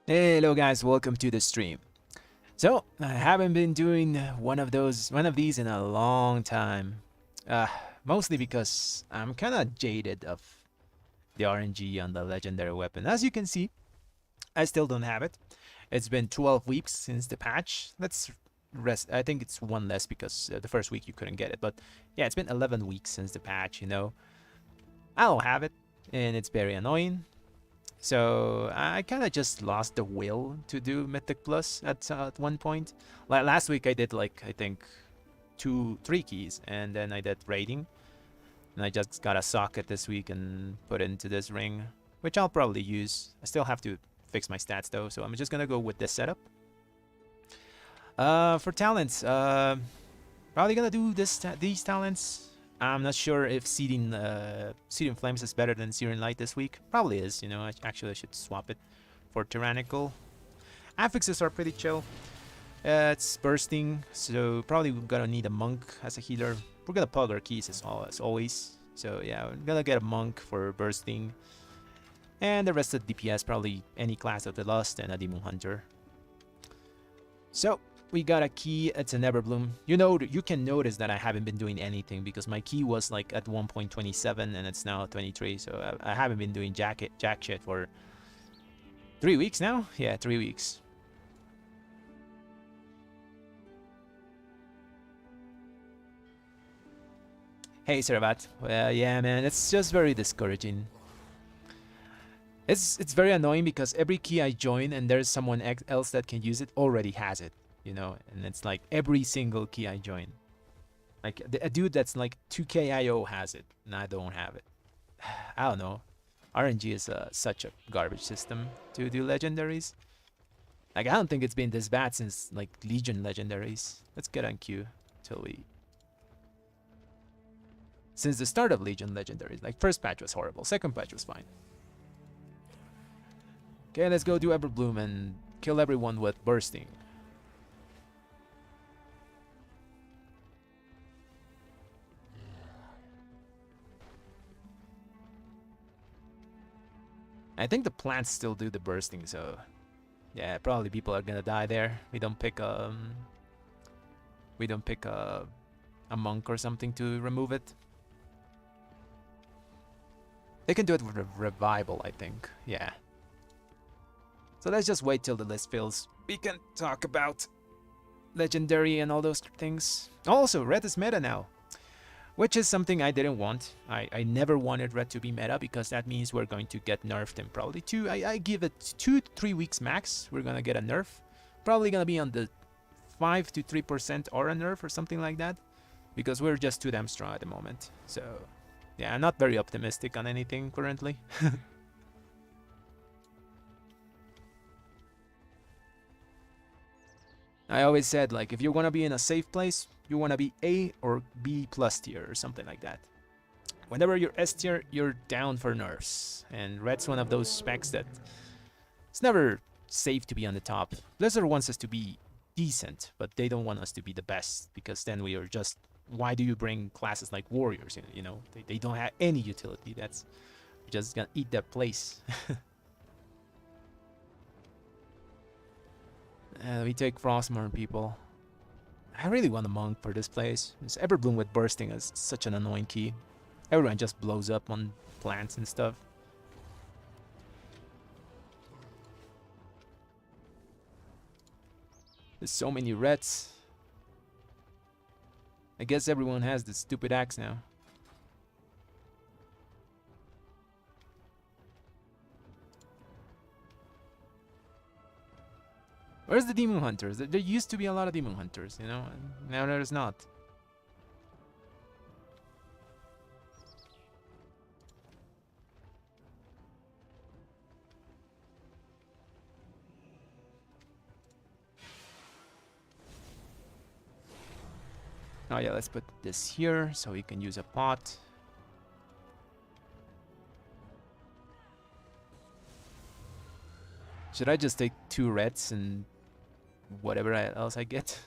Hello guys, welcome to the stream. So, I haven't been doing one of these in a long time. Uh, Mostly because I'm kind of jaded of the RNG on the legendary weapon. As you can see, I still don't have it. It's been 12 weeks since the patch. Let's rest. I think it's one less because the first week you couldn't get it. But yeah, it's been 11 weeks since the patch, I don't have it, and it's very annoying. So I kind of just lost the will to do Mythic Plus at one point. Like last week I did like I think 3 keys, and then I did raiding, and I just got a socket this week and put it into this ring, which I'll probably use. I still have to fix my stats though, so I'm just gonna go with this setup. For talents, probably gonna do these talents. I'm not sure if Seeding Flames is better than Searing Light this week. Probably is, actually I should swap it for Tyrannical. Affixes are pretty chill. It's bursting, so probably we're gonna need a monk as a healer. We're gonna pug our keys as always. So yeah, we're gonna get a monk for bursting. And the rest of the DPS, probably any class of the Lust and a Demon Hunter. So, we got a key. It's an Everbloom. You can notice that I haven't been doing anything because my key was like at 1.27 and it's now 23. So I haven't been doing jack shit for 3 weeks now. Yeah, 3 weeks. Hey, Servat. Well, yeah, man, it's just very discouraging. It's very annoying because every key I join and there's someone else that can use it already has it. And it's like every single key I join. Like a dude that's like 2k IO has it, and I don't have it. I don't know. RNG is such a garbage system to do legendaries. Like I don't think it's been this bad since like Legion legendaries. Let's get on queue till we. Since the start of Legion legendaries, like first patch was horrible, second patch was fine. Okay, let's go do Everbloom and kill everyone with bursting. I think the plants still do the bursting, so yeah, probably people are gonna die there. We don't pick a monk or something to remove it. They can do it with revival, I think. Yeah. So let's just wait till the list fills. We can talk about legendary and all those things. Also, red is meta now, which is something I didn't want. I never wanted red to be meta because that means we're going to get nerfed in probably I give it 2 to 3 weeks max. We're gonna get a nerf. Probably gonna be on the 5 to 3% aura nerf or something like that, because we're just too damn strong at the moment. So yeah, I'm not very optimistic on anything currently. I always said, like, if you want to be in a safe place, you want to be A or B plus tier or something like that. Whenever you're S tier, you're down for nerfs. And red's one of those specs that it's never safe to be on the top. Blizzard wants us to be decent, but they don't want us to be the best, because then we are just... Why do you bring classes like warriors? They don't have any utility. That's just gonna eat their place. We take Frostmourne, people. I really want a monk for this place. This Everbloom with bursting is such an annoying key. Everyone just blows up on plants and stuff. There's so many reds. I guess everyone has this stupid axe now. Where's the Demon Hunters? There used to be a lot of Demon Hunters, and now there's not. Oh yeah, let's put this here so we can use a pot. Should I just take 2 reds and whatever else I get?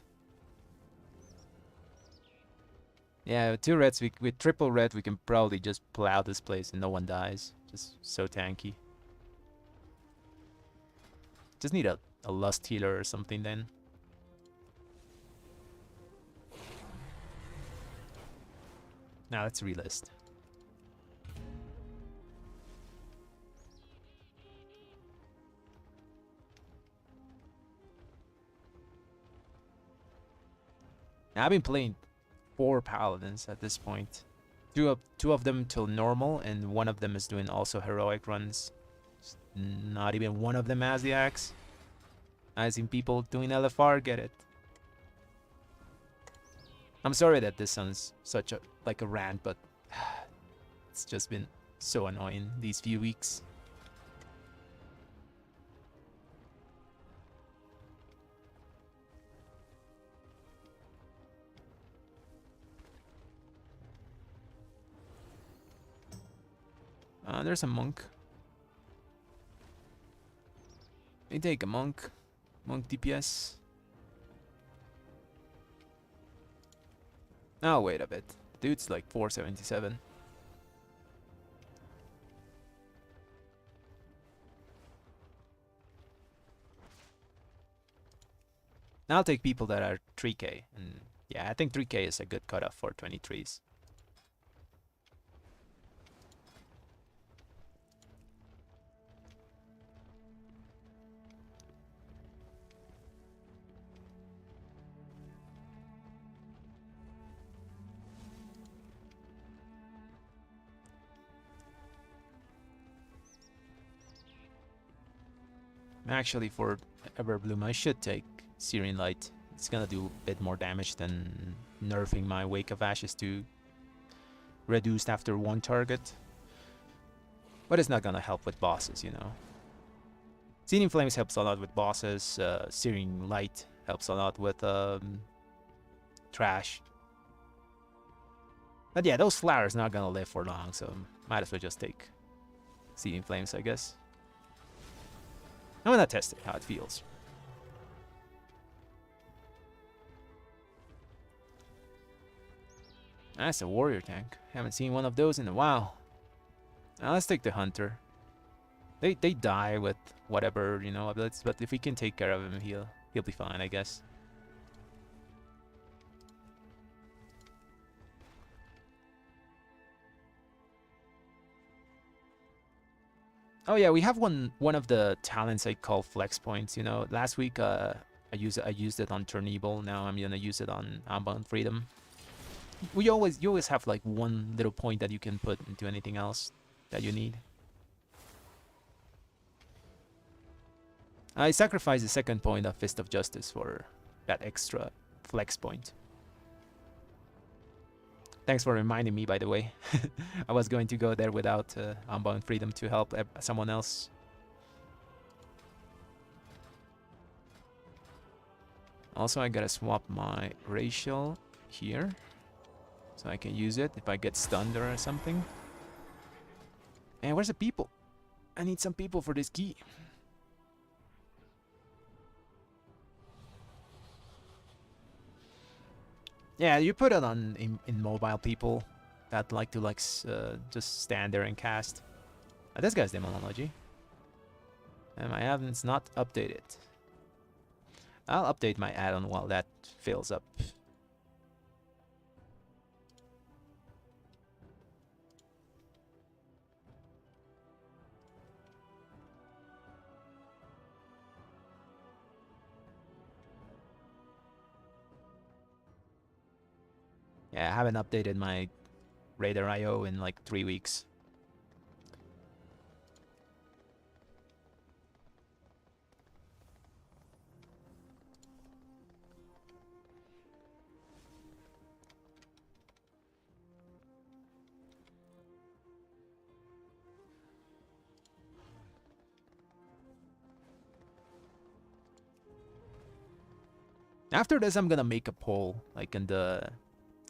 Yeah, with 2 reds, with triple red, we can probably just plow this place and no one dies. Just so tanky. Just need a lust healer or something then. Now let's relist. Now, I've been playing 4 paladins at this point. Two of them till normal, and one of them is doing also heroic runs. Not even one of them has the axe. I've seen people doing LFR get it. I'm sorry that this sounds such a like a rant, but it's just been so annoying these few weeks. There's a monk. They take a monk. Monk DPS. Oh, wait a bit. Dude's like 477. I'll take people that are 3k. And yeah, I think 3k is a good cutoff for 23s. Actually, for Everbloom, I should take Searing Light. It's gonna do a bit more damage than nerfing my Wake of Ashes to reduced after 1 target. But it's not gonna help with bosses, you know. Searing Flames helps a lot with bosses. Searing Light helps a lot with trash. But yeah, those flowers not gonna live for long, so might as well just take Searing Flames, I guess. I'm gonna test it, how it feels. That's a warrior tank. Haven't seen one of those in a while. Now let's take the hunter. They die with whatever, you know, abilities, but if we can take care of him, he'll be fine, I guess. Oh yeah, we have one of the talents I call flex points. You know, last week I used it on Turn Evil. Now I'm gonna use it on Unbound Freedom. You always have like one little point that you can put into anything else that you need. I sacrificed the second point of Fist of Justice for that extra flex point. Thanks for reminding me, by the way. I was going to go there without Unbound Freedom to help someone else. Also, I gotta swap my racial here, so I can use it if I get stunned or something. And where's the people? I need some people for this key. Yeah, you put it on in mobile people that like to just stand there and cast. This guy's demonology. And my add-on's not updated. I'll update my add-on while that fills up. Yeah, I haven't updated my Radar IO in like 3 weeks. After this, I'm gonna make a poll, like in the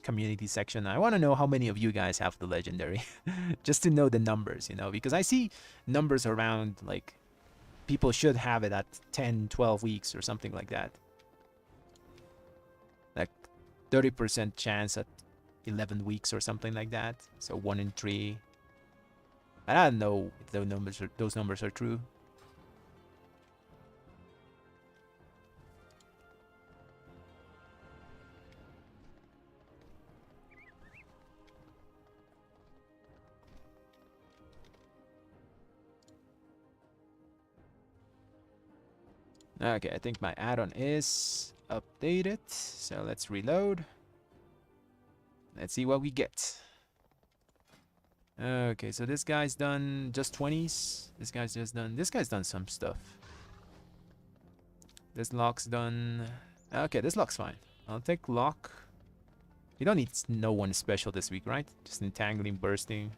community section. I want to know how many of you guys have the legendary, just to know the numbers, you know, because I see numbers around like people should have it at 10, 12 weeks or something like that. Like 30% chance at 11 weeks or something like that. So 1 in 3. I don't know if those numbers are true. Okay, I think my add-on is updated. So let's reload. Let's see what we get. Okay, so this guy's done just 20s. This guy's just done... This guy's done some stuff. This lock's done... Okay, this lock's fine. I'll take lock. You don't need no one special this week, right? Just entangling, bursting.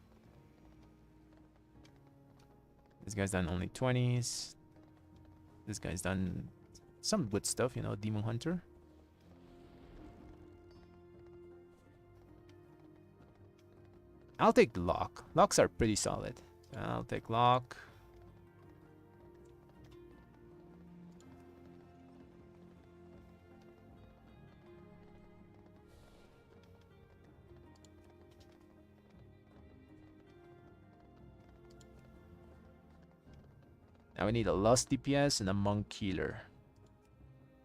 This guy's done only 20s. This guy's done some good stuff, you know, Demon Hunter. I'll take the lock. Locks are pretty solid. I'll take lock. Now we need a Lust DPS and a Monk Healer.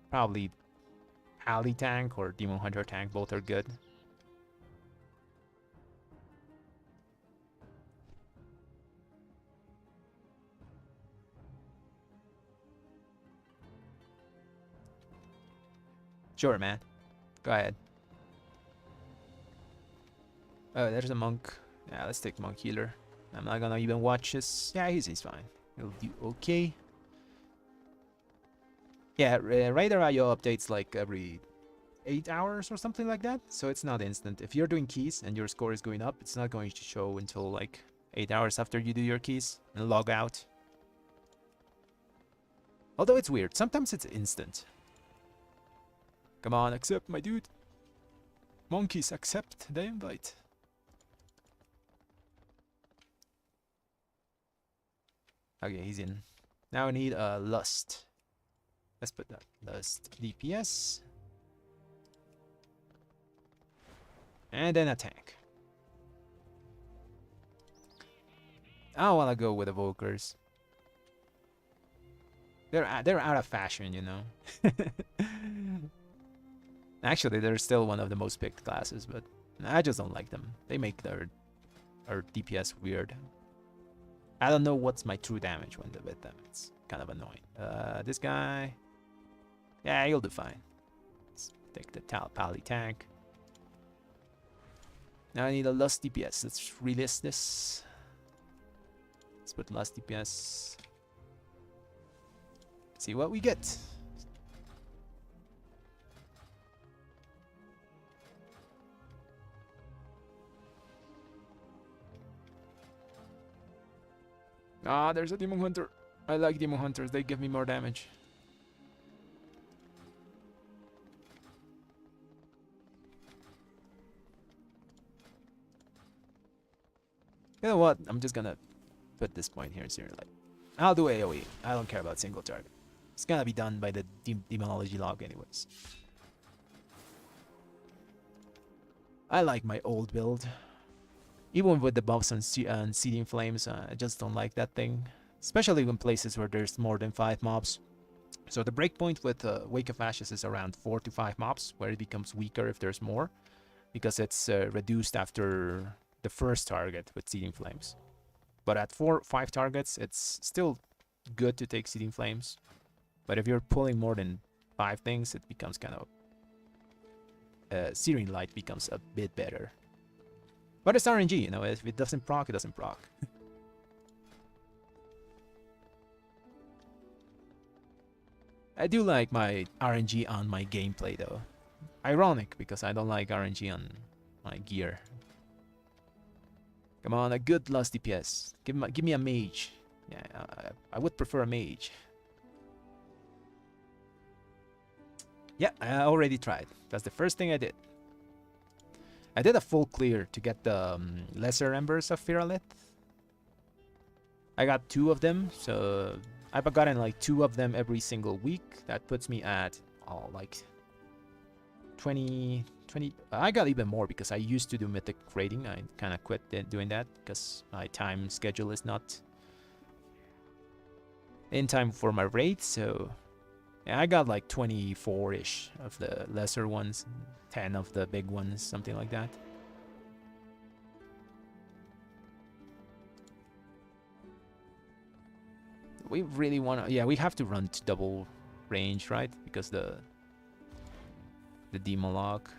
Probably Pally Tank or Demon Hunter Tank, both are good. Sure, man. Go ahead. Oh, there's a Monk. Yeah, let's take Monk Healer. I'm not gonna even watch this. Yeah, he's fine. He'll do okay. Yeah, Radar IO updates like every 8 hours or something like that, so it's not instant. If you're doing keys and your score is going up, it's not going to show until like 8 hours after you do your keys and log out. Although it's weird, sometimes it's instant. Come on, accept, my dude. Monkeys, accept the invite. Okay, he's in. Now I need a Lust. Let's put that Lust DPS. And then a tank. I don't want to go with evokers. They're out of fashion, you know. Actually, they're still one of the most picked classes, but I just don't like them. They make their DPS weird. I don't know what's my true damage when with them. It's kind of annoying. This guy, yeah, he'll do fine. Let's take the Pally tank. Now I need a Lust DPS. Let's relist this. Let's put Lust DPS. See what we get. Ah, there's a Demon Hunter. I like Demon Hunters. They give me more damage. You know what? I'm just gonna put this point here. So like, I'll do AoE. I don't care about single target. It's gonna be done by the demonology log anyways. I like my old build. Even with the buffs and Seething Flames, I just don't like that thing. Especially in places where there's more than 5 mobs. So the breakpoint with Wake of Ashes is around 4 to 5 mobs, where it becomes weaker if there's more. Because it's reduced after the first target with Seething Flames. But at 4-5 targets, it's still good to take Seething Flames. But if you're pulling more than 5 things, it becomes kind of... Searing Light becomes a bit better. But it's RNG, you know, if it doesn't proc, it doesn't proc. I do like my RNG on my gameplay though. Ironic, because I don't like RNG on my gear. Come on, a good Lust DPS. Give me a mage. Yeah, I would prefer a mage. Yeah, I already tried. That's the first thing I did. I did a full clear to get the lesser embers of Firalith. I got 2 of them, so I've gotten like 2 of them every single week. That puts me at like 20. I got even more because I used to do mythic raiding. I kind of quit doing that because my time schedule is not in time for my raid. So yeah, I got like 24-ish of the lesser ones, 10 of the big ones, something like that. We really want to... Yeah, we have to run to double range, right? Because the demon lock.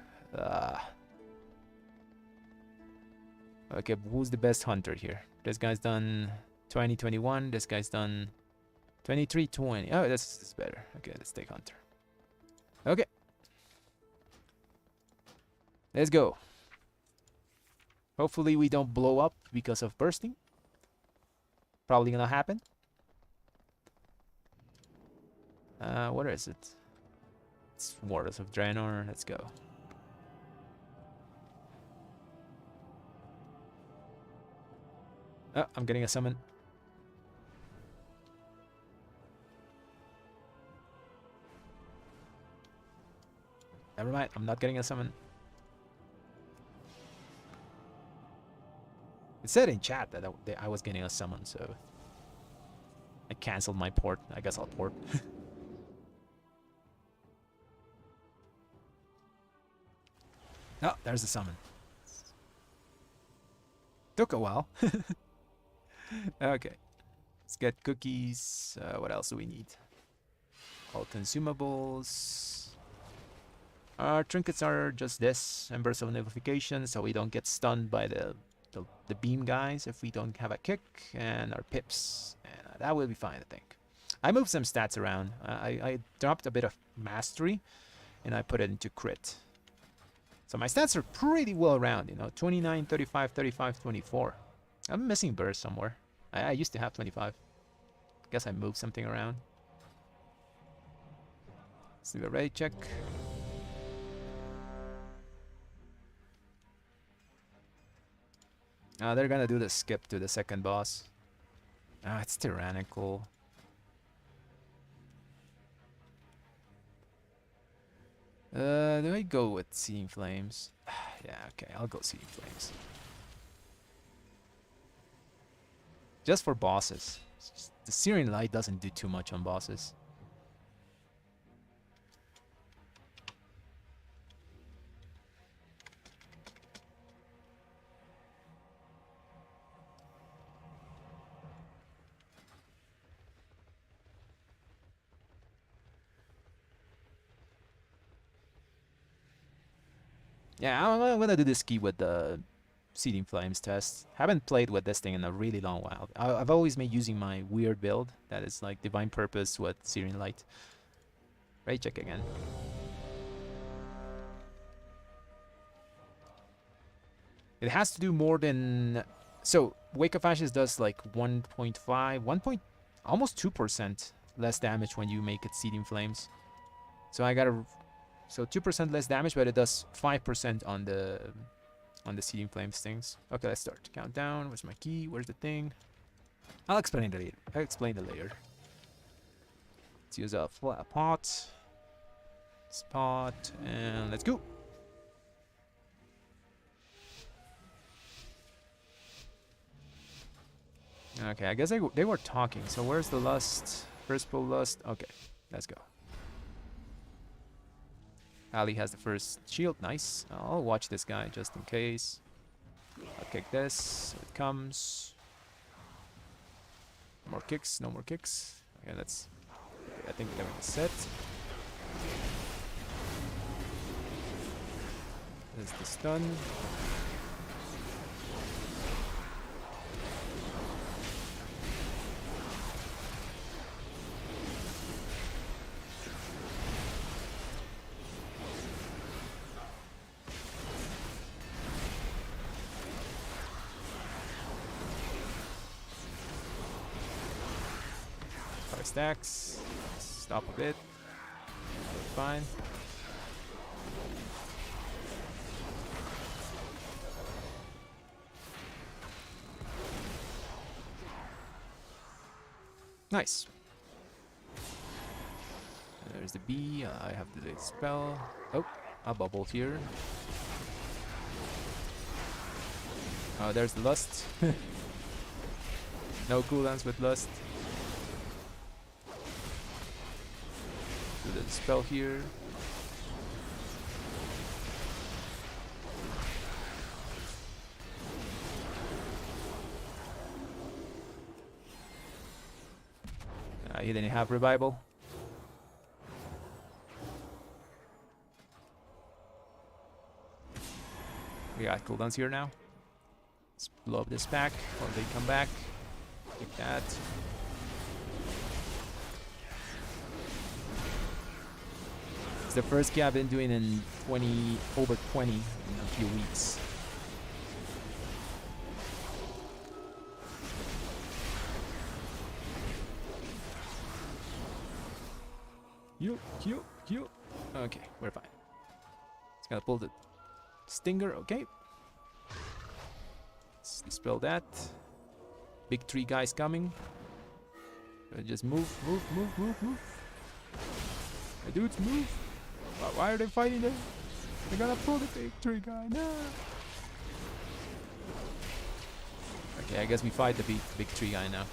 Okay, who's the best hunter here? This guy's done 2021. This guy's done 2320. Oh, this is better. Okay, let's take hunter. Okay, let's go. Hopefully we don't blow up because of bursting. Probably gonna happen. What is it? It's Waters of Draenor. Let's go. Oh, I'm getting a summon. Never mind, I'm not getting a summon. It said in chat that I was getting a summon, so I canceled my port. I guess I'll port. Oh, there's the summon. Took a while. Okay. Let's get cookies. What else do we need? All consumables. Our trinkets are just this. Embers of Nullification, so we don't get stunned by the beam guys if we don't have a kick. And our pips. And that will be fine, I think. I moved some stats around. I dropped a bit of mastery, and I put it into crit. So my stats are pretty well round, you know, 29, 35, 35, 24. I'm missing burst somewhere. I used to have 25. Guess I moved something around. Let's do a ready check. They're gonna do the skip to the second boss. It's tyrannical. Do I go with Seeing Flames? Yeah, okay, I'll go Seeing Flames. Just for bosses. The Searing Light doesn't do too much on bosses. Yeah, I'm gonna do this key with the Seeding Flames test. Haven't played with this thing in a really long while. I've always been using my weird build that is like Divine Purpose with Searing Light. Right, check again. It has to do more than... So, Wake of Ashes does like 1.5, almost 2% less damage when you make it Seeding Flames. So I gotta... So 2% less damage, but it does 5% on the Seeding Flames things. Okay, let's start. Countdown. Where's my key? Where's the thing? I'll explain it later. I'll explain it later. Let's use a pot. Spot, and let's go. Okay, I guess they were talking. So where's the lust? First pull lust. Okay, let's go. Ali has the first shield. Nice. I'll watch this guy just in case. I'll kick this. It comes. More kicks. No more kicks. Okay, let's... I think everything's set. There's the stun. Stacks. Stop a bit. Fine. Nice. There's the B. I have to do the spell. Oh, a bubble here. Oh, there's the lust. No cooldowns with lust. Do the spell here. He didn't have revival. got cooldowns here now. Let's blow up this pack while they come back. Take that. It's the first key I've been doing in over 20 in a few weeks. Heal. Okay, we're fine. It's gonna pull the stinger, okay. Let's dispel that. Big tree guys coming. Just move. My dudes, move. Why are they fighting there? They're gonna pull the big tree guy. No. Okay, I guess we fight the big tree guy now.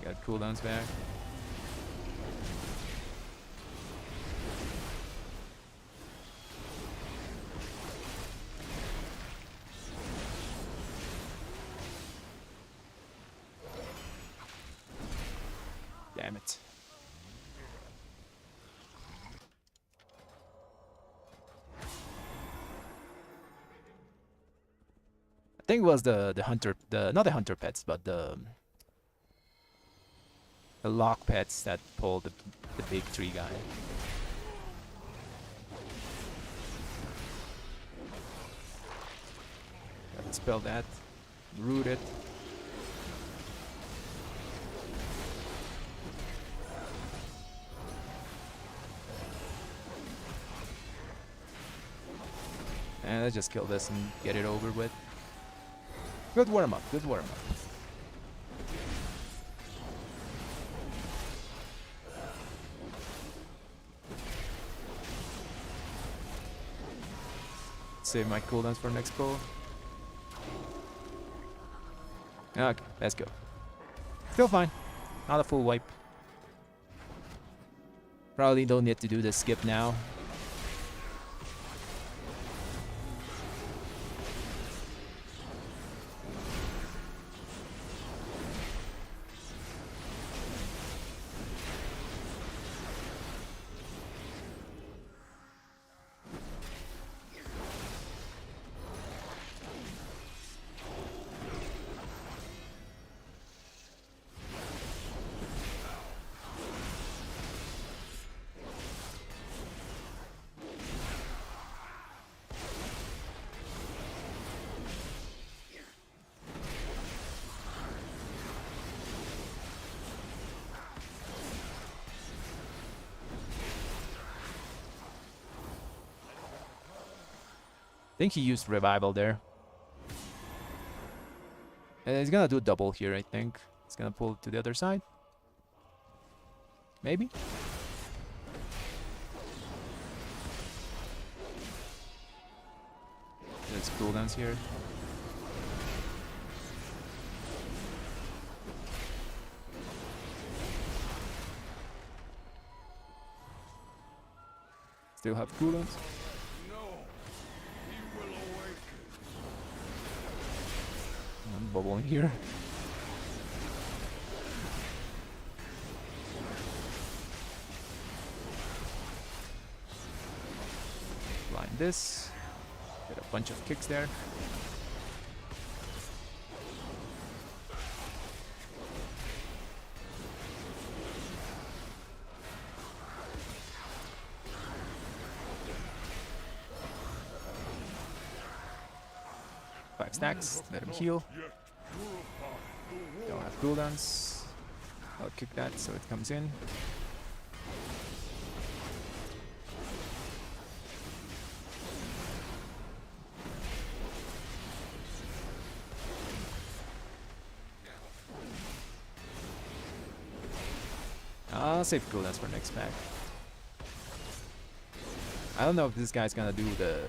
Got cooldowns back. Damn it. I think it was the hunter, not the hunter pets, but the lock pets that pull the big tree guy. Gotta spell that. Root it. And let's just kill this and get it over with. Good warm up, good warm up. Save my cooldowns for next pull. Okay, let's go. Still fine. Not a full wipe. Probably don't need to do the skip now. I think he used revival there. And he's gonna do double here, I think. He's gonna pull it to the other side. Maybe? There's cooldowns here. Still have cooldowns. Bubble in here. Blind this. Get a bunch of kicks there. Five stacks, let him heal. Don't have cooldowns. I'll kick that so it comes in. I'll save cooldowns for next pack. I don't know if this guy's gonna do the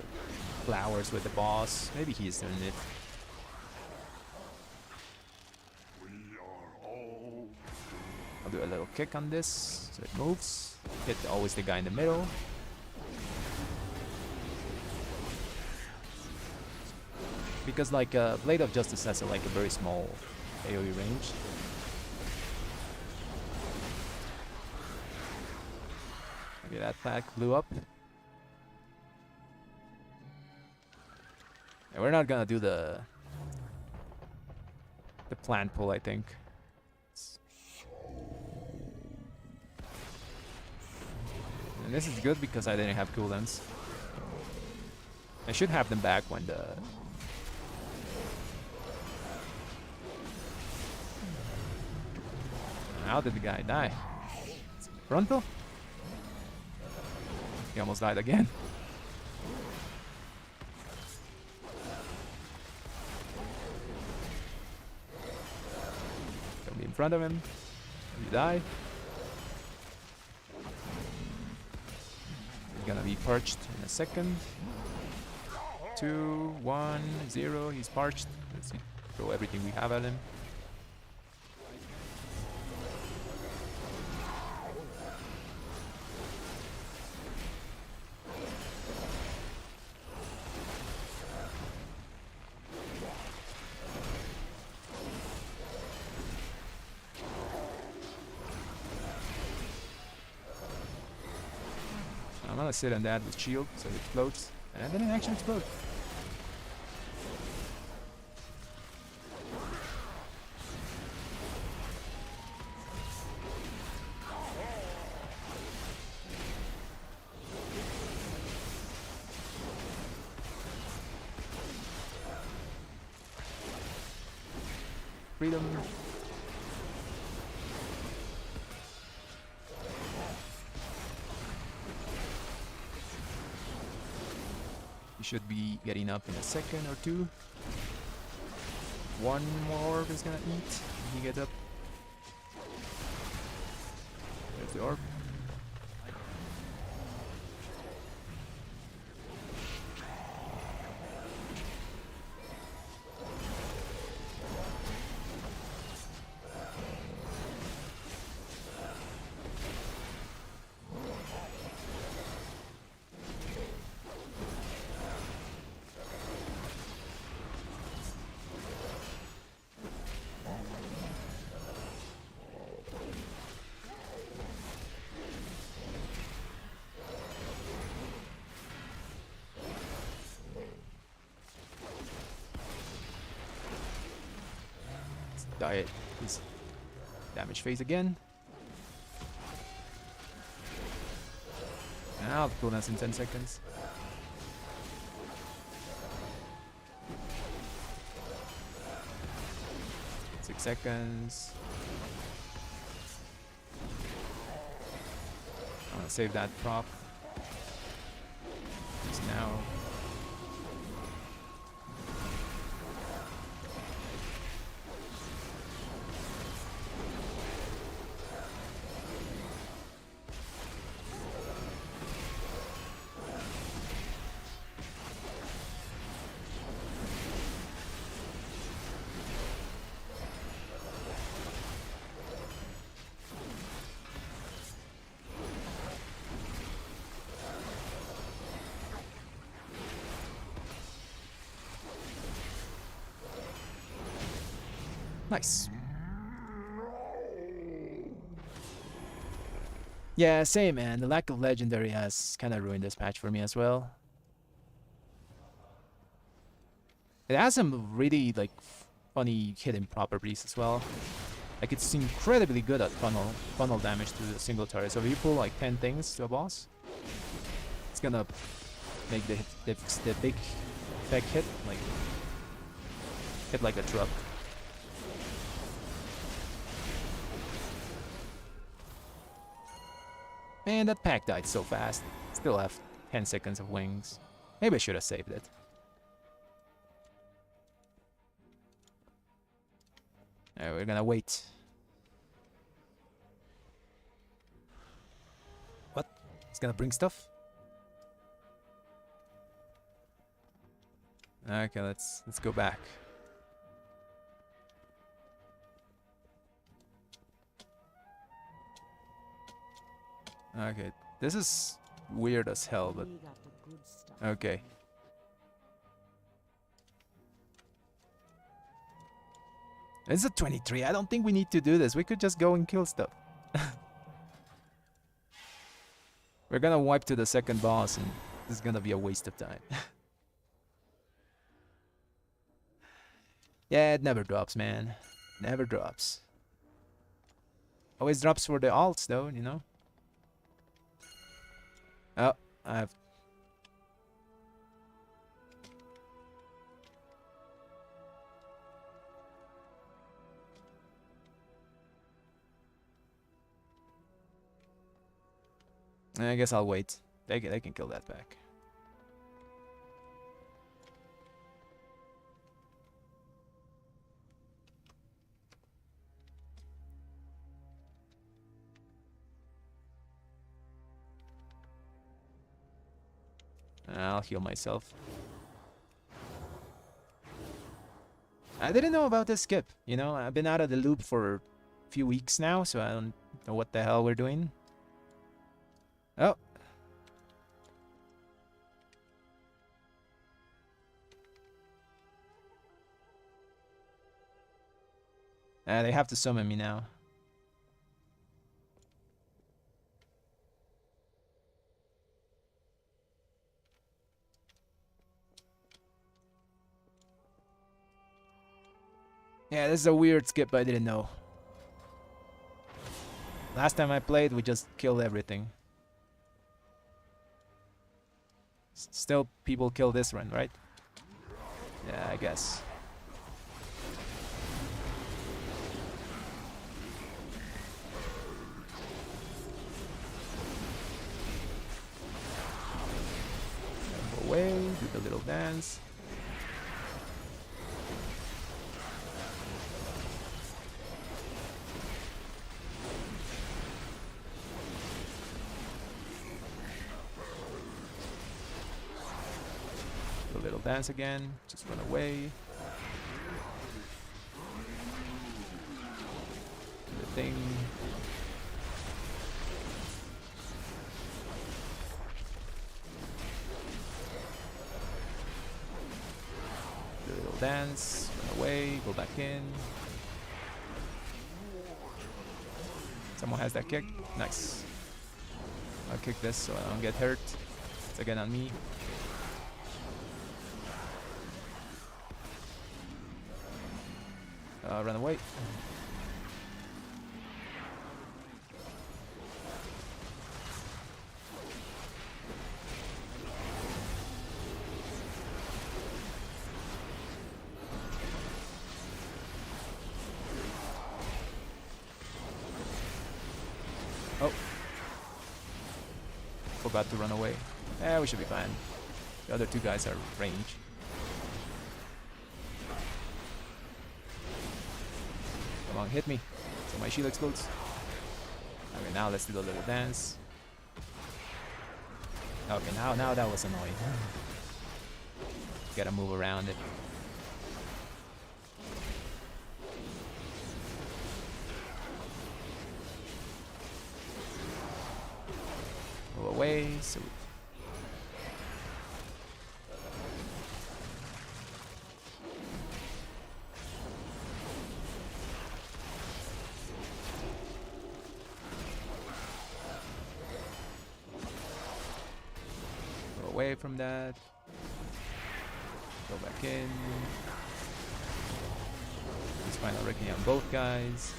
flowers with the boss. Maybe he's doing it. I'll do a little kick on this so it moves. Hit always the guy in the middle. Because like Blade of Justice has like a very small AoE range. Okay, that flag blew up. And we're not gonna do the plant pull, I think. And this is good because I didn't have cooldowns. I should have them back when the... How did the guy die? Frontal? He almost died again. Don't be in front of him. You die. He's gonna be parched in a second. 2, 1, 0. He's parched. Let's throw everything we have at him. I'm gonna sit on that with shield so it explodes. And then it actually explodes. Freedom. You should be getting up in a second or two. One more orb is gonna eat when he gets up. There's the orb. Die his damage phase again. Now the cooldown's in 10 seconds. Six seconds. I'm gonna save that prop. Just now. Nice. Yeah, same man. The lack of legendary has kind of ruined this patch for me as well. It has some really like funny hidden properties as well. Like it's incredibly good at funnel damage to a single turret. So if you pull like 10 things to a boss, it's gonna make the big effect hit like a truck. Man, that pack died so fast. Still have 10 seconds of wings. Maybe I should have saved it. Alright, we're gonna wait. What? It's gonna bring stuff? Okay, let's go back. Okay, this is weird as hell, but okay. It's a 23. I don't think we need to do this. We could just go and kill stuff. We're gonna wipe to the second boss, and this is gonna be a waste of time. Yeah, it never drops, man. Never drops. Always drops for the alts, though, you know? Oh, I guess I'll wait. They can kill that back. I'll heal myself. I didn't know about this skip, you know? I've been out of the loop for a few weeks now, so I don't know what the hell we're doing. Oh. They have to summon me now. Yeah, this is a weird skip I didn't know. Last time I played, we just killed everything. Still, people kill this run, right? Yeah, I guess. Go away, do the little dance. Little dance again, just run away. Do the thing. Do a little dance, run away, go back in. Someone has that kick. Nice. I'll kick this so I don't get hurt. It's again on me. Run away. Oh. Forgot to run away. Yeah, we should be fine. The other two guys are range. Come on, hit me. So my shield explodes. Okay, now let's do the little dance. Okay, now that was annoying. Gotta move around it. Go away, so away from that. Go back in. He's final wrecking on both guys.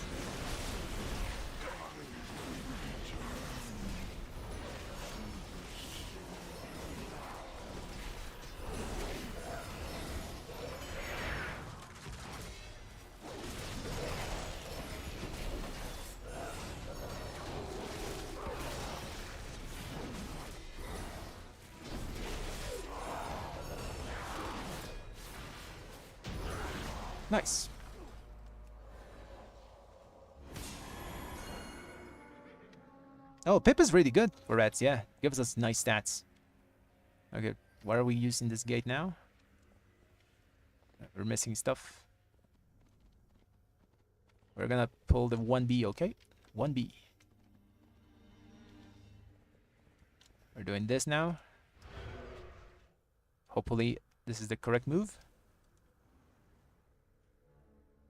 Nice. Oh, Pip is really good for rats, yeah. Gives us nice stats. Okay, why are we using this gate now? We're missing stuff. We're gonna pull the 1B, okay? 1B. We're doing this now. Hopefully, this is the correct move.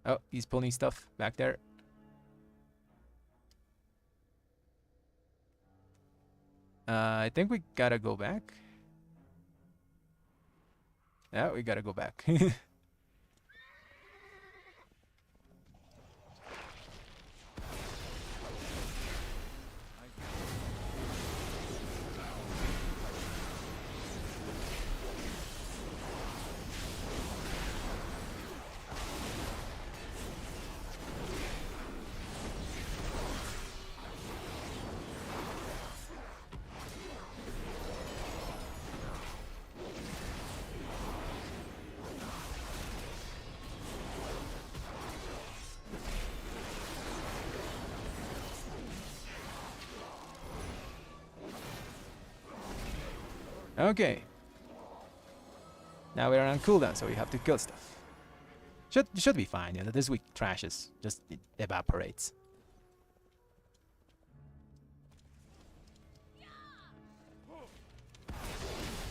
Oh, he's pulling stuff back there. I think we gotta go back. Yeah, we gotta go back. Okay. Now we're on cooldown, so we have to kill stuff. Should be fine. You know, this week trashes, just it evaporates.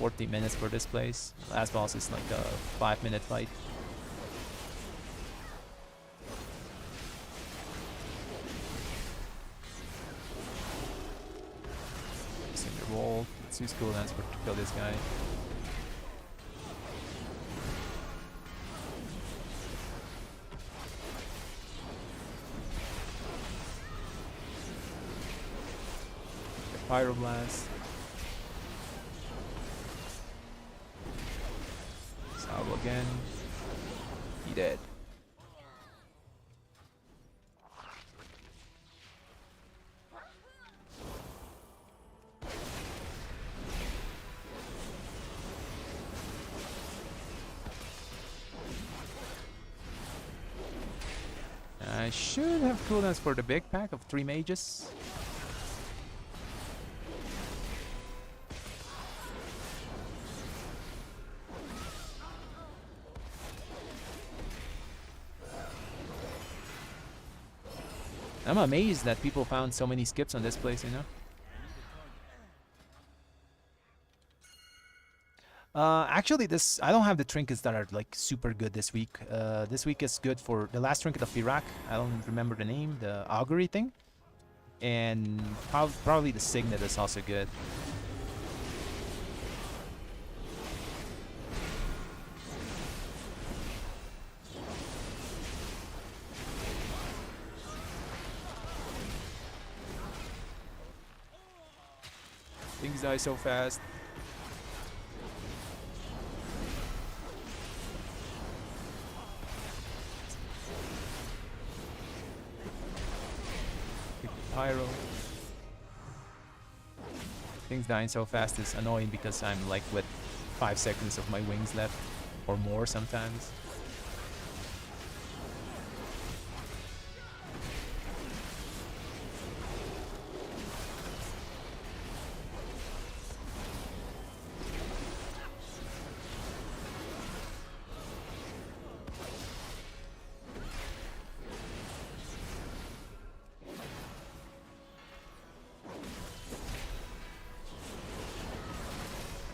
$40 minutes for this place. Last boss is like a 5-minute fight. Cinder wall. Let's use cooldowns to kill this guy. Pyroblast. Salvo again. He dead. I should have cooldowns for the big pack of 3 mages. I'm amazed that people found so many skips on this place, you know? Actually, I don't have the trinkets that are like super good this week. This week is good for the last trinket of Iraq. I don't remember the name, the augury thing. And probably the signet is also good. Things die so fast. Pyro. Things dying so fast is annoying because I'm like with 5 seconds of my wings left or more sometimes.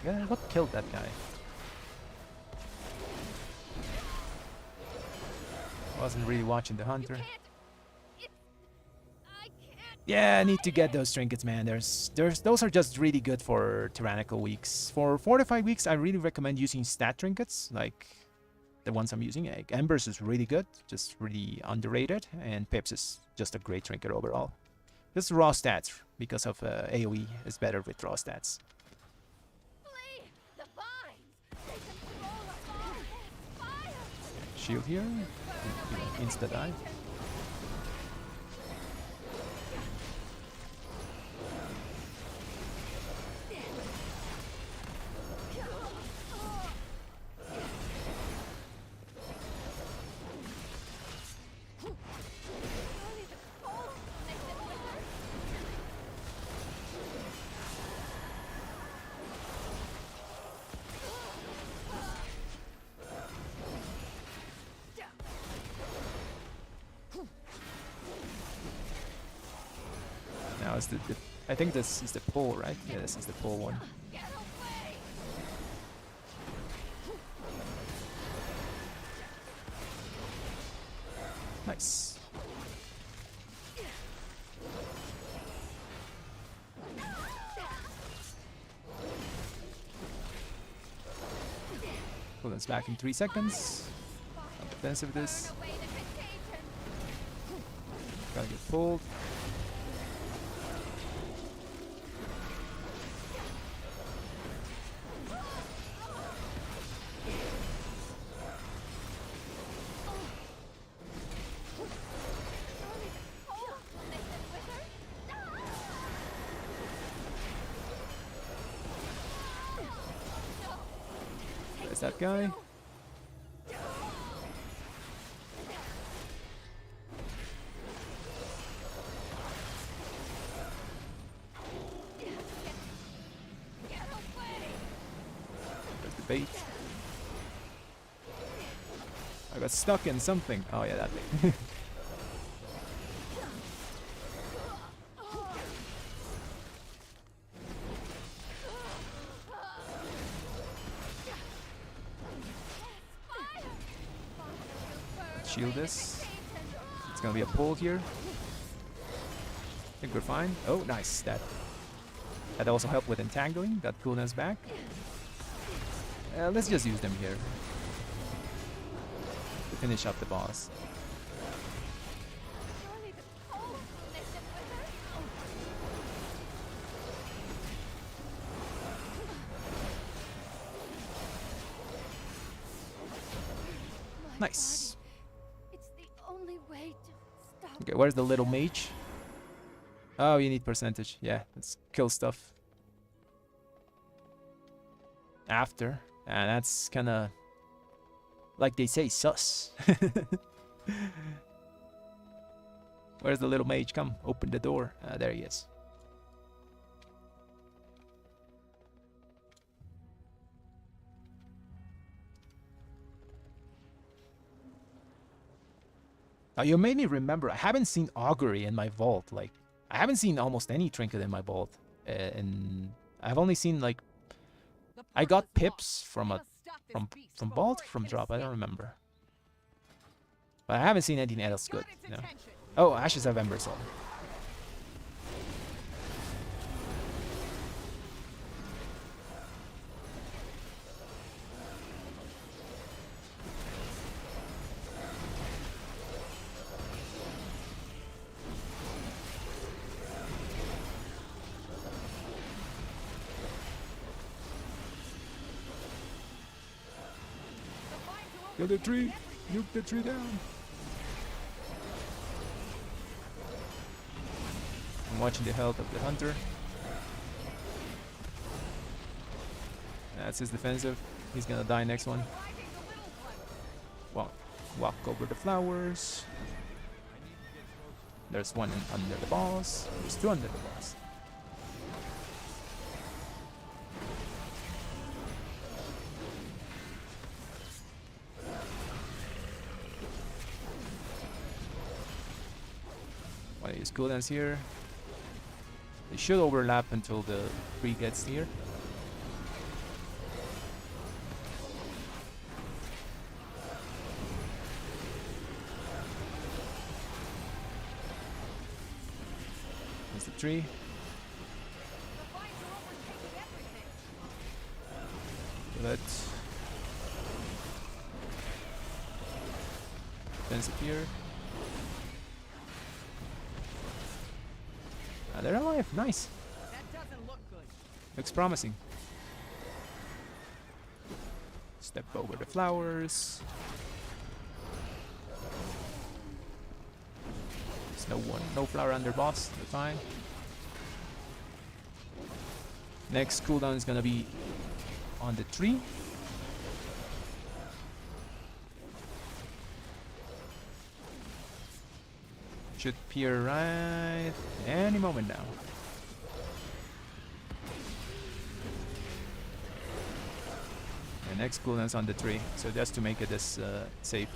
Yeah, what killed that guy? Wasn't really watching the hunter. Yeah, I need to get those trinkets, man. Those are just really good for tyrannical weeks. For fortified weeks, I really recommend using stat trinkets, like the ones I'm using. Like Embers is really good, just really underrated, and Pips is just a great trinket overall. Just raw stats, because of AoE is better with raw stats. Shield here, insta dive. Now is I think this is the pull, right? Yeah, this is the pull one. Nice. Pull us back in 3 seconds. On defensive this. Gotta get pulled. There's that guy. There's the bait. I got stuck in something. Oh yeah, that thing. Shield this. It's gonna be a pull here. I think we're fine. Oh, nice. That also helped with entangling. Got coolness back. Let's just use them here to finish up the boss. Nice. Okay, where's the little mage? Oh, you need percentage. Yeah, let's kill stuff after. And that's kind of, like they say, sus. Where's the little mage? Come, open the door. There he is. Now you made me remember, I haven't seen augury in my vault. Like, I haven't seen almost any trinket in my vault. And I've only seen, like, I got pips from vault, from drop, I don't remember. But I haven't seen anything else good, you know. Oh, Ashes of Embersol. Kill the tree! Nuke the tree down! I'm watching the health of the hunter. That's his defensive. He's gonna die next one. Walk over the flowers. There's one under the boss. There's two under the boss. Want to use cooldowns here. They should overlap until the tree gets here. There's the tree. Let's fence it here. They're alive. Nice. That doesn't look good. Looks promising. Step over the flowers. There's no flower under boss. They're fine. Next cooldown is gonna be on the tree. Should appear right any moment now. And next cooldown's on the tree, so just to make it as safe.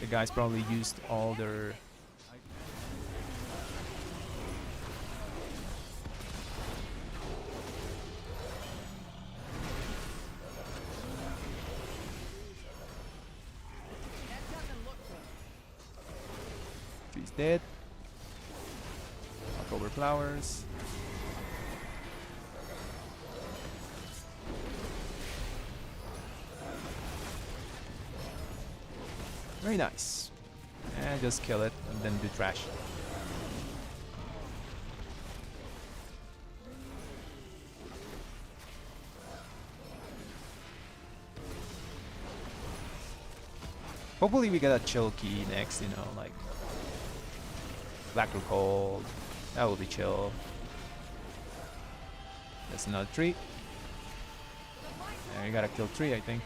The guys probably used all their dead. October flowers. Very nice. And just kill it and then do trash. Hopefully we get a chill key next, you know, like Black or Cold. That will be chill. That's another tree. Yeah, you gotta kill 3, I think.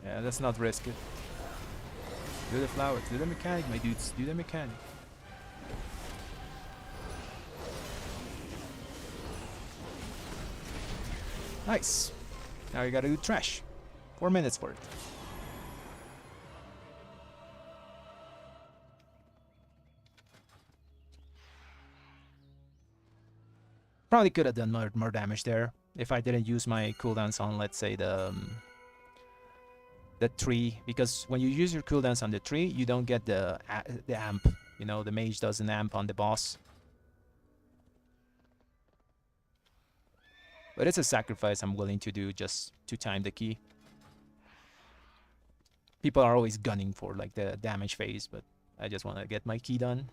Yeah, let's not risk it. Do the flowers, do the mechanic, my dudes, do the mechanic. Nice. Now you gotta do trash. 4 minutes for it. Probably could have done more damage there if I didn't use my cooldowns on, let's say, the tree, because when you use your cooldowns on the tree, you don't get the amp. You know, the mage doesn't amp on the boss. But it's a sacrifice I'm willing to do just to time the key. People are always gunning for like the damage phase, but I just want to get my key done.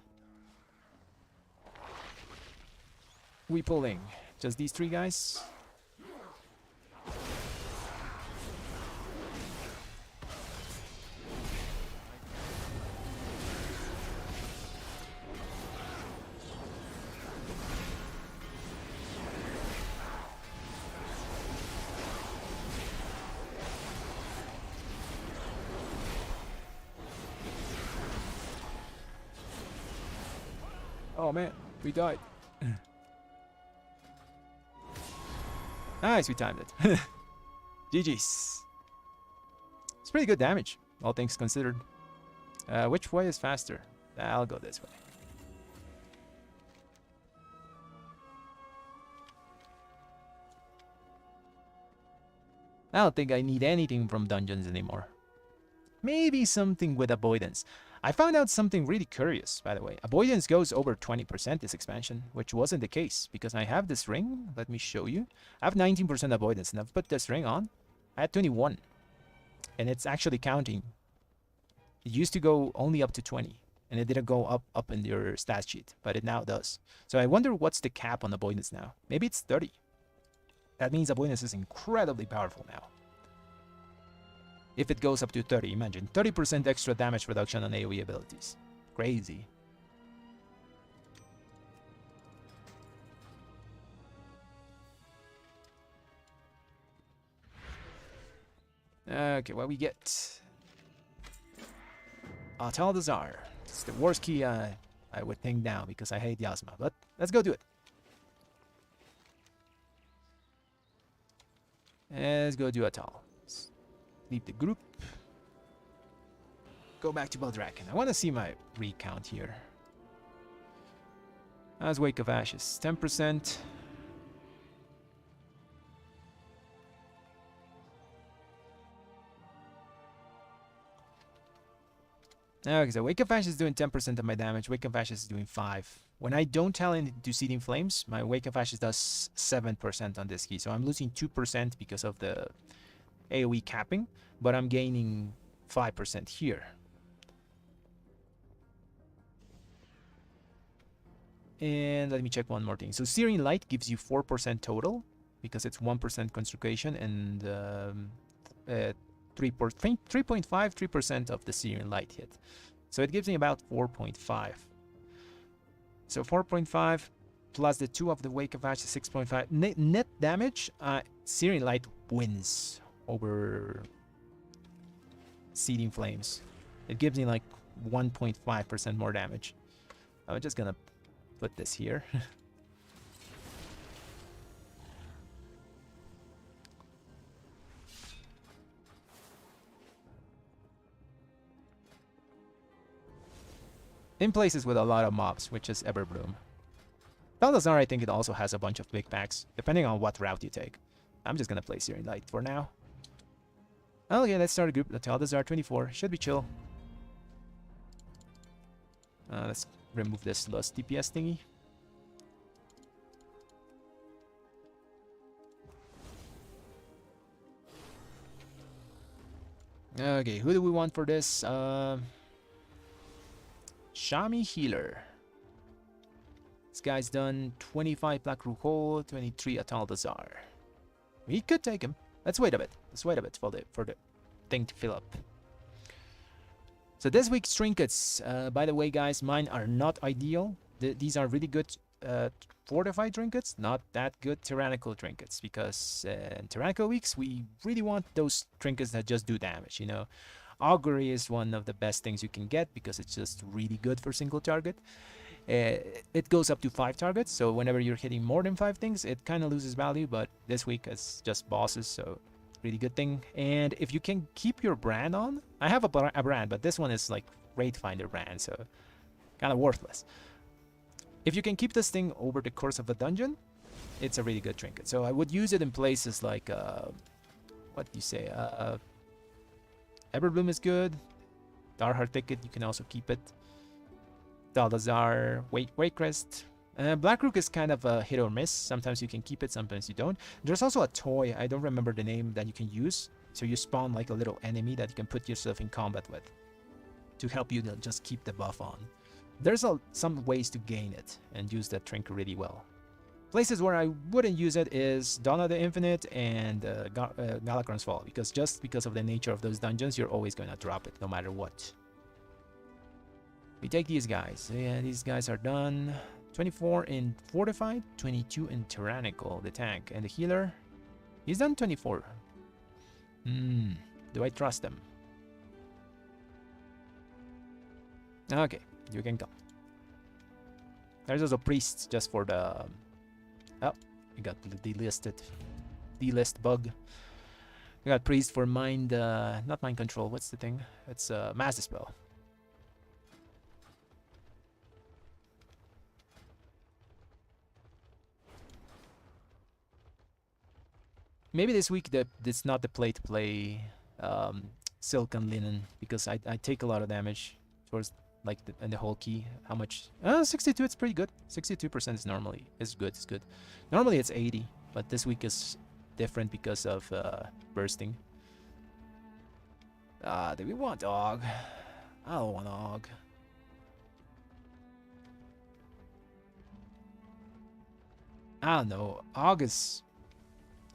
We pulling just these 3 guys. Oh man, we died. Nice, we timed it. GG's. It's pretty good damage, all things considered. Which way is faster? I'll go this way. I don't think I need anything from dungeons anymore. Maybe something with avoidance. I found out something really curious, by the way. Avoidance goes over 20% this expansion, which wasn't the case, because I have this ring. Let me show you. I have 19% avoidance, and I've put this ring on. I had 21, and it's actually counting. It used to go only up to 20, and it didn't go up in your stat sheet, but it now does. So I wonder what's the cap on avoidance now. Maybe it's 30. That means avoidance is incredibly powerful now. If it goes up to 30, imagine 30% extra damage reduction on AoE abilities. Crazy. Okay, what we get? Atal Desire. It's the worst key I would think now because I hate Yasma, but let's go do it. Let's go do Atal. Leave the group. Go back to Baldraken. I want to see my recount here. As Wake of Ashes, 10%. Okay, so Wake of Ashes is doing 10% of my damage. Wake of Ashes is doing 5%. When I don't tell into Seething Flames, my Wake of Ashes does 7% on this key. So I'm losing 2% because of the AoE capping, but I'm gaining 5% here. And let me check one more thing. So Searing Light gives you 4% total because it's 1% concentration and 3.5% of the Searing Light hit. So it gives me about 4.5. So 4.5 plus the 2 of the Wake of Ashes, 6.5. Net damage, Searing Light wins over Seething Flames. It gives me like 1.5% more damage. I'm just gonna put this here. in places with a lot of mobs, which is Everbloom. Balthazar, I think it also has a bunch of big packs, depending on what route you take. I'm just gonna place here in light for now. Okay, let's start a group. The Balthazar 24 should be chill. Let's remove this Lust DPS thingy. Okay, who do we want for this? Shami Healer. This guy's done 25 Black Ruhol, 23 Ataldazar. We could take him. Let's wait a bit. Let's wait a bit for the thing to fill up. So this week's trinkets, by the way, guys, mine are not ideal. These are really good fortified trinkets, not that good tyrannical trinkets, because in tyrannical weeks we really want those trinkets that just do damage, you know. Augury is one of the best things you can get because it's just really good for single target. It goes up to 5 targets, so whenever you're hitting more than 5 things, it kind of loses value, but this week it's just bosses, so really good thing. And if you can keep your brand on, I have a brand, but this one is like Raid Finder brand, so kind of worthless. If you can keep this thing over the course of a dungeon, it's a really good trinket. So I would use it in places like, what do you say, Everbloom is good. Darheart Ticket, you can also keep it. Daldazar, Wakecrest. Blackrook is kind of a hit or miss. Sometimes you can keep it, sometimes you don't. There's also a toy, I don't remember the name, that you can use. So you spawn like a little enemy that you can put yourself in combat with to help you to just keep the buff on. There's some ways to gain it and use that trinket really well. Places where I wouldn't use it is Dawn of the Infinite and Galakron's Fall, because of the nature of those dungeons, you're always going to drop it no matter what. We take these guys. Yeah, these guys are done. 24 in Fortified, 22 in Tyrannical, the tank. And the healer, he's done 24. Do I trust them? Okay, you can come. There's also priests just for the... Oh, we got delisted. Delist bug. We got priest for mind... not mind control, what's the thing? It's mass dispel. Maybe this week it's not the play to play Silk and Linen, because I take a lot of damage towards like the whole key. How much? 62, it's pretty good. 62% is good. It's good. Normally it's 80, but this week is different because of bursting. Do we want Og? I don't want Og. I don't know. Og is...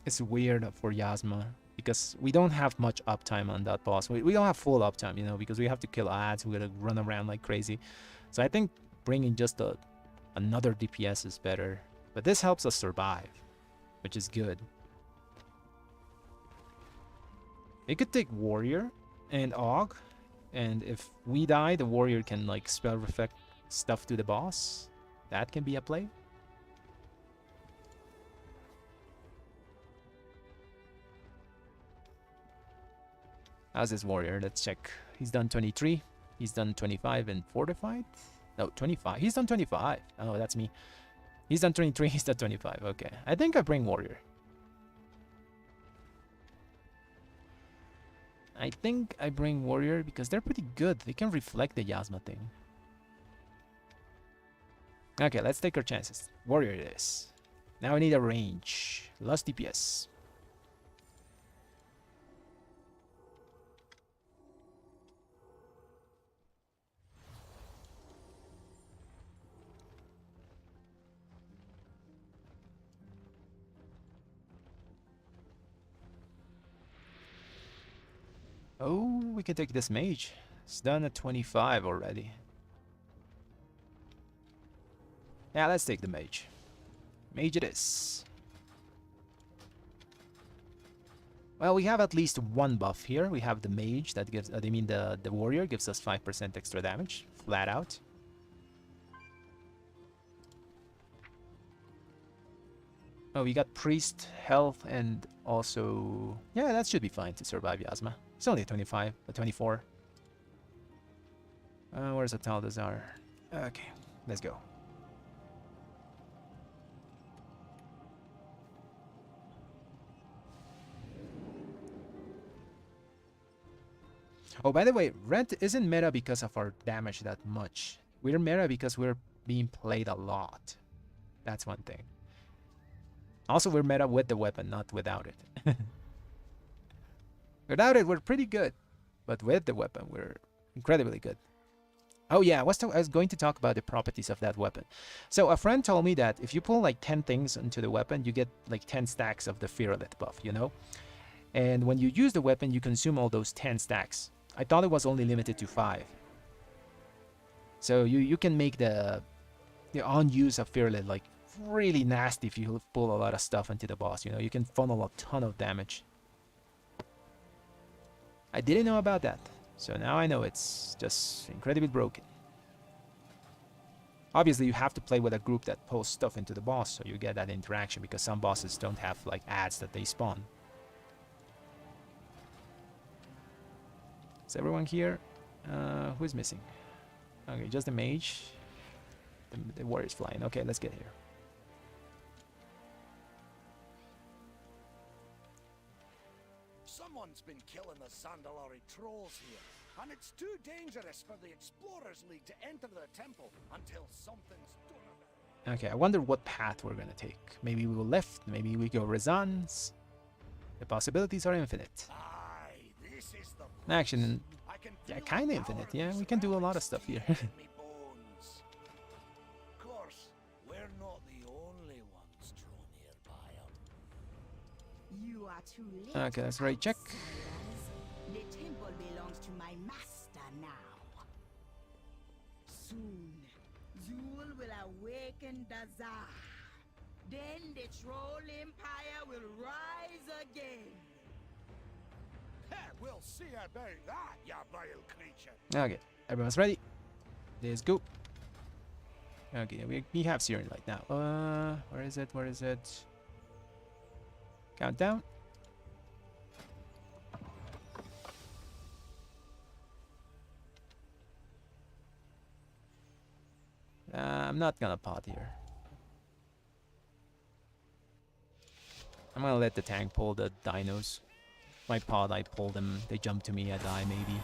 It's weird for Yasma because we don't have much uptime on that boss. We don't have full uptime, you know, because we have to kill ads. We gotta run around like crazy. So I think bringing just another DPS is better. But this helps us survive, which is good. We could take Warrior and Og, and if we die, the Warrior can like spell reflect stuff to the boss. That can be a play. How's this Warrior? Let's check. He's done 23. He's done 25 and Fortified. No, 25. He's done 25. Oh, that's me. He's done 23. He's done 25. Okay. I think I bring Warrior. I think I bring Warrior because they're pretty good. They can reflect the Yasma thing. Okay, let's take our chances. Warrior it is. Now we need a range. Lust DPS. Oh, we can take this mage. It's done at 25 already. Yeah, let's take the mage. Mage it is. Well, we have at least one buff here. We have the mage that gives, the warrior gives us 5% extra damage, flat out. Oh, we got priest, health, and also... Yeah, that should be fine to survive Yasma. It's only a 25, a 24. Where's the Taldazar? Okay, let's go. Oh, by the way, red isn't meta because of our damage that much. We're meta because we're being played a lot. That's one thing. Also, we're meta with the weapon, not without it. Without it, we're pretty good. But with the weapon, we're incredibly good. Oh yeah, I was going to talk about the properties of that weapon. So a friend told me that if you pull like 10 things into the weapon, you get like 10 stacks of the Fearlet buff, you know? And when you use the weapon, you consume all those 10 stacks. I thought it was only limited to 5. So you can make the on-use of Fearlet like really nasty if you pull a lot of stuff into the boss, you know? You can funnel a ton of damage. I didn't know about that. So now I know it's just incredibly broken. Obviously, you have to play with a group that posts stuff into the boss, so you get that interaction, because some bosses don't have like ads that they spawn. Is everyone here? Who's missing? Okay, just the mage. The warrior's flying. Okay, let's get here. Someone's been killing the Sandalari trolls here, and it's too dangerous for the Explorers League to enter the temple until something's done about it. Okay, I wonder what path we're gonna take. Maybe we go left, maybe we go Rezans. The possibilities are infinite. Aye, this is the Actually, I can yeah, feel kinda the infinite. power Yeah, of we this can do a lot relic of stuff here. steeped in me bones. Of course, we're not the only ones drawn here by 'em. You are too late. Okay, let's raid check. The temple belongs to my master now. Soon, Zul will awaken Dazar. Then the Troll Empire will rise again. Heh, we'll see about that, ya vile creature. Okay, everyone's ready. Let's go. Okay, we have Syrian Light now. Where is it? Where is it? Countdown. I'm not gonna pot here. I'm gonna let the tank pull the dinos. My pod, I pull them. They jump to me, I die maybe.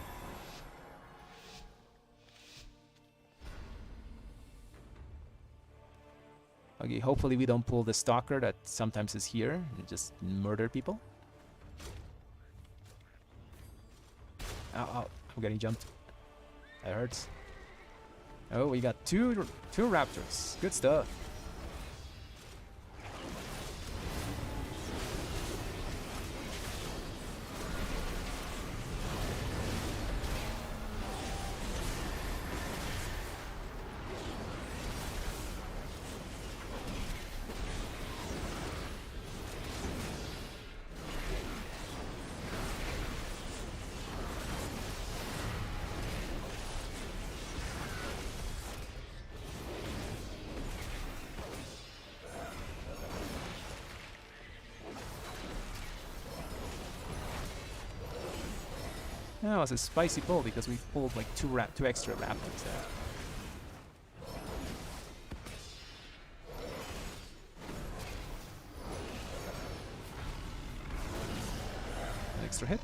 Okay, hopefully we don't pull the stalker that sometimes is here and just murder people. Oh, I'm getting jumped. That hurts. Oh, we got two raptors. Good stuff. That was a spicy pull because we pulled like two extra raptors there. An extra hit.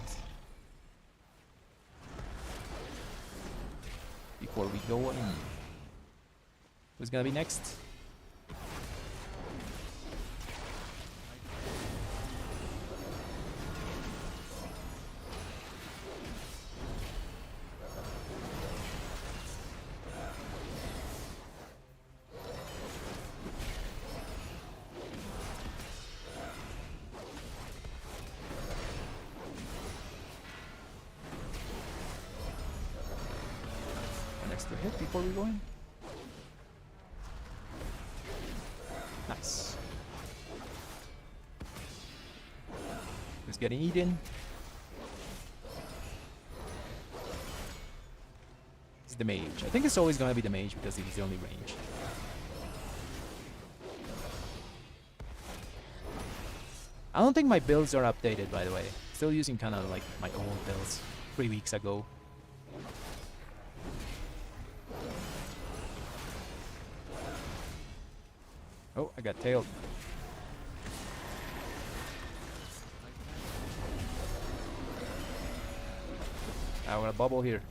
Before we go in. Who's gonna be next? Extra hit before we go in. Nice. Who's getting eaten? It's the mage. I think it's always gonna be the mage because he's the only range. I don't think my builds are updated, by the way. Still using kind of like my old builds 3 weeks ago. Oh, I got tailed. I want a bubble here.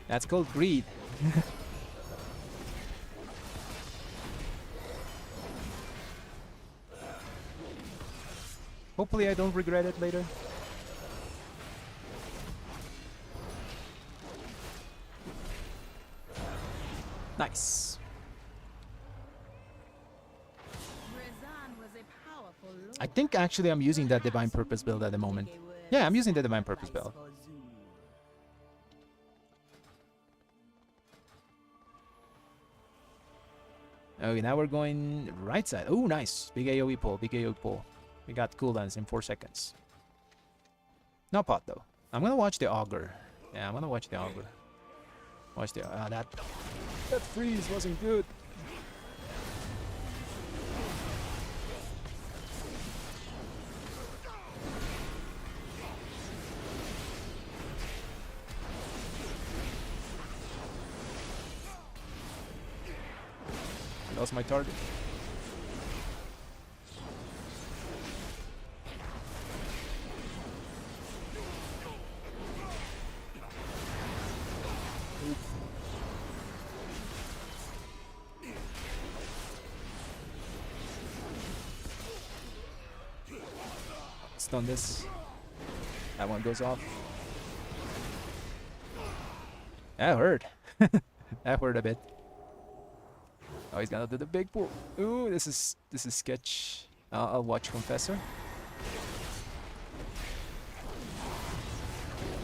That's called greed. Hopefully I don't regret it later. Nice. I think actually I'm using that Divine Purpose build at the moment. Yeah, I'm using the Divine Purpose build. Okay, now we're going right side. Oh, nice. Big AoE pull, big AoE pull. We got cooldowns in 4 seconds. No pot though. I'm gonna watch the Augur. Yeah, I'm gonna watch the Augur. Watch the... that freeze wasn't good. I lost my target. Stun this. That one goes off. That hurt. That hurt a bit. Oh, he's gonna do the big pull. Ooh, this is sketch. I'll watch Confessor.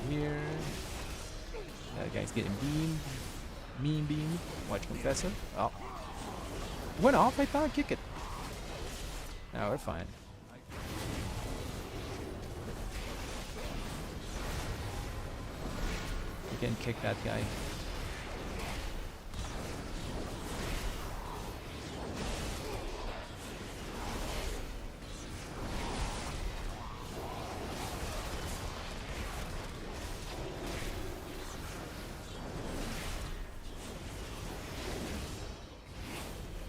Here. That guy's getting beamed. Mean beam. Watch Confessor. Oh. Went off, I thought. Kick it. No, we're fine. You can kick that guy.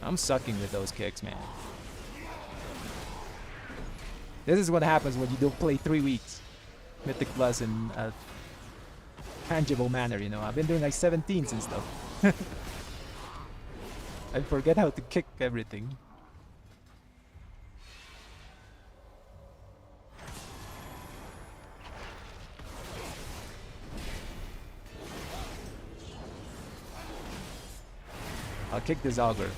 I'm sucking with those kicks, man. This is what happens when you don't play 3 weeks. Mythic Plus in a tangible manner, you know. I've been doing like 17s and stuff. I forget how to kick everything. I'll kick this Augur.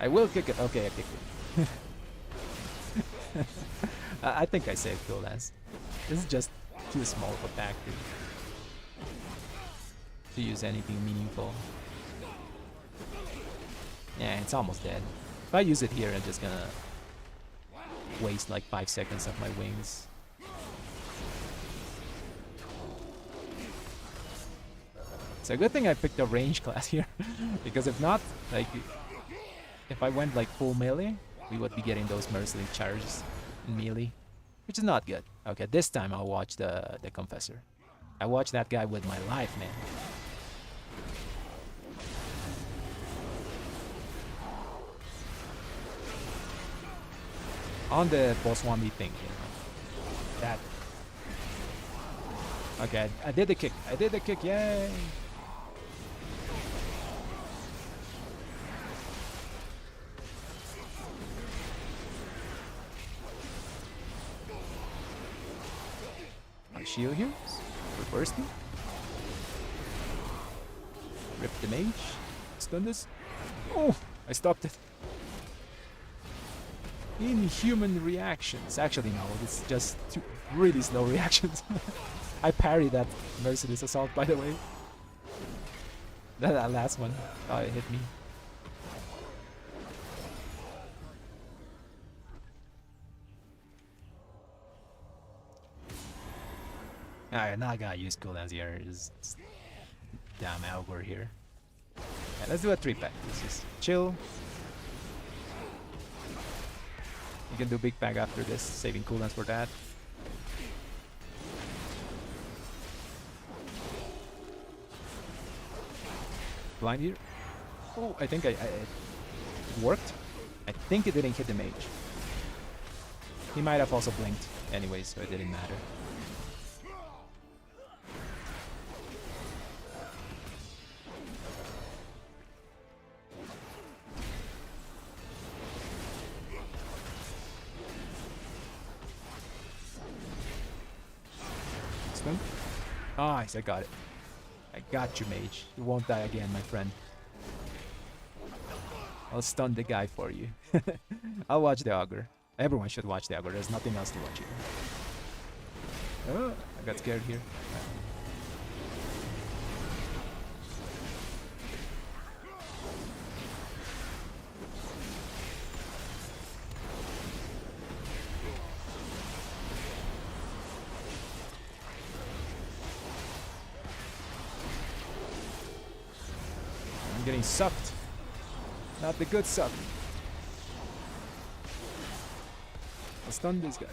I will kick it. Okay, I kicked it. I think I saved Golaz. This is just too small of a pack to use anything meaningful. Yeah, it's almost dead. If I use it here, I'm just gonna waste like 5 seconds of my wings. It's a good thing I picked a range class here. Because if not, like, if I went like full melee, we would be getting those merciless charges in melee, which is not good. Okay, this time I'll watch the Confessor. I watch that guy with my life, man. On the boss 1v thing, you know. That. Okay, I did the kick. I did the kick, yay! Shield here. Reverse me. Rip the mage. Stun this. Oh! I stopped it. Inhuman reactions. Actually, no. It's just two really slow reactions. I parried that merciless assault, by the way. That last one. Oh, it hit me. Alright, now I gotta use cooldowns here. Just damn Augur here. Yeah, let's do a 3-pack. Let's just chill. You can do big bag after this, saving cooldowns for that. Blind here. Oh, I think it worked. I think it didn't hit the mage. He might have also blinked anyway, so it didn't matter. Stun. Nice, I got it. I got you, mage. You won't die again, my friend. I'll stun the guy for you. I'll watch the Augur. Everyone should watch the Augur. There's nothing else to watch here. Oh, I got scared here. I'm getting sucked. Not the good suck. I'll stun this guy.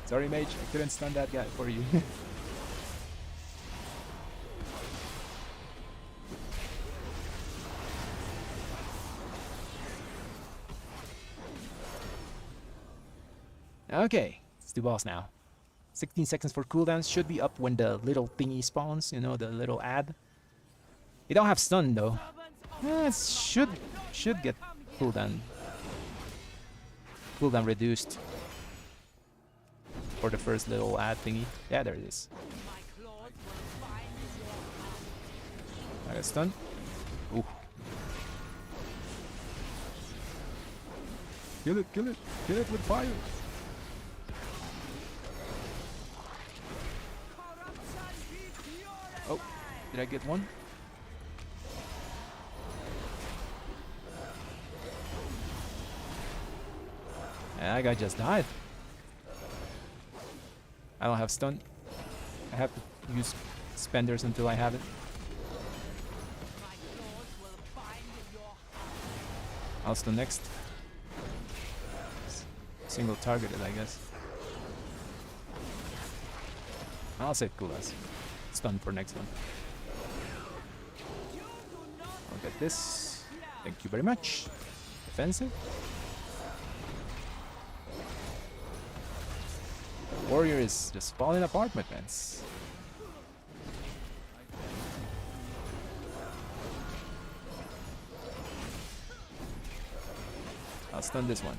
Sorry, mage. I couldn't stun that guy for you. Okay, let's do boss now. 16 seconds for cooldowns. Should be up when the little thingy spawns, you know, the little ad. You don't have stun though. It should get cooldown reduced for the first little ad thingy. Yeah, there it is. I got stun. Ooh. Kill it, kill it, kill it with fire. Oh, did I get one? That guy just died. I don't have stun. I have to use spenders until I have it. I'll stun next. Single targeted, I guess. I'll save cooldowns. Stun for next one. I'll get this. Thank you very much. Defensive. Warrior is just falling apart, my friends. I'll stun this one.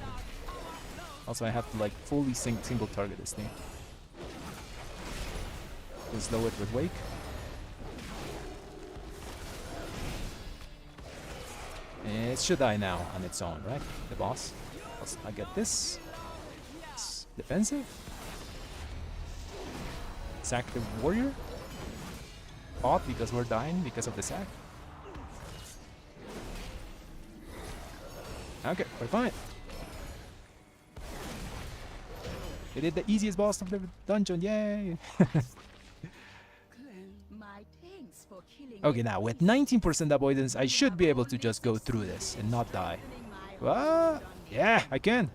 Also, I have to like fully single target this thing. We'll slow it with Wake. It should die now on its own, right? The boss. I get this. It's defensive. Sack the warrior. Fought because we're dying because of the sack. Okay, we're fine. We did the easiest boss of the dungeon, yay! Okay, now with 19% avoidance, I should be able to just go through this and not die. What? Yeah, I can.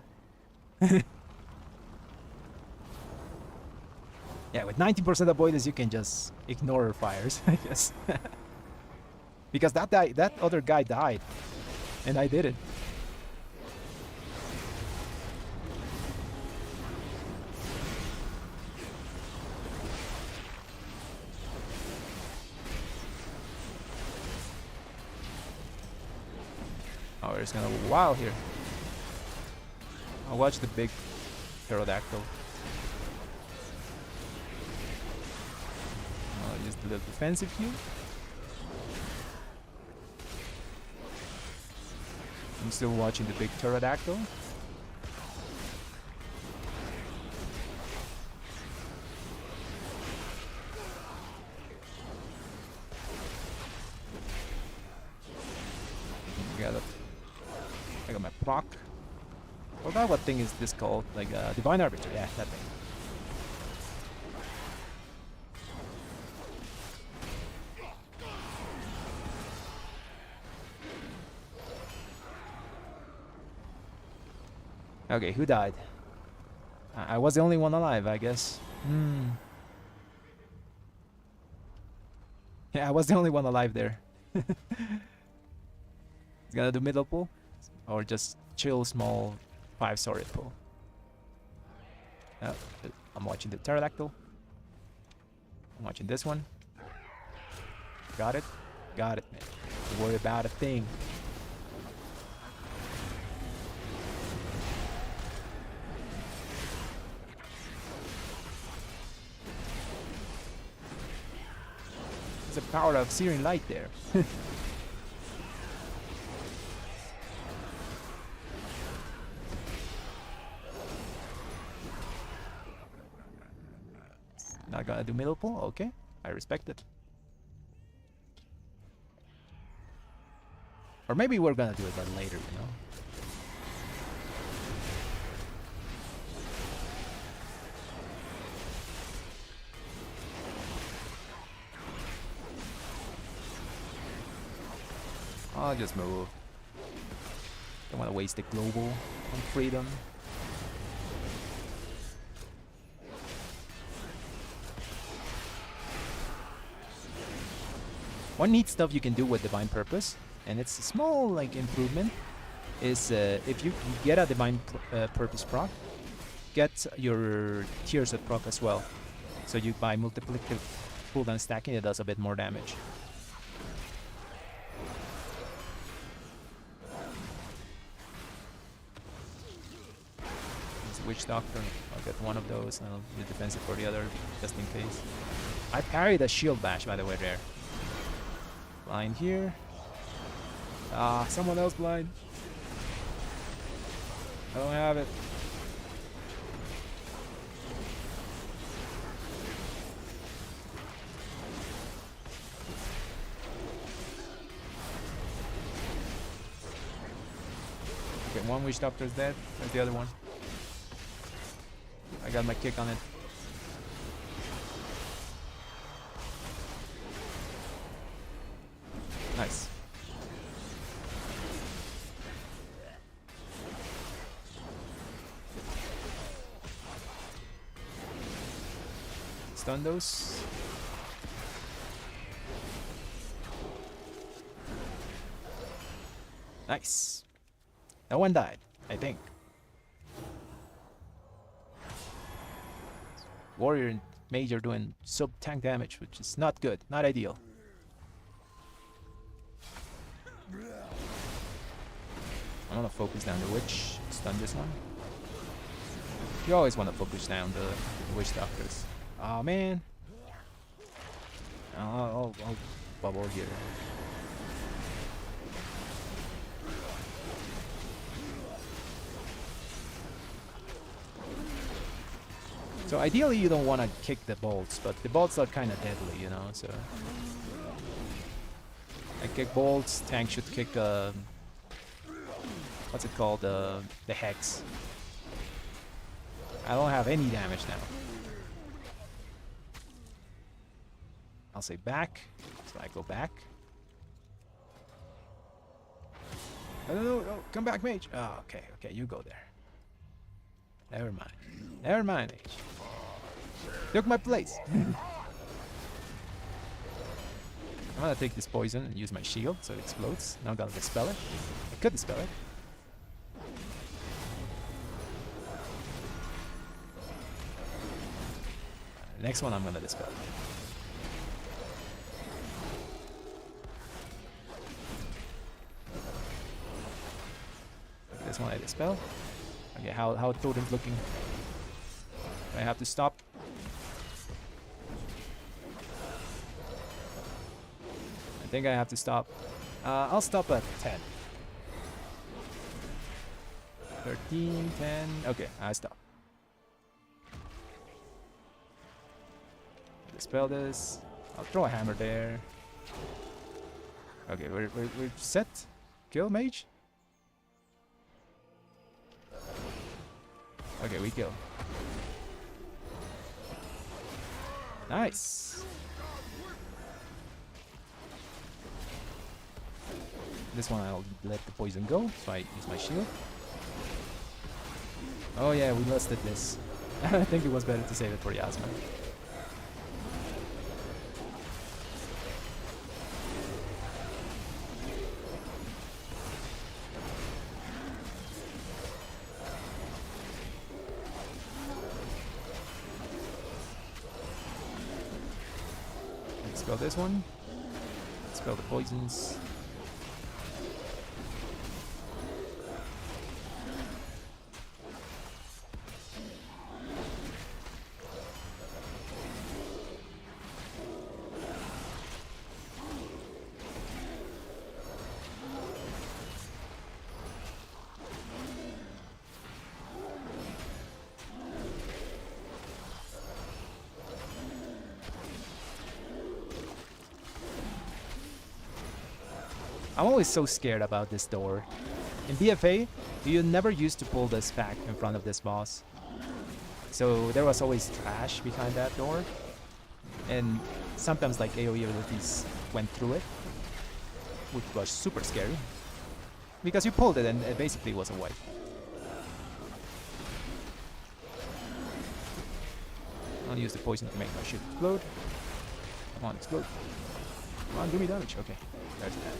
Yeah, with 19% avoidance, you can just ignore fires, I guess. Because that other guy died, and I didn't. Oh, it's gonna go wild here. I'll watch the big pterodactyl. I'll use the little defensive here. I'm still watching the big pterodactyl. I got my proc. Forgot what thing is this called? Like Divine Arbiter. Yeah, that thing. Okay, who died? I was the only one alive, I guess. Yeah, I was the only one alive there. He's gonna do middle pull? Or just chill small 5-star pull? I'm watching the pterodactyl. I'm watching this one. Got it? Got it, man. Don't worry about a thing. There's the power of searing light there. Not gonna do middle pull? Okay, I respect it. Or maybe we're gonna do it but later, you know? I'll just move. Don't want to waste the global on freedom. One neat stuff you can do with Divine Purpose, and it's a small like improvement, is if you get a Divine Purpose proc, get your Tears at proc as well. So you by multiplicative cooldown stacking, it does a bit more damage. Witch Doctor. I'll get one of those and I'll be defensive for the other just in case. I parried a shield bash by the way there. Blind here. Ah, someone else blind. I don't have it. Okay, one Witch Doctor is dead. Where's the other one? I got my kick on it. Nice. Stun those. Nice. No one died, I think. Warrior and mage are doing sub-tank damage, which is not good, not ideal. I'm gonna focus down the witch, stun this one. You always want to focus down the witch doctors. Oh man. I'll bubble here. So ideally you don't want to kick the bolts, but the bolts are kind of deadly, you know, so... I kick bolts, tank should kick, what's it called, the hex. I don't have any damage now. I'll say back, so I go back. No, come back, mage. Oh, okay, you go there. Never mind, mage. Took my place. I'm gonna take this poison and use my shield so it explodes. Now I'm gonna dispel it. I could dispel it. The next one I'm gonna dispel. Okay, this one I dispel. Okay, how totem's looking? I have to stop. I think I have to stop. I'll stop at 10. 13, 10. Okay, I stop. Dispel this. I'll throw a hammer there. Okay, we're set. Kill mage. Okay, we kill. Nice. This one I'll let the poison go, so I use my shield. Oh yeah, we listed this. I think it was better to save it for Yasma. Spell this one. Spell the poisons. I'm always so scared about this door. In BFA, you never used to pull this back in front of this boss. So there was always trash behind that door. And sometimes like AoE abilities went through it, which was super scary. Because you pulled it and it basically was a wipe. I'll use the poison to make my shit explode. Come on, explode. Come on, do me damage. Okay, there's that.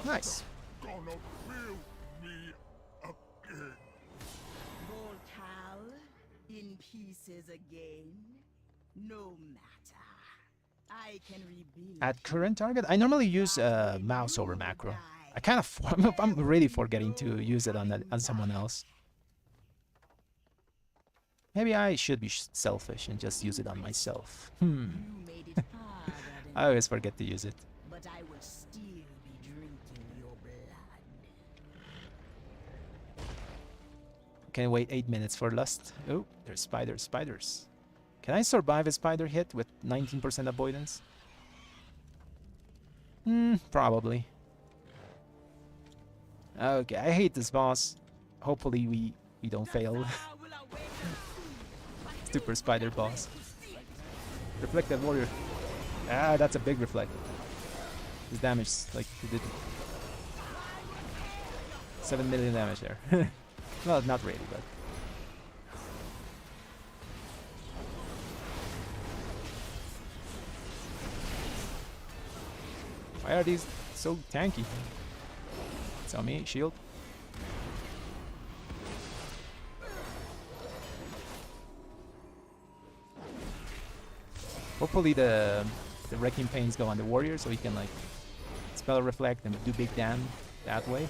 Nice. Gonna build me again. Voltal, in pieces again. No matter. I can rebuild. At current target, I normally use mouse over macro. I kind of, I'm really forgetting to use it on someone else. Maybe I should be selfish and just use it on myself. You made it harder than I always forget to use it. but I will still be drinking your blood. Can wait 8 minutes for lust. Oh, there's spiders. Can I survive a spider hit with 19% avoidance? Probably. Okay, I hate this boss. Hopefully we don't fail. Super spider boss. Reflected warrior. Ah, that's a big reflect. His damage, like, he did 7 million damage there. Well, not really, but. Why are these so tanky? Tell me, shield. Hopefully the wrecking pains go on the warrior so he can like spell reflect and do big dam that way.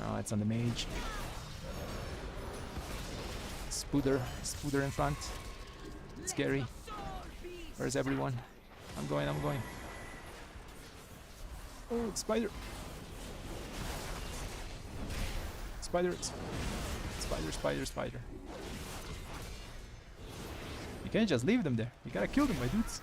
Oh, it's on the mage. Spooder in front. It's scary. Where's everyone? I'm going. Oh, spider. Spider. You can't just leave them there. You gotta kill them, my dudes.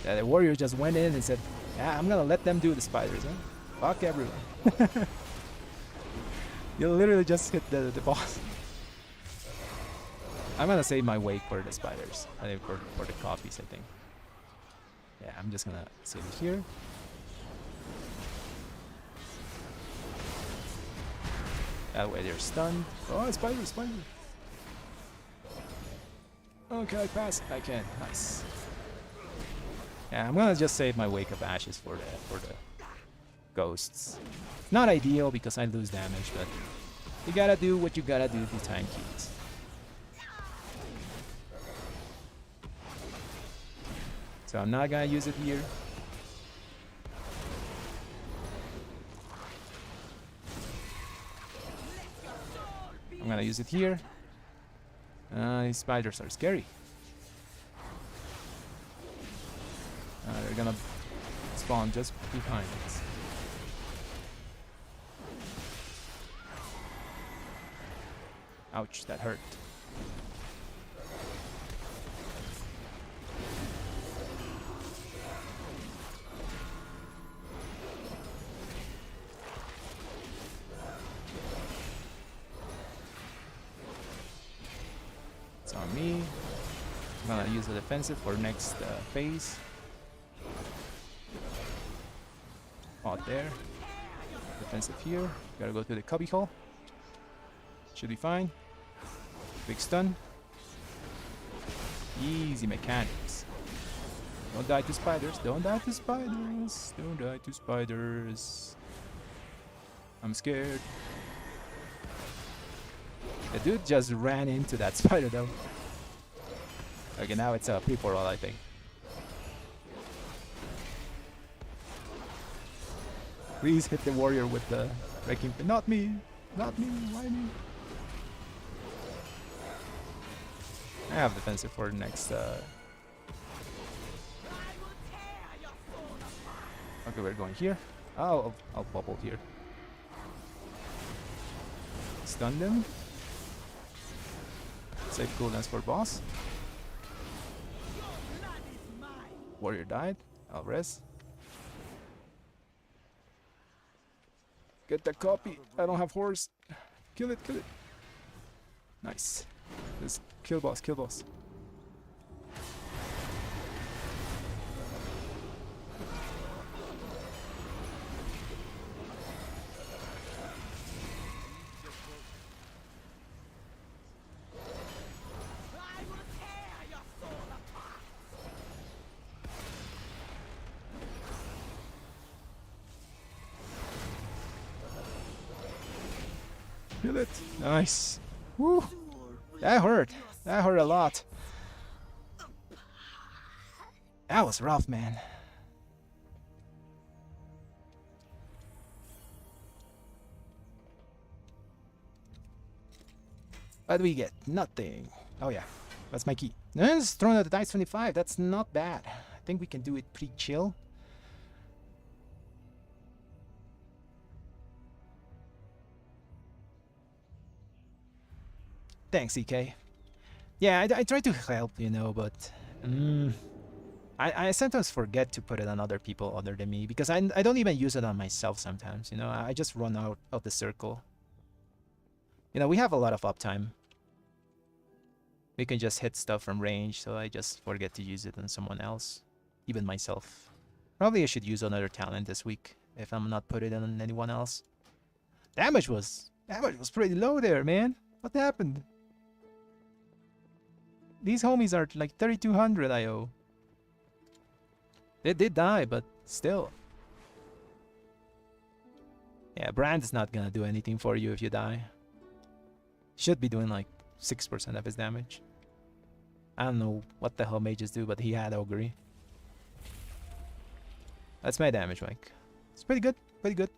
Yeah, the warrior just went in and said, "Yeah, I'm gonna let them do the spiders, huh? Fuck everyone." You literally just hit the boss. I'm gonna save my wake for the spiders. I think for the copies, I think. Yeah, I'm just gonna save it here. That way they're stunned. Oh, spider! Oh, can I pass? I can. Nice. Yeah, I'm gonna just save my wake of ashes for the ghosts. Not ideal because I lose damage, but you gotta do what you gotta do to time keys. So I'm not gonna use it here. I'm gonna use it here. These spiders are scary. They're gonna spawn just behind us. Ouch, that hurt. It's on me. I'm gonna use the defensive for next phase. Out there. Defensive here. Gotta go to the cubby hole. Should be fine. Big stun. Easy mechanics. Don't die to spiders. Don't die to spiders. Don't die to spiders. I'm scared. The dude just ran into that spider though. Okay, now it's a free-for-all, I think. Please hit the warrior with the breaking. Not me. Not me. Why me? I have defensive for the next. Okay, we're going here. Oh, I'll bubble here. Stun them. Save cooldowns for boss. Warrior died. I'll rest. Get the copy. I don't have horse. Kill it, kill it. Nice. Just kill boss, kill boss. Kill it. Nice. Woo. That hurt. That hurt a lot. That was rough, man. But we get nothing. Oh yeah, that's my key. Let's throw out the dice 25. That's not bad. I think we can do it pretty chill. Thanks, EK. Yeah, I try to help, you know, but I sometimes forget to put it on other people other than me because I don't even use it on myself sometimes, you know. I just run out of the circle. You know, we have a lot of uptime. We can just hit stuff from range, so I just forget to use it on someone else, even myself. Probably I should use another talent this week if I'm not putting it on anyone else. Damage was pretty low there, man. What happened? These homies are like 3200 IO. They did die, but still. Yeah, Brand is not gonna do anything for you if you die. Should be doing like 6% of his damage. I don't know what the hell mages do, but he had Ogre. That's my damage rank. It's pretty good, pretty good.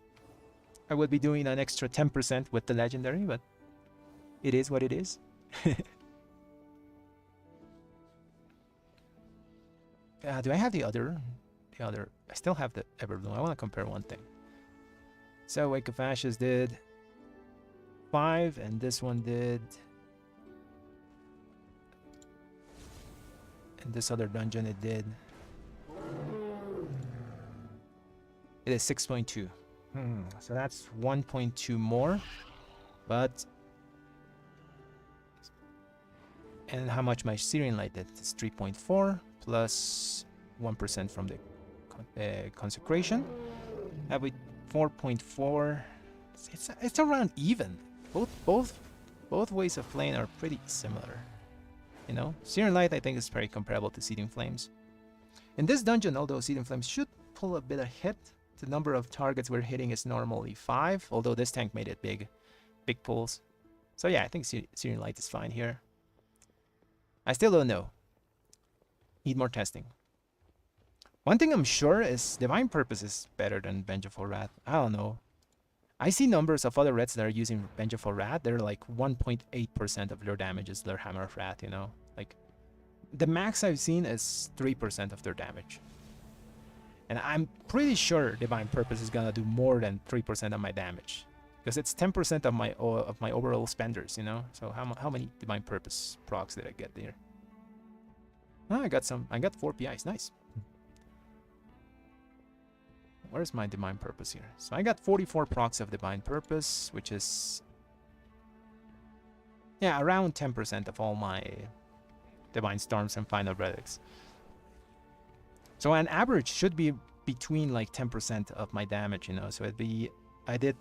I would be doing an extra 10% with the legendary, but it is what it is. Do I have the other? I still have the Everbloom. I want to compare one thing. So Wake of Ashes did 5, and this one did. And this other dungeon it did. It is 6.2. So that's 1.2 more. But. And how much my Syrian Light did? It's 3.4 plus 1% from the consecration. Have we 4.4? It's around even. Both ways of playing are pretty similar. You know, Syrian Light I think is very comparable to Seething Flames. In this dungeon, although Seething Flames should pull a bit of hit, the number of targets we're hitting is normally 5. Although this tank made it big pulls. So yeah, I think Syrian Light is fine here. I still don't know. Need more testing. One thing I'm sure is Divine Purpose is better than Vengeful Wrath. I don't know. I see numbers of other Reds that are using Vengeful Wrath. They're like 1.8% of their damage is their Hammer of Wrath, you know? Like, the max I've seen is 3% of their damage. And I'm pretty sure Divine Purpose is gonna do more than 3% of my damage. Because it's 10% of my overall spenders, you know? So how many Divine Purpose procs did I get there? Oh, I got 4 PIs, nice. Where's my Divine Purpose here? So I got 44 procs of Divine Purpose, which is... yeah, around 10% of all my Divine Storms and Final Verdicts. So an average should be between like 10% of my damage, you know. So it'd be, I did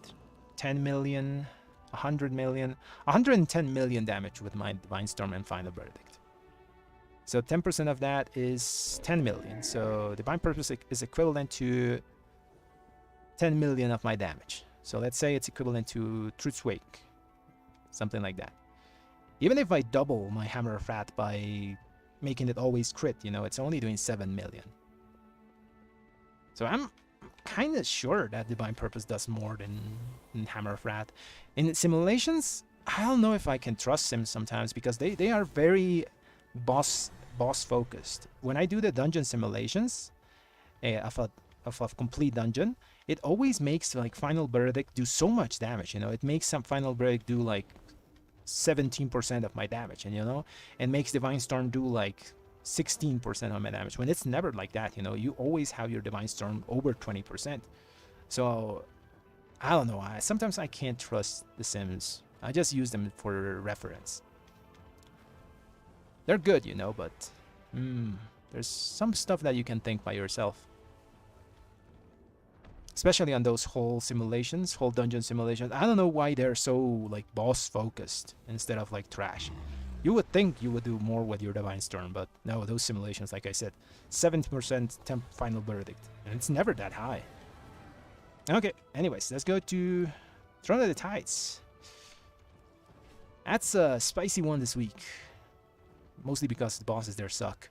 10 million, 100 million, 110 million damage with my Divine Storm and Final Verdict. So 10% of that is 10 million. So Divine Purpose is equivalent to 10 million of my damage. So let's say it's equivalent to Truth's Wake, something like that. Even if I double my Hammer of Wrath by making it always crit, you know, it's only doing 7 million. So I'm kind of sure that Divine Purpose does more than Hammer of Wrath. In simulations, I don't know if I can trust them sometimes because they are very boss focused. When I do the dungeon simulations of a complete dungeon, it always makes like Final Verdict do so much damage, you know. It makes some Final Verdict do like 17% of my damage, and you know, and makes Divine Storm do like 16% of my damage, when it's never like that, you know. You always have your Divine Storm over 20%. So I don't know, sometimes I can't trust the Sims. I just use them for reference. They're good, you know, but there's some stuff that you can think by yourself. Especially on those whole simulations, whole dungeon simulations. I don't know why they're so like boss focused instead of like trash. You would think you would do more with your Divine Storm, but no, those simulations, like I said, 70% temp Final Verdict, and it's never that high. Okay, anyways, let's go to Throne of the Tides. That's a spicy one this week, mostly because the bosses there suck.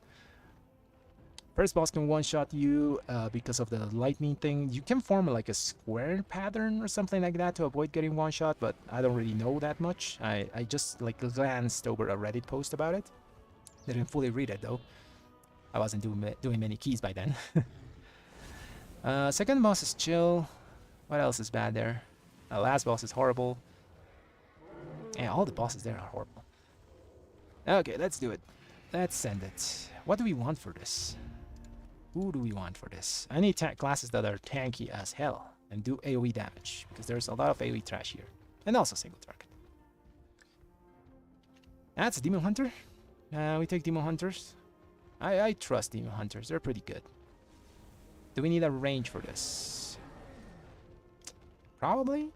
First boss can one-shot you because of the lightning thing. You can form like a square pattern or something like that to avoid getting one-shot, but I don't really know that much. I just like glanced over a Reddit post about it. Didn't fully read it though. I wasn't doing many keys by then. Second boss is chill. What else is bad there? Last boss is horrible. Yeah, all the bosses there are horrible. Okay, let's do it. Let's send it. What do we want for this? Who do we want for this? I need classes that are tanky as hell and do AoE damage, because there's a lot of AoE trash here. And also single target. That's a Demon Hunter. We take Demon Hunters. I trust Demon Hunters. They're pretty good. Do we need a range for this? Probably.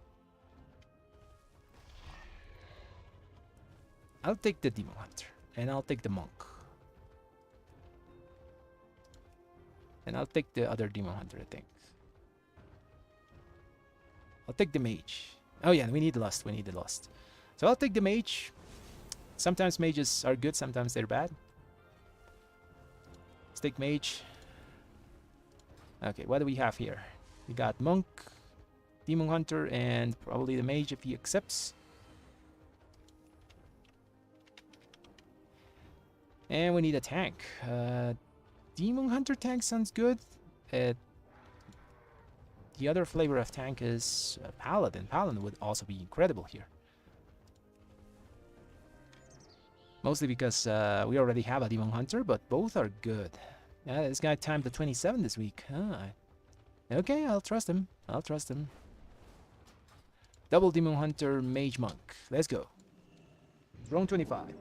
I'll take the Demon Hunter. And I'll take the Monk. And I'll take the other Demon Hunter, I think. I'll take the Mage. Oh yeah, we need Lust. We need the Lust. So I'll take the Mage. Sometimes mages are good, sometimes they're bad. Let's take Mage. Okay, what do we have here? We got Monk, Demon Hunter, and probably the Mage if he accepts. And we need a tank. Demon Hunter tank sounds good. The other flavor of tank is Paladin. Paladin would also be incredible here. Mostly because we already have a Demon Hunter, but both are good. Yeah, this guy timed the 27 this week. Okay, I'll trust him. I'll trust him. Double Demon Hunter, Mage Monk. Let's go. Throne 25.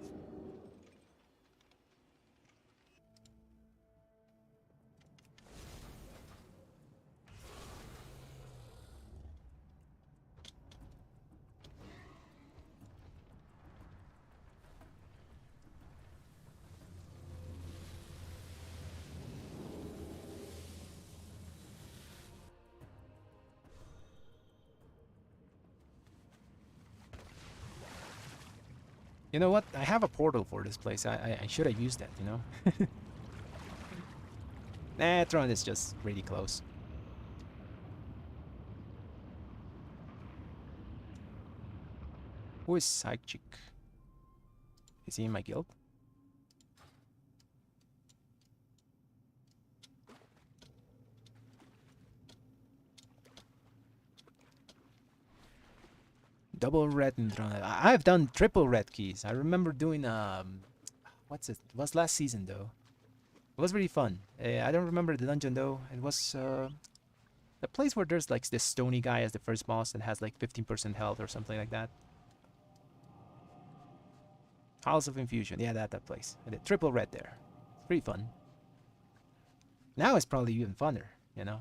You know what? I have a portal for this place. I should have used that, you know? Nah, Throne is just really close. Who is Psychic? Is he in my guild? Double red and Throne. I've done triple red keys. I remember doing what's it? It was last season though. It was really fun. I don't remember the dungeon though. It was the place where there's like this stony guy as the first boss and has like 15% health or something like that. House of Infusion. Yeah, that place. And the triple red there. Pretty fun. Now it's probably even funner, you know?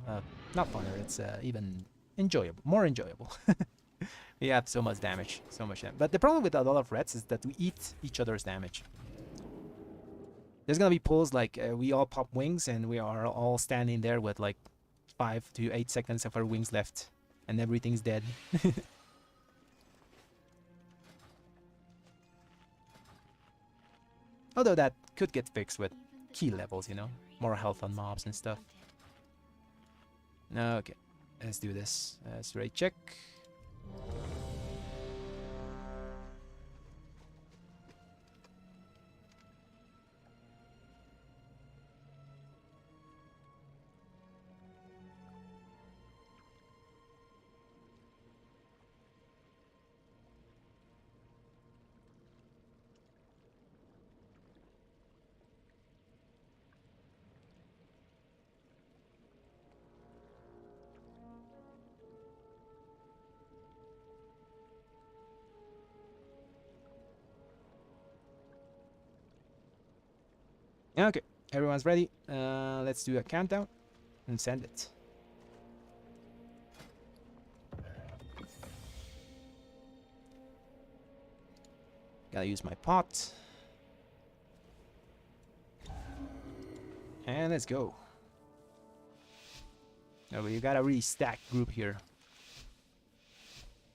Not funner, it's even enjoyable. More enjoyable. We have so much damage. So much damage. But the problem with a lot of reds is that we eat each other's damage. There's gonna be pulls like we all pop wings and we are all standing there with like 5 to 8 seconds of our wings left. And everything's dead. Although that could get fixed with key levels, you know? More health on mobs and stuff. Okay, let's do this. Let's raid check. Okay, everyone's ready. Let's do a countdown and send it. Gotta use my pot. And let's go. Oh, you got a really stacked group here.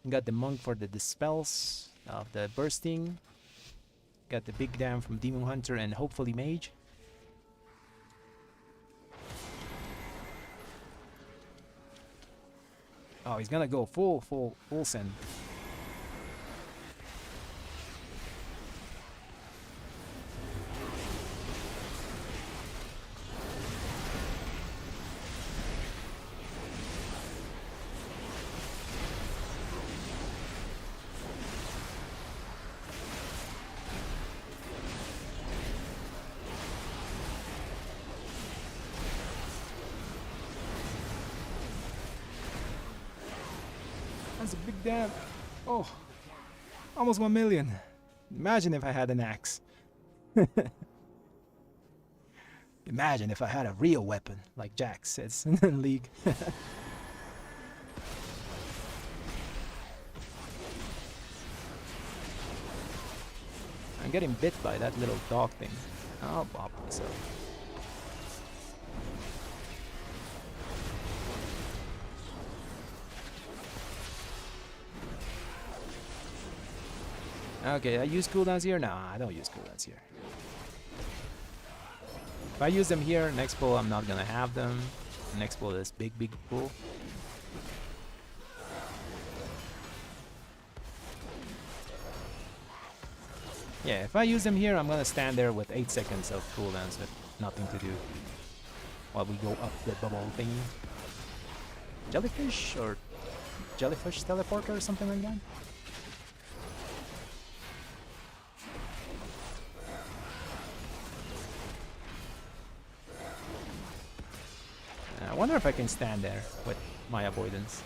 Got the monk for the dispels of the bursting. Got the big dam from Demon Hunter and hopefully Mage. Oh, he's gonna go full send. That's a big dam. Oh, almost 1 million. Imagine if I had an axe. Imagine if I had a real weapon, like Jack says in League. I'm getting bit by that little dog thing. I'll bop myself. Okay, I use cooldowns here? No, I don't use cooldowns here. If I use them here, next pull I'm not gonna have them. Next pull is big pull. Yeah, if I use them here, I'm gonna stand there with 8 seconds of cooldowns with nothing to do while we go up the bubble thingy. Jellyfish or jellyfish teleporter or something like that? I wonder if I can stand there with my avoidance.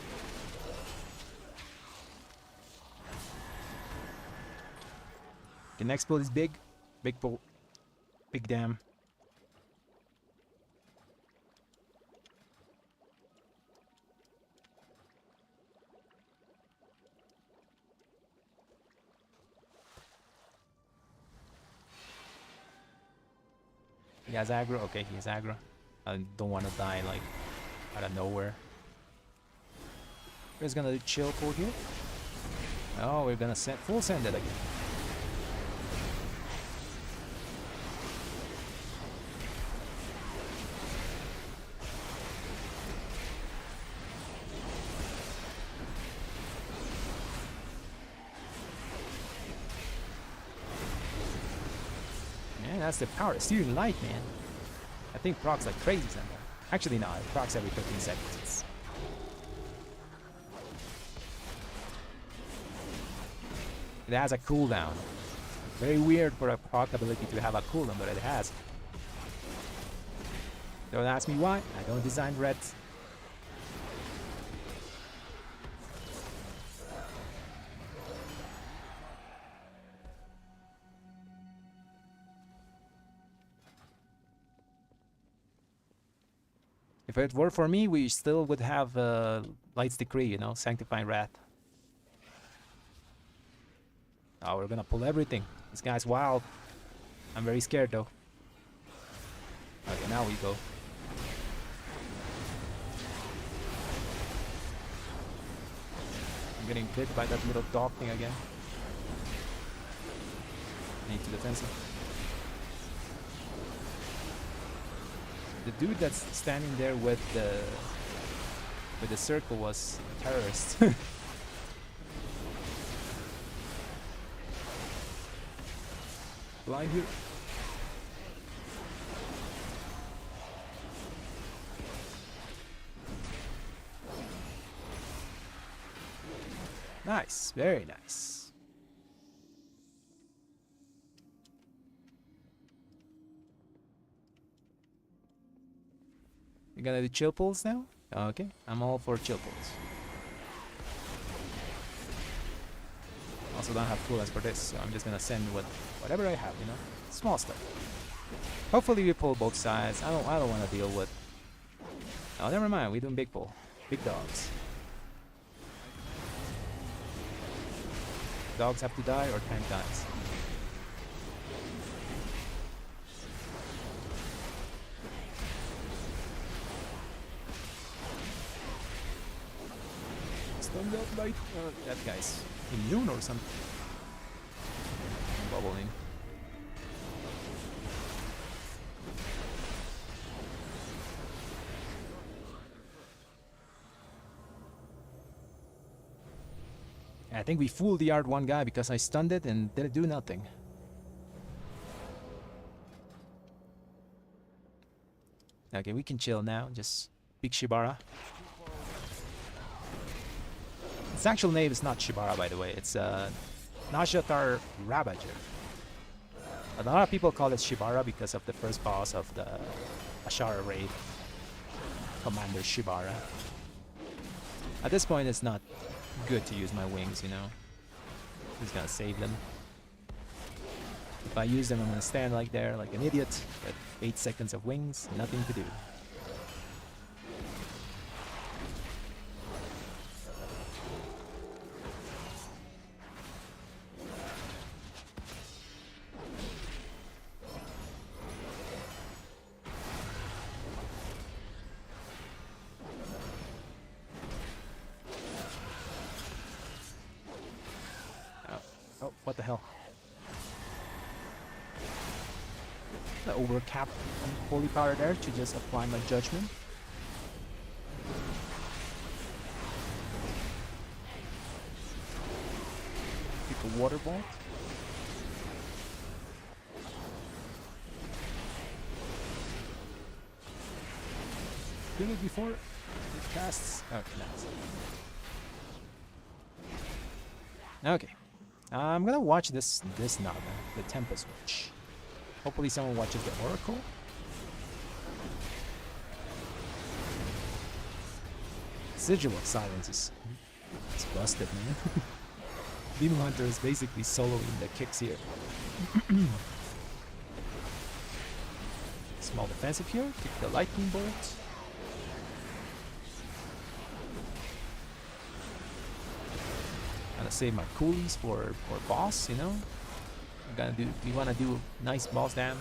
The next pull is big. Big pull. Big dam. He has aggro? Okay, he has aggro. I don't want to die like out of nowhere. We're just gonna do chill pull here. Oh, we're gonna full send it again. Man, that's the power. Steering light, man. I think procs like crazy sometimes. Actually, no, it procs every 15 seconds. It has a cooldown. Very weird for a proc ability to have a cooldown, but it has. Don't ask me why. I don't design reds. If it were for me, we still would have Light's Decree, you know, Sanctifying Wrath. Oh, we're gonna pull everything. This guy's wild. I'm very scared though. Okay, now we go. I'm getting bit by that little dog thing again. Need to defensive. The dude that's standing there with the circle was a terrorist. Blind you. Nice, very nice. You gonna do chill pulls now? Okay, I'm all for chill pulls. Also don't have full as for this, so I'm just gonna send whatever I have, you know? Small stuff. Hopefully we pull both sides. I don't wanna deal with. Oh, never mind, we're doing big pull. Big dogs. Dogs have to die or tank dies. Stun that light. That guy's immune or something. Bubbling. I think we fooled the R1 guy because I stunned it and didn't do nothing. Okay, we can chill now. Just big Shibara. Its actual name is not Shibara, by the way. It's Nashatar Ravager. A lot of people call it Shibara because of the first boss of the Ashara raid, Commander Shibara. At this point, it's not good to use my wings, you know. I'm just gonna save them. If I use them, I'm gonna stand like there like an idiot with 8 seconds of wings, nothing to do. Oh, what the hell? The overcap holy power there to just apply my judgment. Pick a water bolt. Did it before it casts. Okay, nice. Okay. I'm gonna watch this now, the Tempest Witch. Hopefully someone watches the Oracle. Sigil of Silence is it's busted, man. Demon Hunter is basically soloing the kicks here. Small defensive here, kick the lightning bolt. Gonna save my coolies for boss, you know. We wanna do nice boss dam.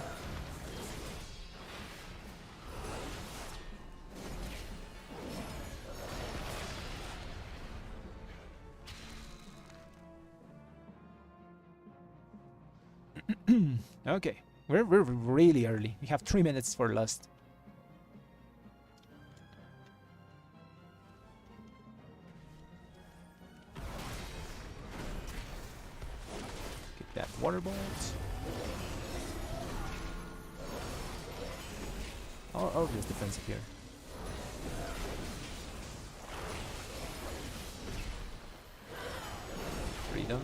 Okay, we're really early. We have 3 minutes for Lust. That water bolt. I'll just defensive here. Freedom.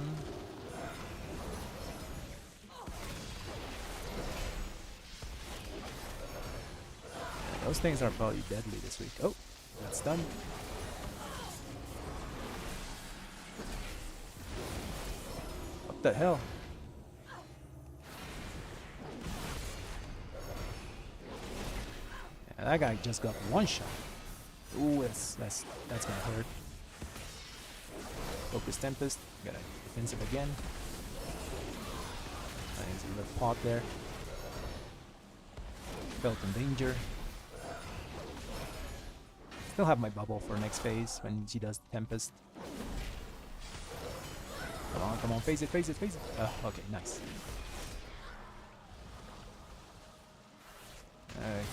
Yeah, those things are probably deadly this week. Oh, that's done. What the hell? That guy just got one shot. Ooh, that's gonna hurt. Focus Tempest. Got a defensive again. There's a little pot there. Felt in danger. Still have my bubble for next phase when she does the Tempest. Come on, phase it, phase it, phase it. Okay, nice.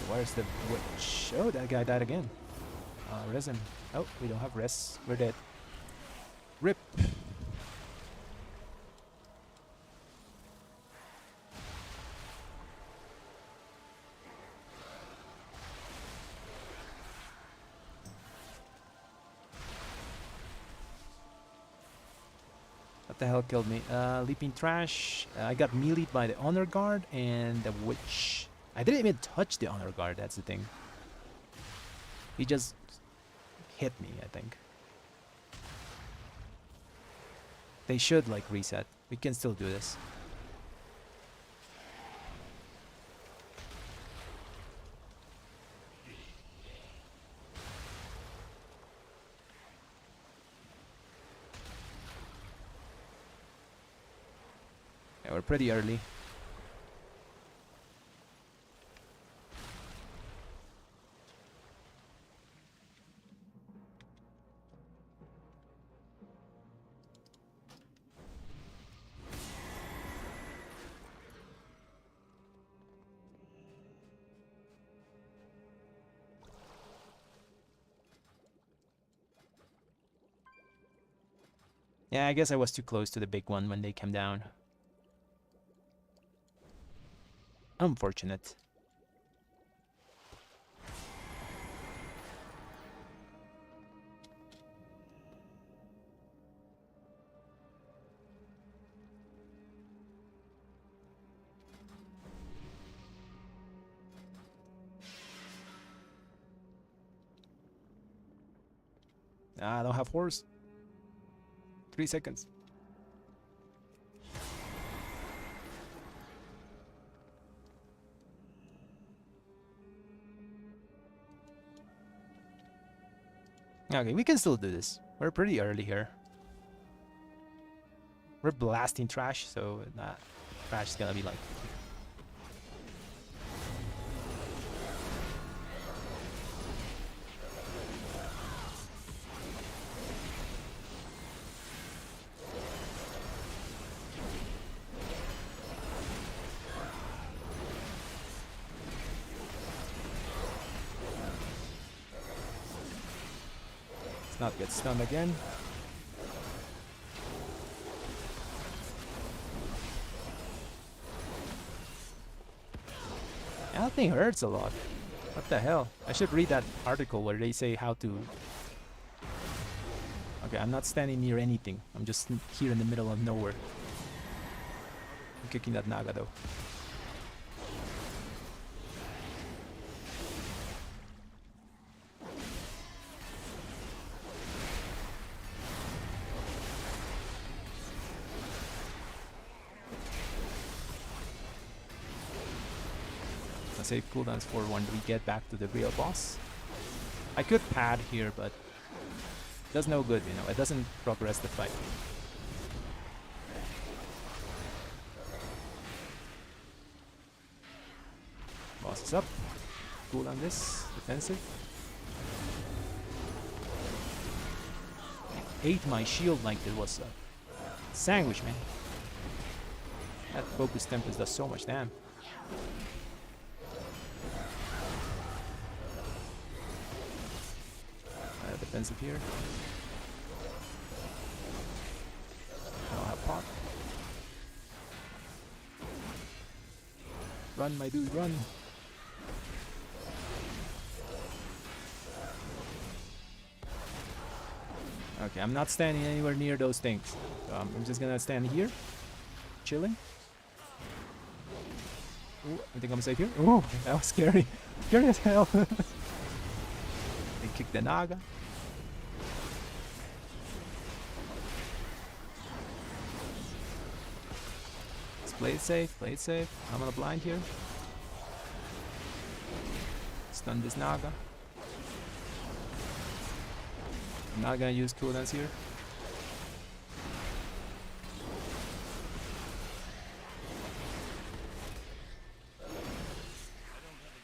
Where's the witch? Oh, that guy died again. Res him. Oh, we don't have res. We're dead. RIP. What the hell killed me? Leaping Trash. I got meleeed by the Honor Guard and the Witch. I didn't even touch the Honor Guard, that's the thing. He just hit me, I think. They should, like, reset. We can still do this. Yeah, we're pretty early. Yeah, I guess I was too close to the big one when they came down. Unfortunate. I don't have horse. 3 seconds. Okay, we can still do this. We're pretty early here. We're blasting trash, so that trash is gonna be like... Not get stunned again. That thing hurts a lot. What the hell? I should read that article where they say how to... Okay, I'm not standing near anything. I'm just here in the middle of nowhere. I'm kicking that Naga though. Save cooldowns for when we get back to the real boss. I could pad here, but it does no good, you know. It doesn't progress the fight. Boss is up. Cooldown this. Defensive. Ate my shield like it was a sandwich, man. That focus tempest does so much damage. Defensive here. I don't have pot. Run, my dude, run. Okay, I'm not standing anywhere near those things. So I'm just gonna stand here, chilling. Ooh, I think I'm safe here. Ooh, that was scary. Scary as hell. They kicked the Naga. Play it safe, play it safe. I'm gonna blind here. Stun this Naga. I'm not gonna use cooldowns here.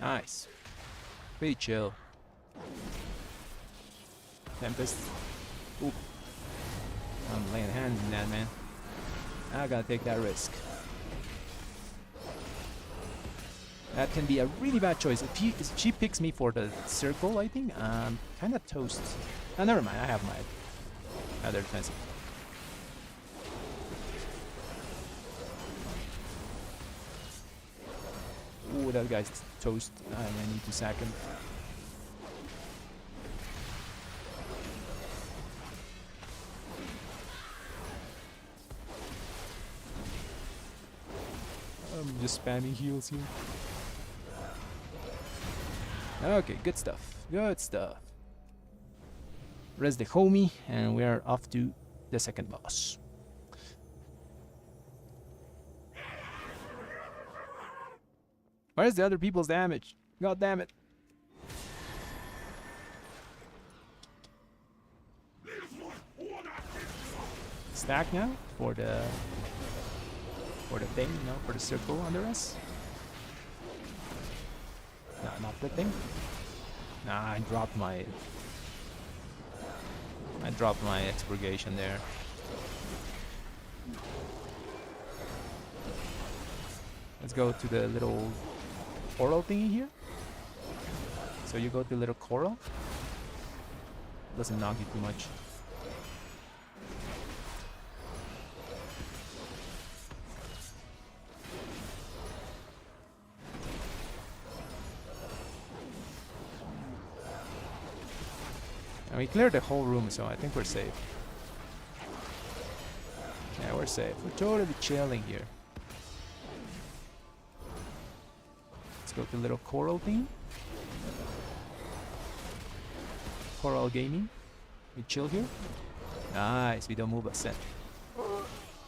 Nice. Pretty chill. Tempest. Oop. I'm laying hands in that, man. I gotta take that risk. That can be a really bad choice. If she picks me for the circle, I think I'm kind of toast. Oh, never mind. I have my other defensive. Ooh, that guy's toast. I need to sack him. I'm just spamming heals here. Okay, good stuff. Good stuff. Res the homie, and we are off to the second boss. Where's the other people's damage? God damn it. Stack now for the thing, you know, for the circle under us. No, not the thing. Nah, I dropped my expurgation there. Let's go to the little coral thingy here. So you go to the little coral. Doesn't knock you too much. And we cleared the whole room, so I think we're safe. Yeah, we're safe. We're totally chilling here. Let's go to the little coral thing. Coral gaming. We chill here. Nice, we don't move a set.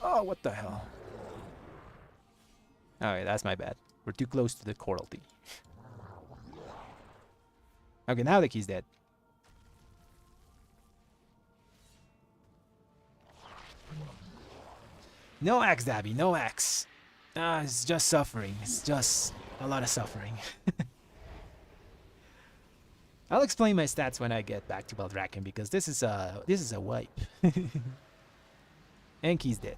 Oh, what the hell? Alright, that's my bad. We're too close to the coral thing. Okay, now the key's dead. No axe, Dabby, no axe. It's just suffering. It's just a lot of suffering. I'll explain my stats when I get back to Beldraken because this is a wipe. And he's dead.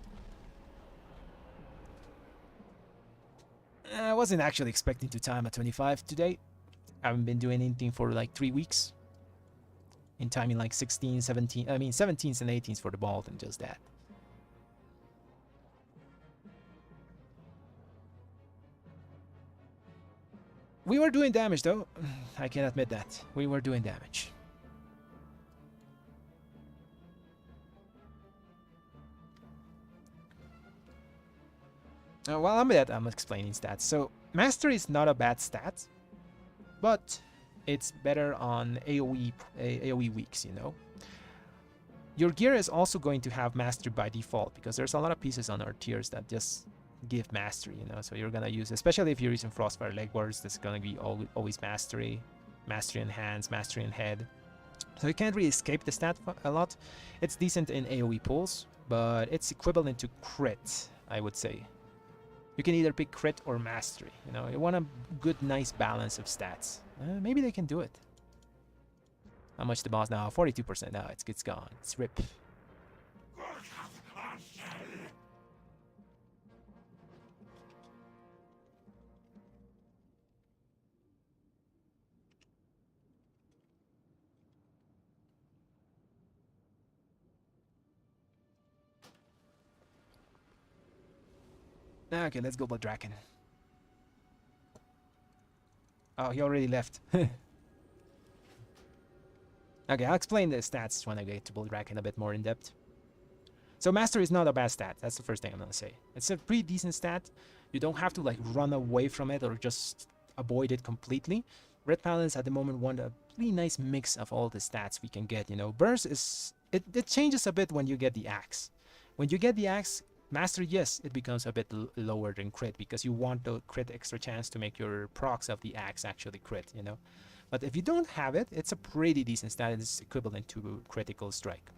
I wasn't actually expecting to time at 25 today. I haven't been doing anything for like 3 weeks. In timing like 16, 17, I mean 17s and 18s for the ball and just that. We were doing damage though. I can admit that. We were doing damage. While I'm at that, I'm explaining stats. So, Mastery is not a bad stat, but it's better on AoE weeks, you know. Your gear is also going to have Mastery by default because there's a lot of pieces on our tiers that just give Mastery, you know. So you're gonna use, especially if you're using Frostfire Legboards, that's gonna be always Mastery, Mastery in hands, Mastery in head. So you can't really escape the stat a lot. It's decent in AoE pulls, but it's equivalent to crit, I would say. You can either pick crit or mastery. You know, you want a good, nice balance of stats. Maybe they can do it. How much the boss now? 42% now. It's gone. It's rip. Okay, let's go Beldraken. Oh, he already left. Okay, I'll explain the stats when I get to Beldraken a bit more in depth. So Mastery is not a bad stat. That's the first thing I'm gonna say. It's a pretty decent stat. You don't have to like run away from it or just avoid it completely. Red Paladins at the moment want a really nice mix of all the stats we can get. You know, Burst is it changes a bit when you get the axe. When you get the axe, Mastery, yes, it becomes a bit lower than crit because you want the crit extra chance to make your procs of the axe actually crit, you know. But if you don't have it, it's a pretty decent stat. It's equivalent to critical strike.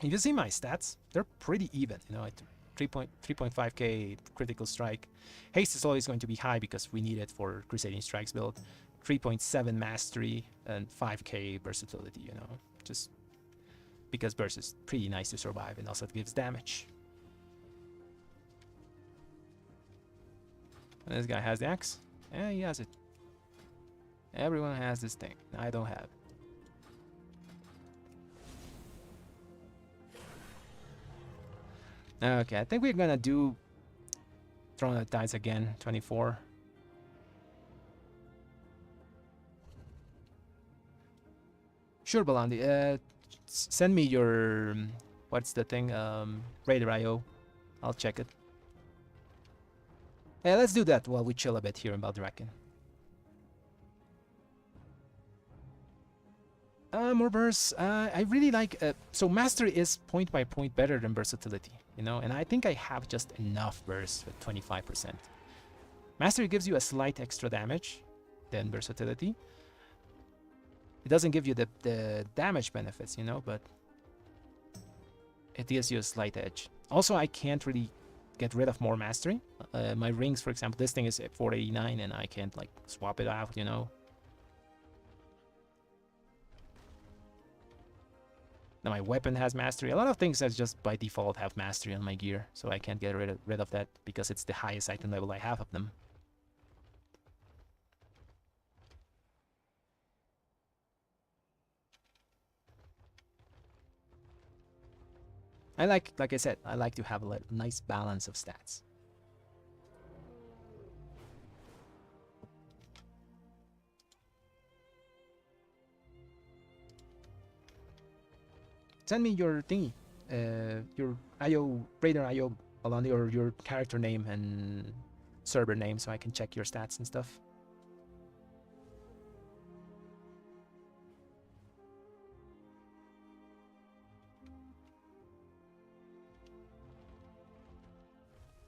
If you see my stats, they're pretty even. You know, at 3.5k critical strike. Haste is always going to be high because we need it for Crusading Strikes build. 3.7 mastery and 5k versatility. You know, just because burst is pretty nice to survive and also it gives damage. And this guy has the axe. Yeah, he has it. Everyone has this thing. I don't have it. Okay, I think we're gonna do Throne of Tides again, 24. Sure, Balandi. Send me your what's the thing? Raider IO. I'll check it. Yeah, let's do that while we chill a bit here in Baldraken. More bursts. I really like. So mastery is point by point better than versatility, you know, and I think I have just enough bursts with 25%. Mastery gives you a slight extra damage than versatility. It doesn't give you the damage benefits, you know, but it gives you a slight edge. Also, I can't really get rid of more mastery. My rings, for example, this thing is at 489, and I can't like swap it out, you know. Now my weapon has mastery. A lot of things that just by default have mastery on my gear, so I can't get rid of that because it's the highest item level I have of them. Like I said, I like to have a nice balance of stats. Send me your thingy, your IO, Raider IO, along your character name and server name, so I can check your stats and stuff.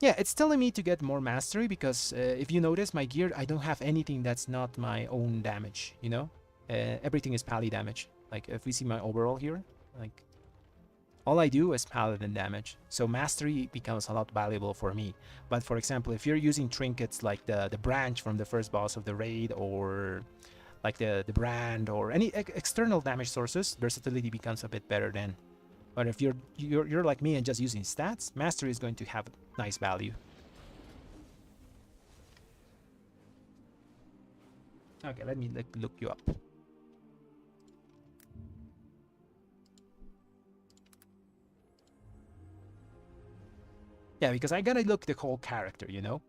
Yeah, it's telling me to get more mastery because if you notice my gear, I don't have anything that's not my own damage, you know? Everything is pally damage. Like if we see my overall here, like all I do is paladin damage. So mastery becomes a lot valuable for me. But for example, if you're using trinkets like the branch from the first boss of the raid, or like the brand, or any external damage sources, versatility becomes a bit better then. But if you're like me and just using stats, mastery is going to have nice value. Okay, let me look you up. Yeah, because I gotta look the whole character, you know?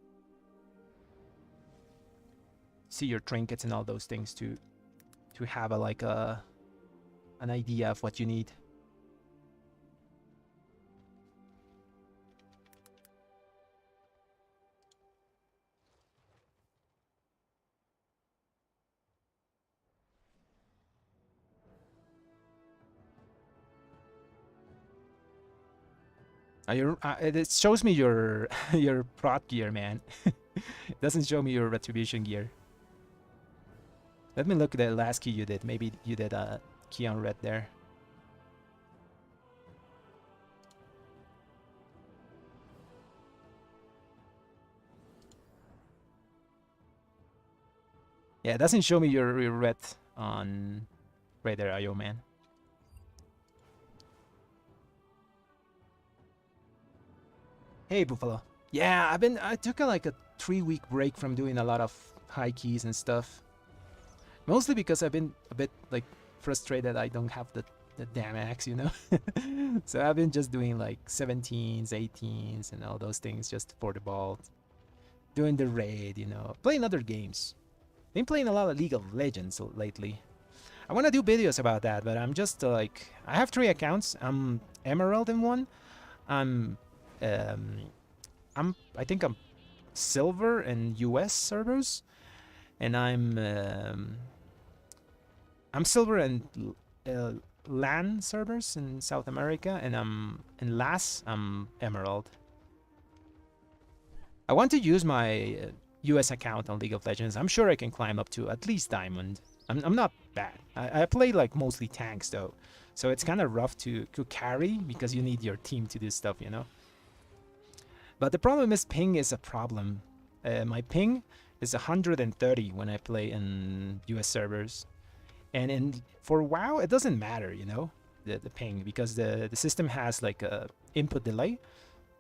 See your trinkets and all those things to have an idea of what you need. It shows me your your prot gear, man. It doesn't show me your retribution gear. Let me look at the last key you did. Maybe you did a key on red there. Yeah, it doesn't show me your red on Raider IO, man. Hey, Buffalo. Yeah, I took like a 3-week break from doing a lot of high keys and stuff. Mostly because I've been a bit like frustrated I don't have the damn axe, you know? So I've been just doing like 17s, 18s and all those things just for the ball. Doing the raid, you know, playing other games. Been playing a lot of League of Legends lately. I want to do videos about that, but I'm just like, I have 3 accounts. I'm Emerald in one. I think I'm Silver in US servers, and I'm Silver in LAN servers in South America, and I'm in LAS. I'm Emerald. I want to use my US account on League of Legends. I'm sure I can climb up to at least Diamond. I'm not bad. I play like mostly tanks though, so it's kind of rough to carry because you need your team to do stuff, you know. But the problem is ping is a problem. My ping is 130 when I play in US servers, and for WoW it doesn't matter, you know, the ping, because the system has like a input delay.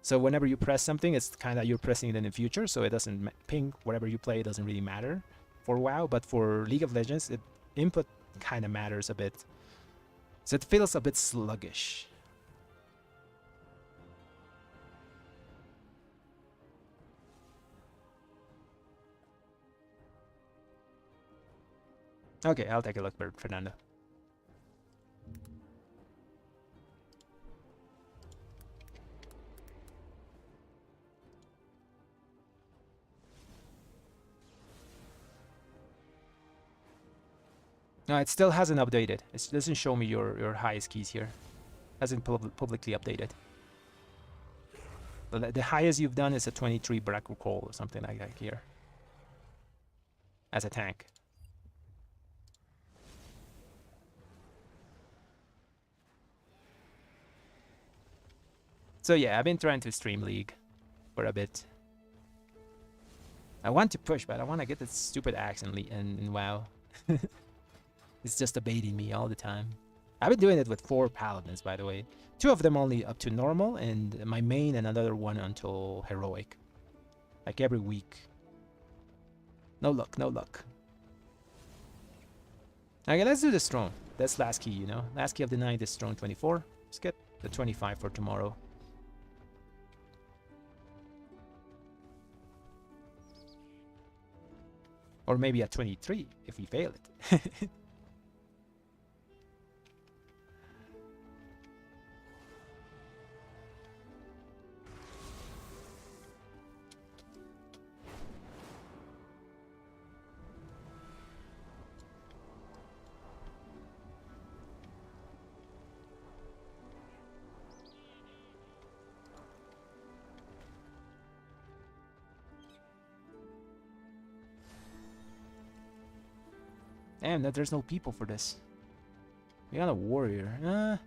So whenever you press something, it's kind of you're pressing it in the future, so it doesn't ping whatever you play. It doesn't really matter for WoW, but for League of Legends, input kind of matters a bit. So it feels a bit sluggish. Okay, I'll take a look, Fernando. No, it still hasn't updated. It doesn't show me your highest keys here. Hasn't publicly updated. The highest you've done is a 23 Black Recall or something like that here. As a tank. So yeah, I've been trying to stream League for a bit. I want to push, but I want to get this stupid axe in WoW. It's just evading me all the time. I've been doing it with 4 paladins, by the way. 2 of them only up to normal, and my main and another one until heroic. Like every week. No luck, no luck. Okay, let's do the strong. That's last key, you know. Last key of the night is strong 24. Let's get the 25 for tomorrow. Or maybe a 23 if we fail it. Damn, there's no people for this. We got a warrior.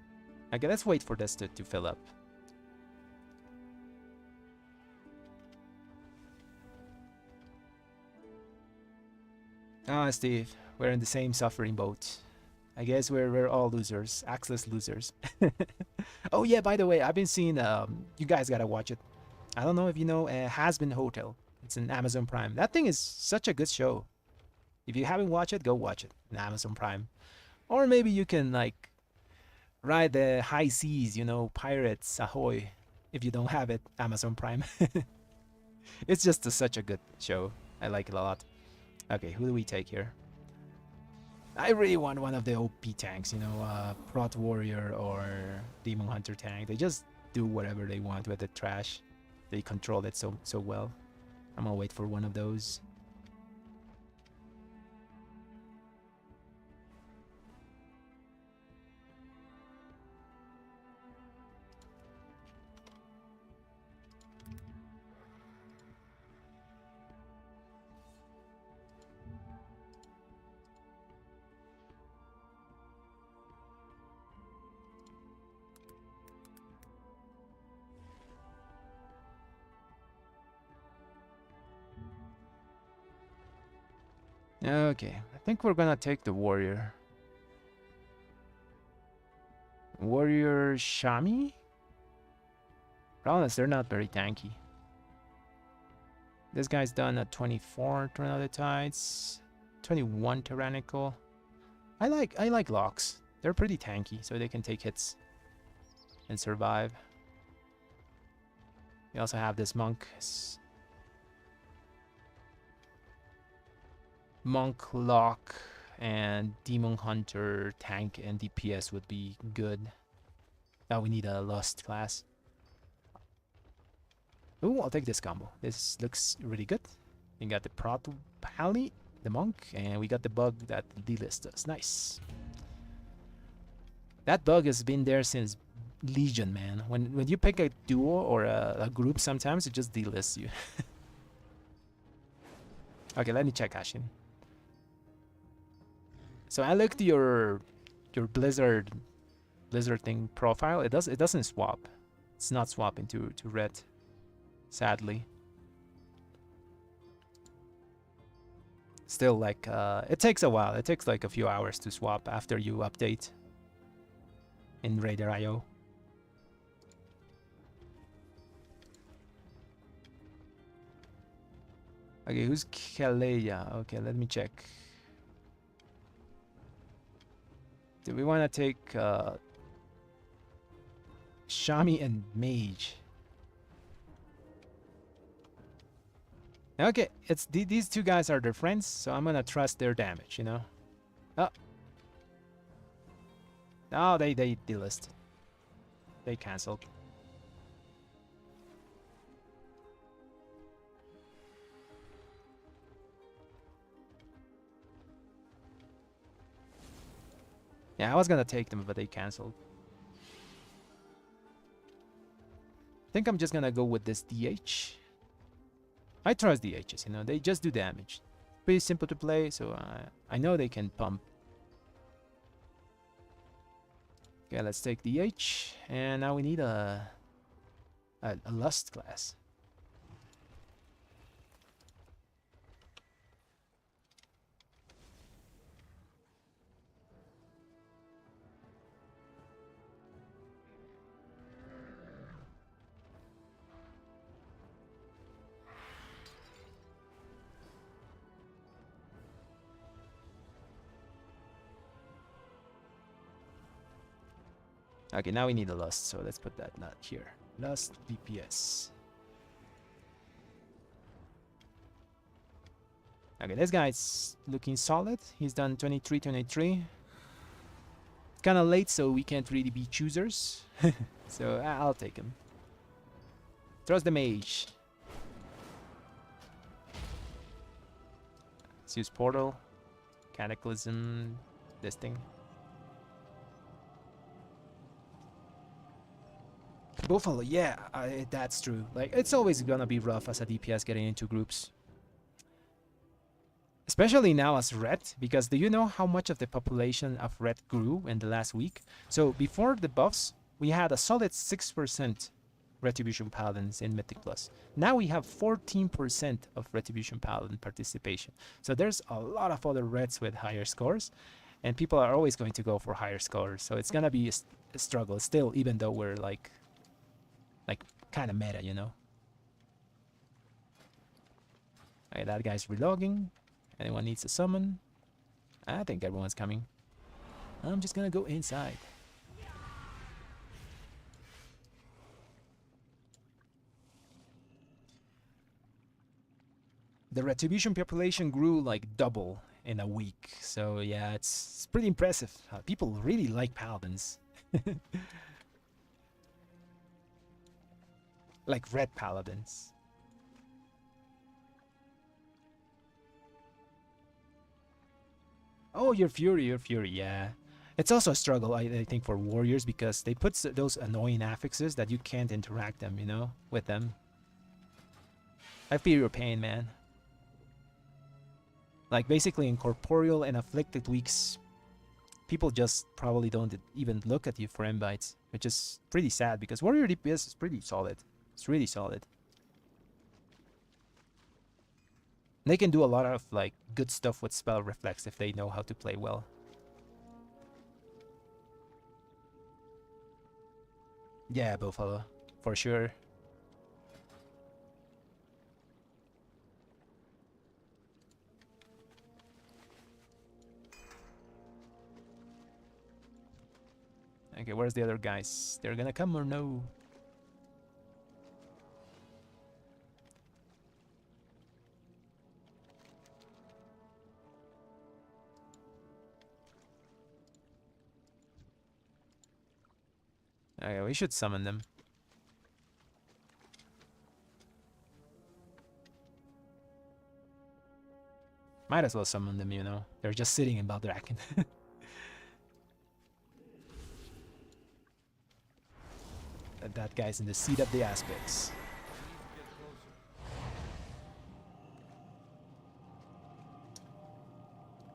Okay, let's wait for this to fill up. Ah, Steve, we're in the same suffering boat. I guess we're all losers, axeless losers. Oh yeah, by the way, I've been seeing. You guys gotta watch it. I don't know if you know Has Been Hotel. It's an Amazon Prime. That thing is such a good show. If you haven't watched it, go watch it on Amazon Prime. Or maybe you can like ride the high seas, you know, pirates ahoy. If you don't have it, Amazon Prime. It's just such a good show. I like it a lot. Okay, who do we take here? I really want one of the OP tanks, you know, Prot Warrior or Demon Hunter tank. They just do whatever they want with the trash. They control it so well. I'm gonna wait for one of those. Okay, I think we're gonna take the warrior. Warrior Shami? Problem is they're not very tanky. This guy's done at 24 Tornado Tides, 21 Tyrannical. I like locks. They're pretty tanky, so they can take hits and survive. We also have this monk. Monk, Lock, and Demon Hunter, Tank, and DPS would be good. Now we need a Lust class. Ooh, I'll take this combo. This looks really good. We got the Prot Pally, the Monk, and we got the bug that delists us. Nice. That bug has been there since Legion, man. When you pick a duo or a group, sometimes it just delists you. Okay, let me check Ashin. So I looked your Blizzard thing profile. It doesn't swap. It's not swapping to red, sadly. Still, like, it takes a while. It takes like a few hours to swap after you update in Raider.io. Okay, who's Kaleya? Okay, let me check. Do we want to take Shami and Mage? Okay, it's these two guys are their friends, so I'm gonna trust their damage, you know. Oh, no, they delisted. They canceled. Yeah, I was gonna take them, but they canceled. I think I'm just gonna go with this DH. I trust DHs, you know, they just do damage. Pretty simple to play, so I know they can pump. Okay, let's take DH, and now we need a Lust class. Okay, now we need a Lust, so let's put that not here. Lust DPS. Okay, this guy's looking solid. He's done 23. Kind of late, so we can't really be choosers. So I'll take him. Trust the Mage. Let's use Portal, Cataclysm, this thing. Buffalo, yeah, that's true. Like, it's always gonna be rough as a DPS getting into groups. Especially now as Red, because do you know how much of the population of Red grew in the last week? So before the buffs, we had a solid 6% Retribution Paladins in Mythic Plus. Now we have 14% of Retribution Paladin participation. So there's a lot of other Reds with higher scores, and people are always going to go for higher scores. So it's gonna be a struggle still, even though we're like kind of meta, you know. Okay, that guy's relogging. Anyone needs a summon? I think everyone's coming. I'm just gonna go inside. The Retribution population grew like double in a week. So yeah, it's pretty impressive. People really like Paladins. Like red Paladins. Oh, you're Fury, yeah. It's also a struggle, I think, for warriors because they put those annoying affixes that you can't interact them, you know, with them. I feel your pain, man. Like, basically in corporeal and afflicted weeks, people just probably don't even look at you for invites, which is pretty sad because warrior DPS is pretty solid. It's really solid. They can do a lot of like good stuff with spell reflex if they know how to play well. Yeah, Buffalo, for sure. Okay, where's the other guys? They're gonna come or no? Okay, we should summon them. Might as well summon them, you know. They're just sitting in Baldraken. That guy's in the seat of the aspects.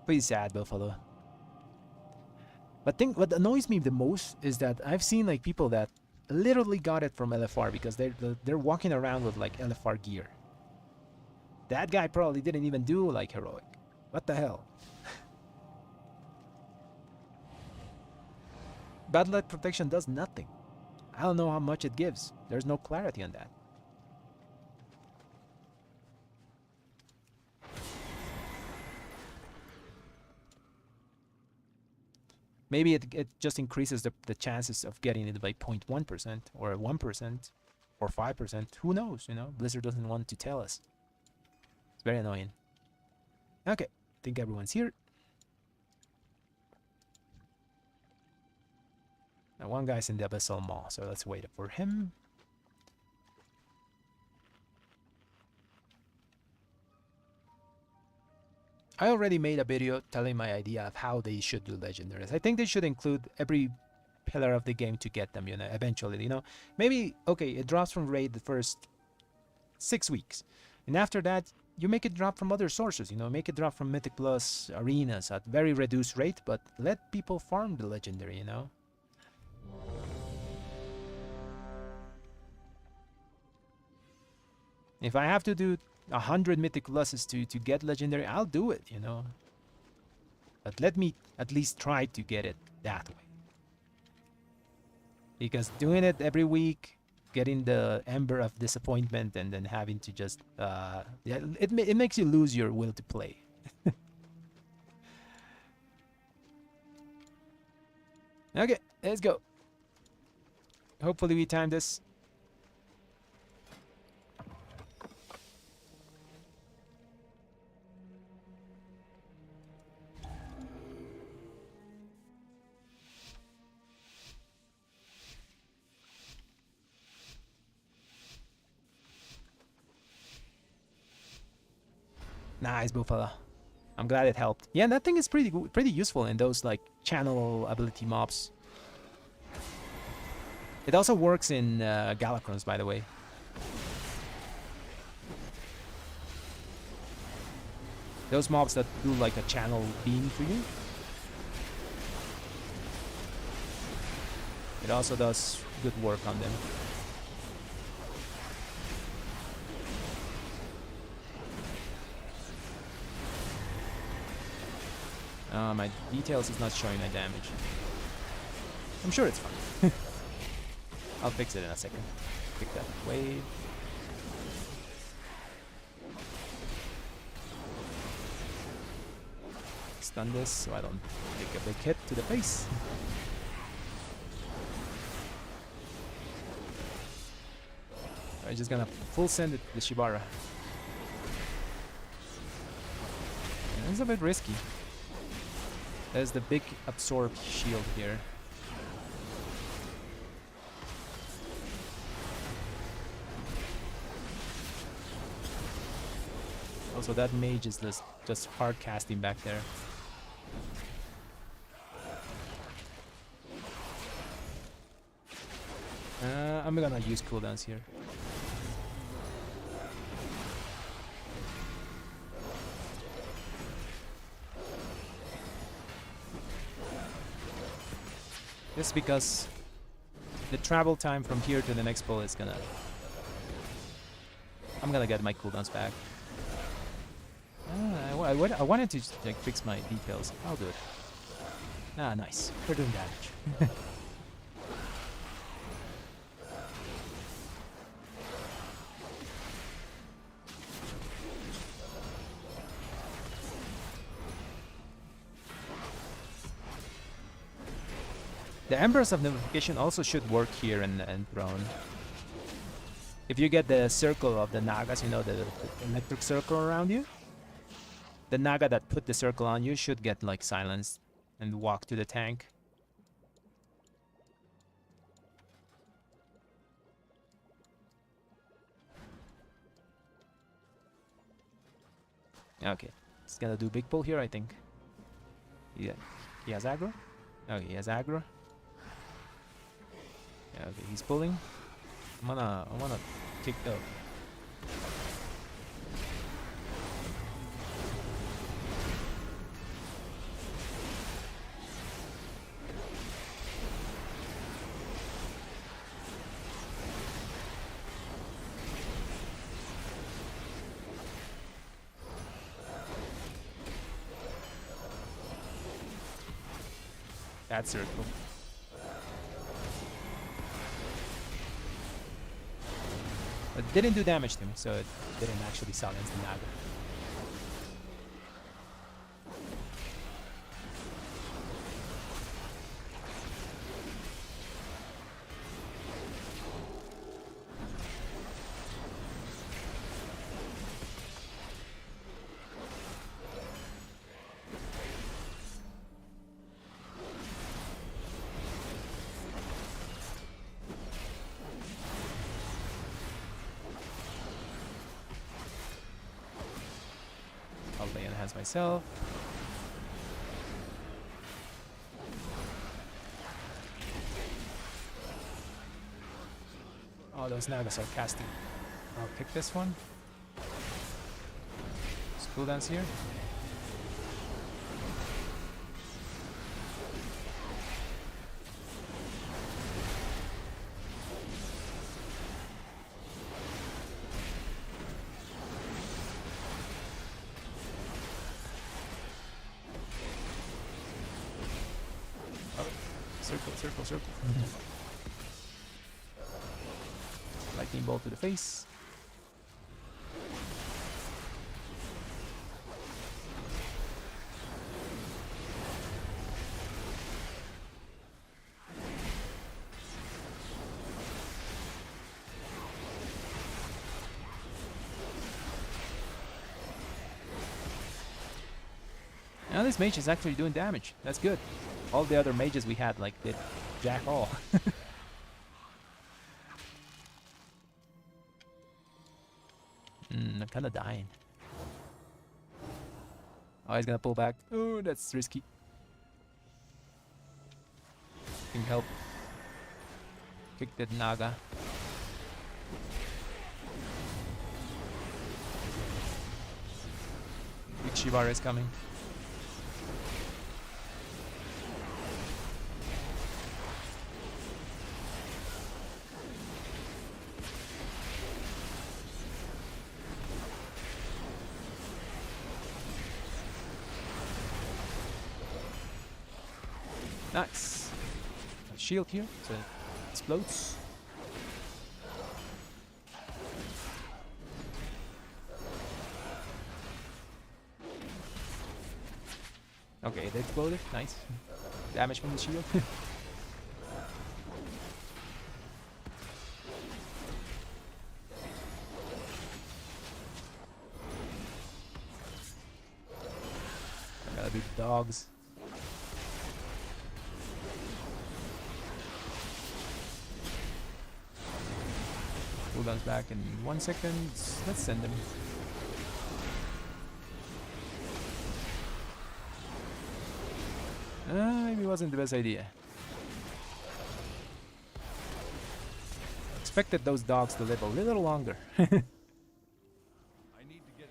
Pretty sad, Buffalo. But what annoys me the most is that I've seen like people that literally got it from LFR because they're walking around with like LFR gear. That guy probably didn't even do like heroic. What the hell? Bad luck protection does nothing. I don't know how much it gives. There's no clarity on that. Maybe it just increases the chances of getting it by 0.1% or 1% or 5%. Who knows, you know? Blizzard doesn't want to tell us. It's very annoying. Okay, I think everyone's here. Now one guy's in the Abyssal Maw, so let's wait for him. I already made a video telling my idea of how they should do legendaries. I think they should include every pillar of the game to get them, you know, eventually, you know. Maybe, okay, it drops from raid the first 6 weeks. And after that, you make it drop from other sources, you know, make it drop from Mythic Plus arenas at very reduced rate, but let people farm the legendary, you know. If I have to do 100 Mythic Pluses to get legendary, I'll do it, you know. But let me at least try to get it that way. Because doing it every week, getting the Ember of Disappointment, and then having to just, yeah, it makes you lose your will to play. Okay, let's go. Hopefully we time this. Nice, Buffalo. I'm glad it helped. Yeah, that thing is pretty useful in those like channel ability mobs. It also works in Galacrons, by the way. Those mobs that do like a channel beam for you. It also does good work on them. My details is not showing my damage. I'm sure it's fine. I'll fix it in a second. Pick that wave. Stun this so I don't take a big hit to the face. I'm just gonna full send it to the Shibara. It's a bit risky. There's the big absorbed shield here. Also, that mage is just hard casting back there. I'm gonna use cooldowns here. Just because the travel time from here to the next pull is gonna... I'm gonna get my cooldowns back. I wanted to like fix my details. I'll do it. Ah, nice. We're doing damage. The Embers of Nullification also should work here in Throne. If you get the circle of the Nagas, you know, the electric circle around you, the Naga that put the circle on you should get like silenced and walk to the tank. Okay, he's gonna do big pull here, I think. Yeah, he has aggro. Okay, he has aggro. Yeah, okay, he's pulling. I wanna kick the... that circle. It didn't do damage to me, so it didn't actually silence the Naga. I'll lay on hands myself. Oh, those Nagas are casting. I'll pick this one. School dance here. Circle, circle, circle. Lightning bolt to the face. Now this mage is actually doing damage. That's good. All the other mages we had like did jack all. I'm kind of dying. Oh, he's gonna pull back. Oh, that's risky. Can help. Kick that Naga. Big Shivara is coming. Nice. A shield here, so it explodes. Okay, it exploded. Nice. Damage from the shield. I gotta do the dogs. Cooldowns back in 1 second. Let's send him. Maybe it wasn't the best idea. Expected those dogs to live a little longer. I need to get.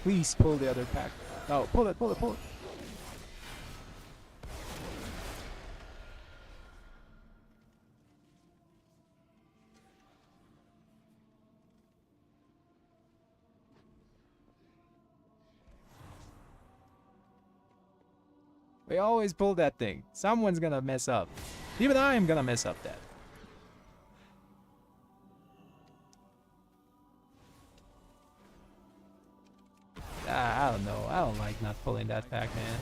Please pull the other pack. Oh, pull it, pull it, pull it. We always pull that thing. Someone's gonna mess up. Even I'm gonna mess up that. I don't know. I don't like not pulling that pack, man.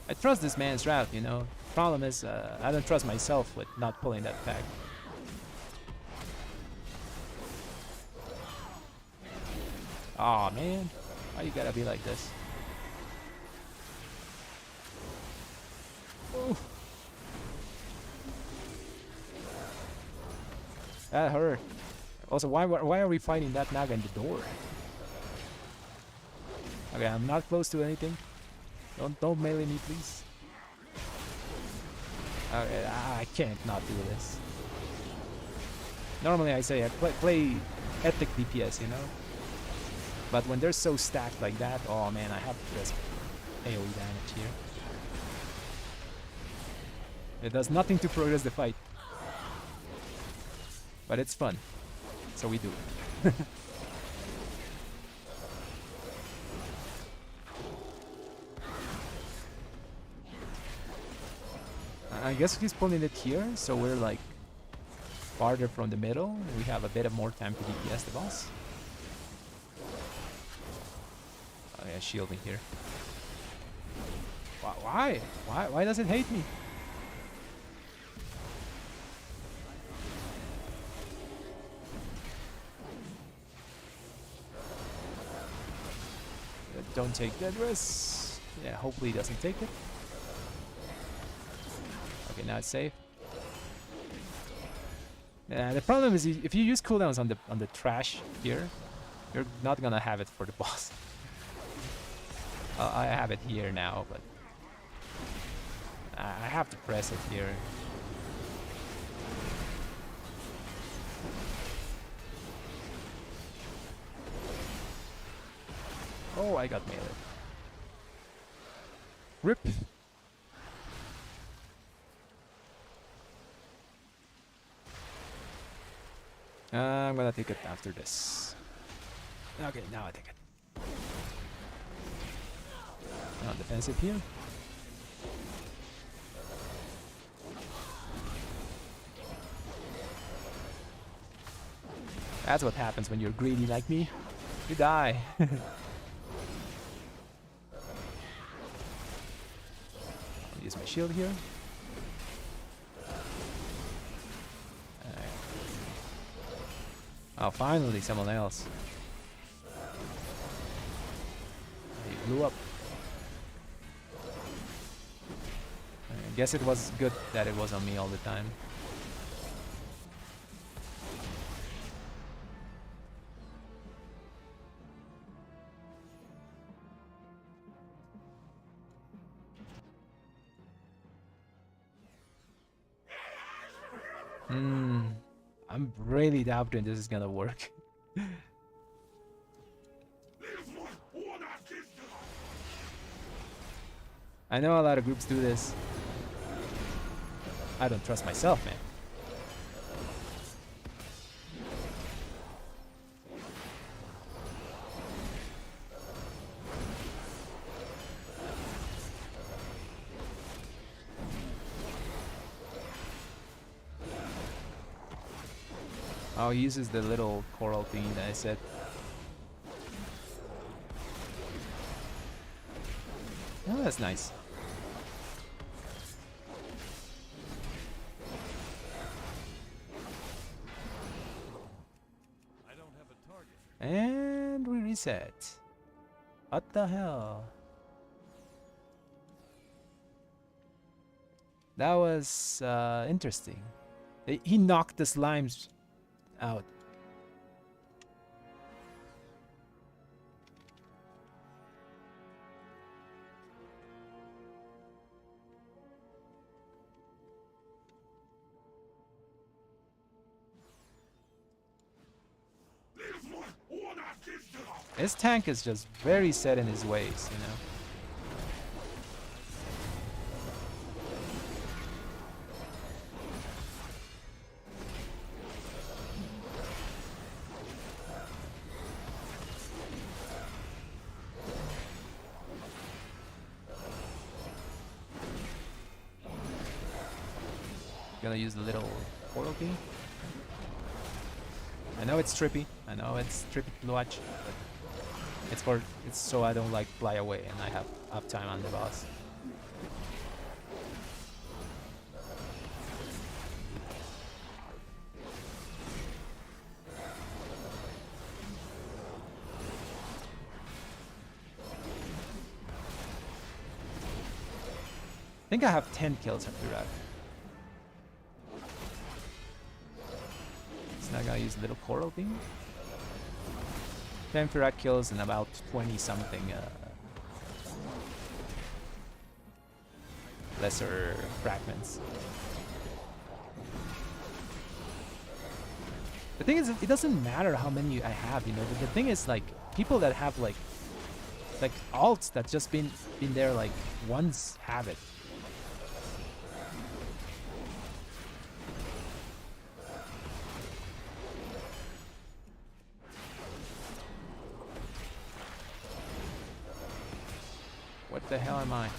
I trust this man's route, you know. Problem is, I don't trust myself with not pulling that pack. Aw, man. Why you gotta be like this? Ooh. That hurt. Also, why are we fighting that Naga in the door? Okay, I'm not close to anything. Don't melee me, please. Okay, I can't not do this. Normally I say I play epic DPS, you know? But when they're so stacked like that, oh man, I have to press AoE damage here. It does nothing to progress the fight. But it's fun. So we do it. I guess he's pulling it here, so we're like farther from the middle. We have a bit of more time to DPS the boss. Oh yeah, shielding here. Why? Why does it hate me? Don't take that risk. Yeah, hopefully he doesn't take it. Okay, now it's safe. The problem is if you use cooldowns on the trash here, you're not gonna have it for the boss. I have it here now, but I have to press it here. Oh, I got melee. Rip. I'm gonna take it after this. Okay, now I take it. Not defensive here. That's what happens when you're greedy like me. You die. I'll use my shield here. Oh, finally someone else. He blew up. I guess it was good that it was on me all the time. I'm really doubting this is gonna work. I know a lot of groups do this. I don't trust myself, man. Oh, he uses the little coral thing that I said. Oh, that's nice. I don't have a target. And we reset. What the hell? That was interesting. He knocked the slimes out. His tank is just very set in his ways, you know. Gonna use the little portal key. I know it's trippy. I know it's trippy to watch, but it's so I don't like fly away and I have uptime on the boss. think I have 10 kills at Iraq. So now I gotta use a little coral beam. 10 Firak kills and about 20 something lesser fragments. The thing is, it doesn't matter how many I have, you know. The thing is, like, people that have like alts that just been there like once have it. What the hell am I?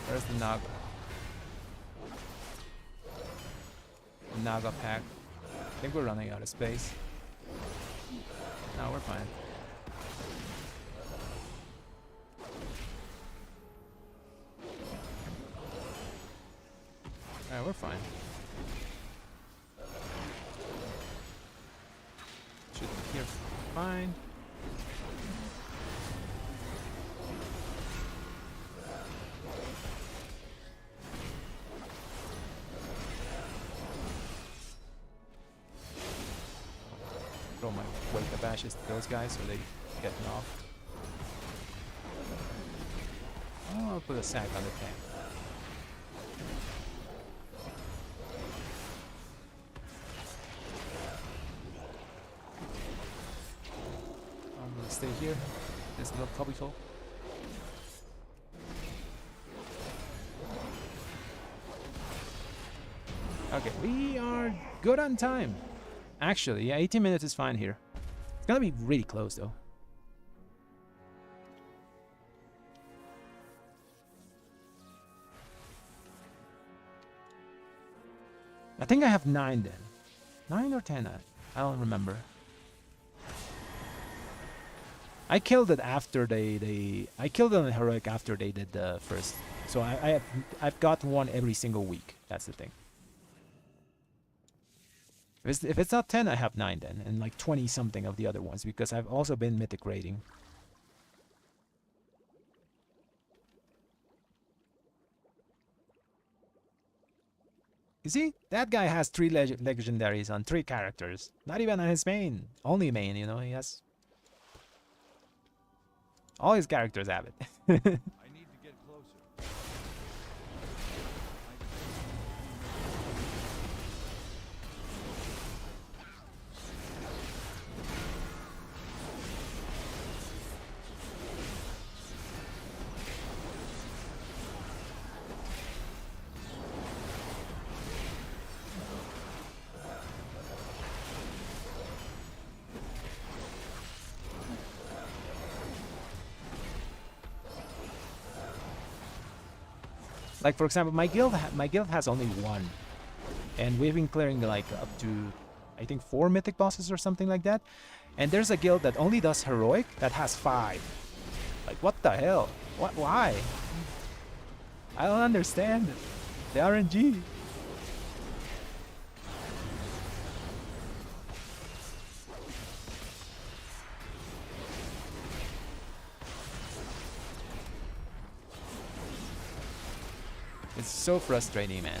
Where's the Naga? The Naga pack. I think we're running out of space. No, we're fine. Alright, we're fine. Should be here fine. Throw my weight of ashes to those guys so they get off. Oh, I'll put a sack on the tank. I'm gonna stay here. This little cubbyhole. Okay, we are good on time. Actually, yeah, 18 minutes is fine here. It's gonna be really close though. I think I have 9 then. 9 or 10? I don't remember. I killed it after I killed it on heroic after they did the first. So I've got one every single week. That's the thing. If it's not 10, I have 9 then, and like 20 something of the other ones because I've also been mythic raiding. You see, that guy has 3 legendaries on 3 characters. Not even on his main, only main. You know, he has all his characters have it. I need to get closer. Like for example, my guild has only 1, and we've been clearing like up to, I think 4 mythic bosses or something like that. And there's a guild that only does heroic that has 5. Like what the hell? What? Why? I don't understand the RNG. It's so frustrating, man.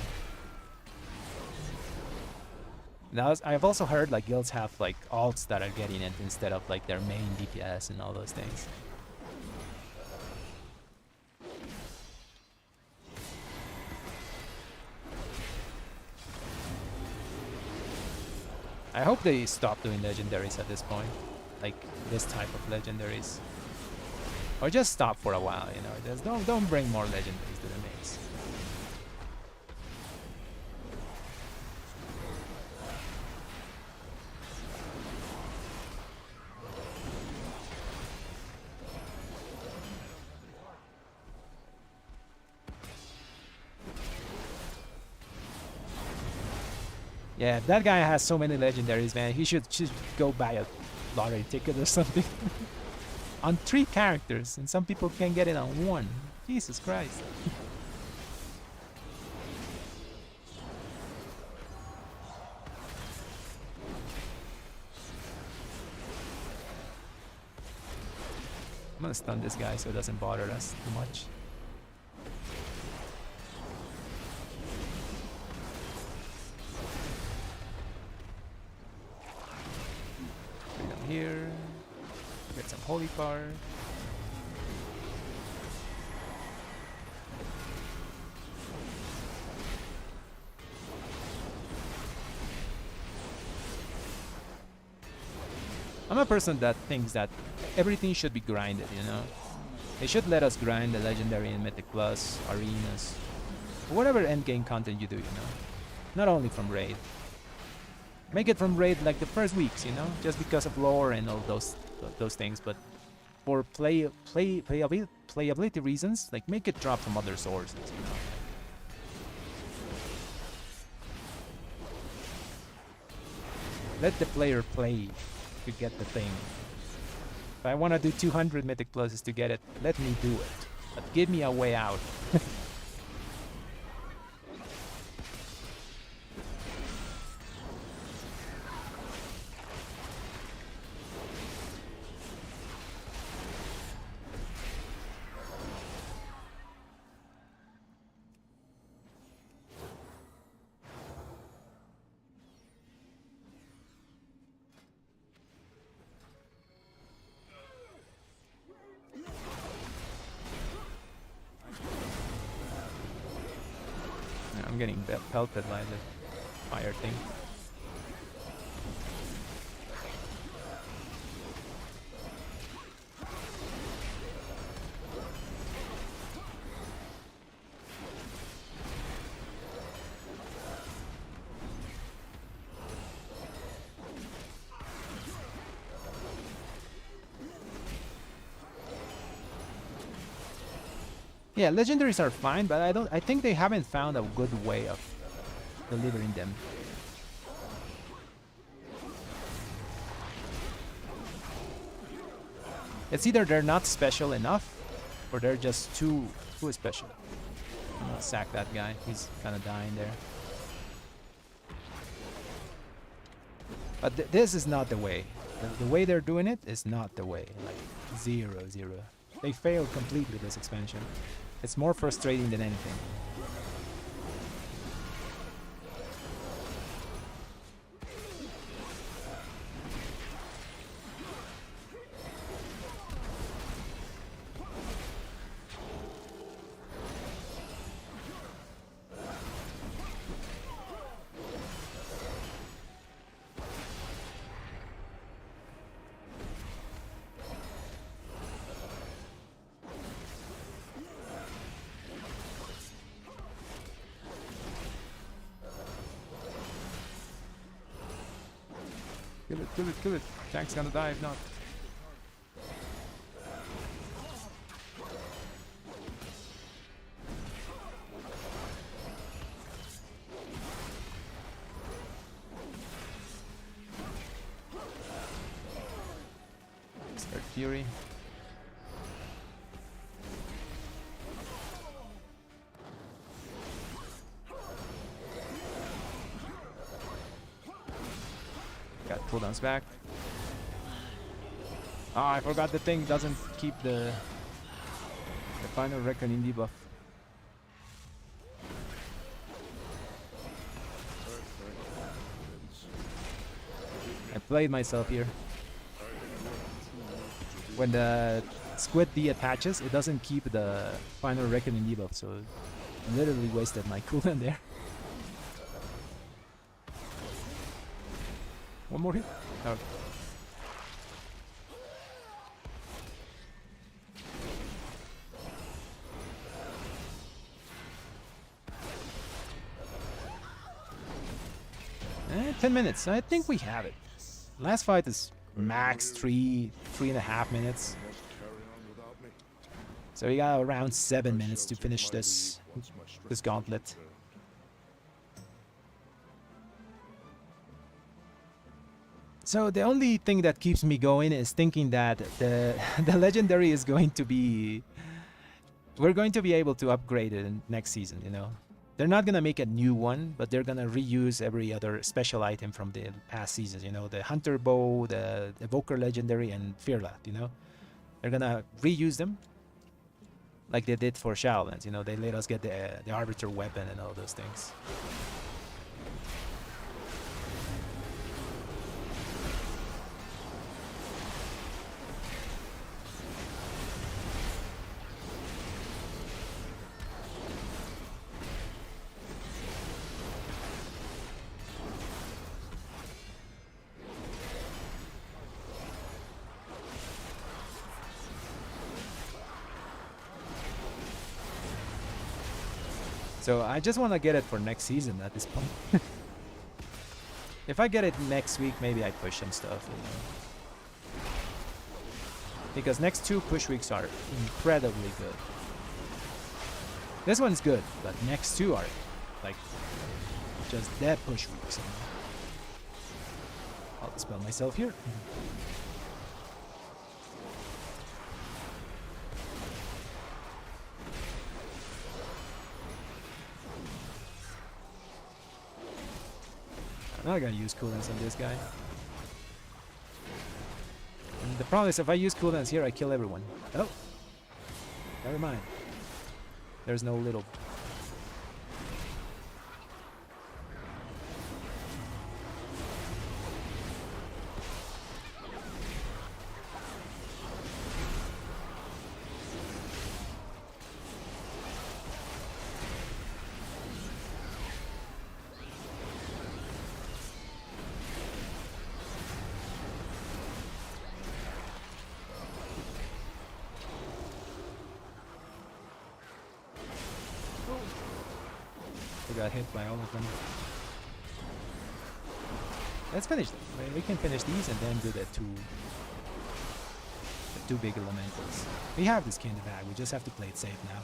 Now, I've also heard like guilds have like alts that are getting it instead of like their main DPS and all those things. I hope they stop doing legendaries at this point, like this type of legendaries, or just stop for a while. You know, just don't bring more legendaries to the maze. Yeah, that guy has so many legendaries, man. He should go buy a lottery ticket or something. On 3 characters, and some people can get it on 1. Jesus Christ. I'm gonna stun this guy so it doesn't bother us too much. Bring them here. Get some holy power. I'm a person that thinks that everything should be grinded, you know? They should let us grind the Legendary and Mythic Plus, Arenas, whatever endgame content you do, you know? Not only from Raid. Make it from Raid like the first weeks, you know? Just because of lore and all those things, but for playability reasons, like make it drop from other sources, you know? Let the player play to get the thing. If I want to do 200 Mythic Pluses to get it, let me do it. But give me a way out. I'm getting pelted by the fire thing. Yeah, legendaries are fine, but I think they haven't found a good way of delivering them. It's either they're not special enough or they're just too special. I'm gonna sack that guy. He's kind of dying there. But this is not the way. The way they're doing it is not the way. Like 0-0. They failed completely this expansion. It's more frustrating than anything. Kill it, kill it, kill it. Tank's gonna die if not. Start Fury. Got cooldowns back. Ah, I forgot the thing doesn't keep the final reckoning debuff. I played myself here. When the Squid D attaches, it doesn't keep the final reckoning debuff, so I literally wasted my cooldown there. One more hit? Oh. Eh, 10 minutes. I think we have it. Last fight is max 3.5 minutes. So we got around 7 minutes to finish this gauntlet. So the only thing that keeps me going is thinking that the legendary is going to be... We're going to be able to upgrade it in next season, you know. They're not going to make a new one, but they're going to reuse every other special item from the past seasons, you know. The Hunter Bow, the Evoker Legendary, and Fearlat, you know. They're gonna reuse them like they did for Shadowlands. You know, they let us get the Arbiter weapon and all those things. So I just want to get it for next season at this point. If I get it next week, maybe I push some stuff, you know. Because next 2 push weeks are incredibly good. This one's good, but next 2 are like just dead push weeks. You know? I'll dispel myself here. I'm not gonna use cooldowns on this guy. And the problem is if I use cooldowns here, I kill everyone. Oh! Never mind. There's no little... I got hit by all of them. Let's finish them. We can finish these and then do the two big elementals. We have this key in the bag, we just have to play it safe now.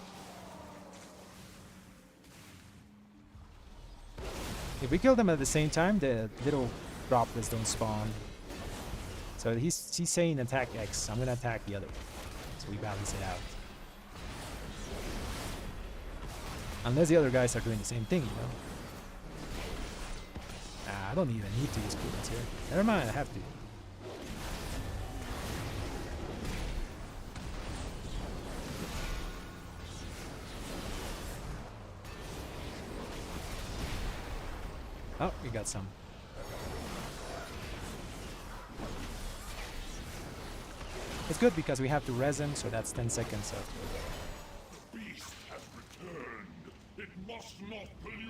If we kill them at the same time, the little droplets don't spawn. So he's saying attack X, I'm gonna attack the other. So we balance it out. Unless the other guys are doing the same thing, you know. I don't even need to use cooldowns here. Never mind, I have to. Oh, we got some. It's good because we have to res him, so that's 10 seconds of...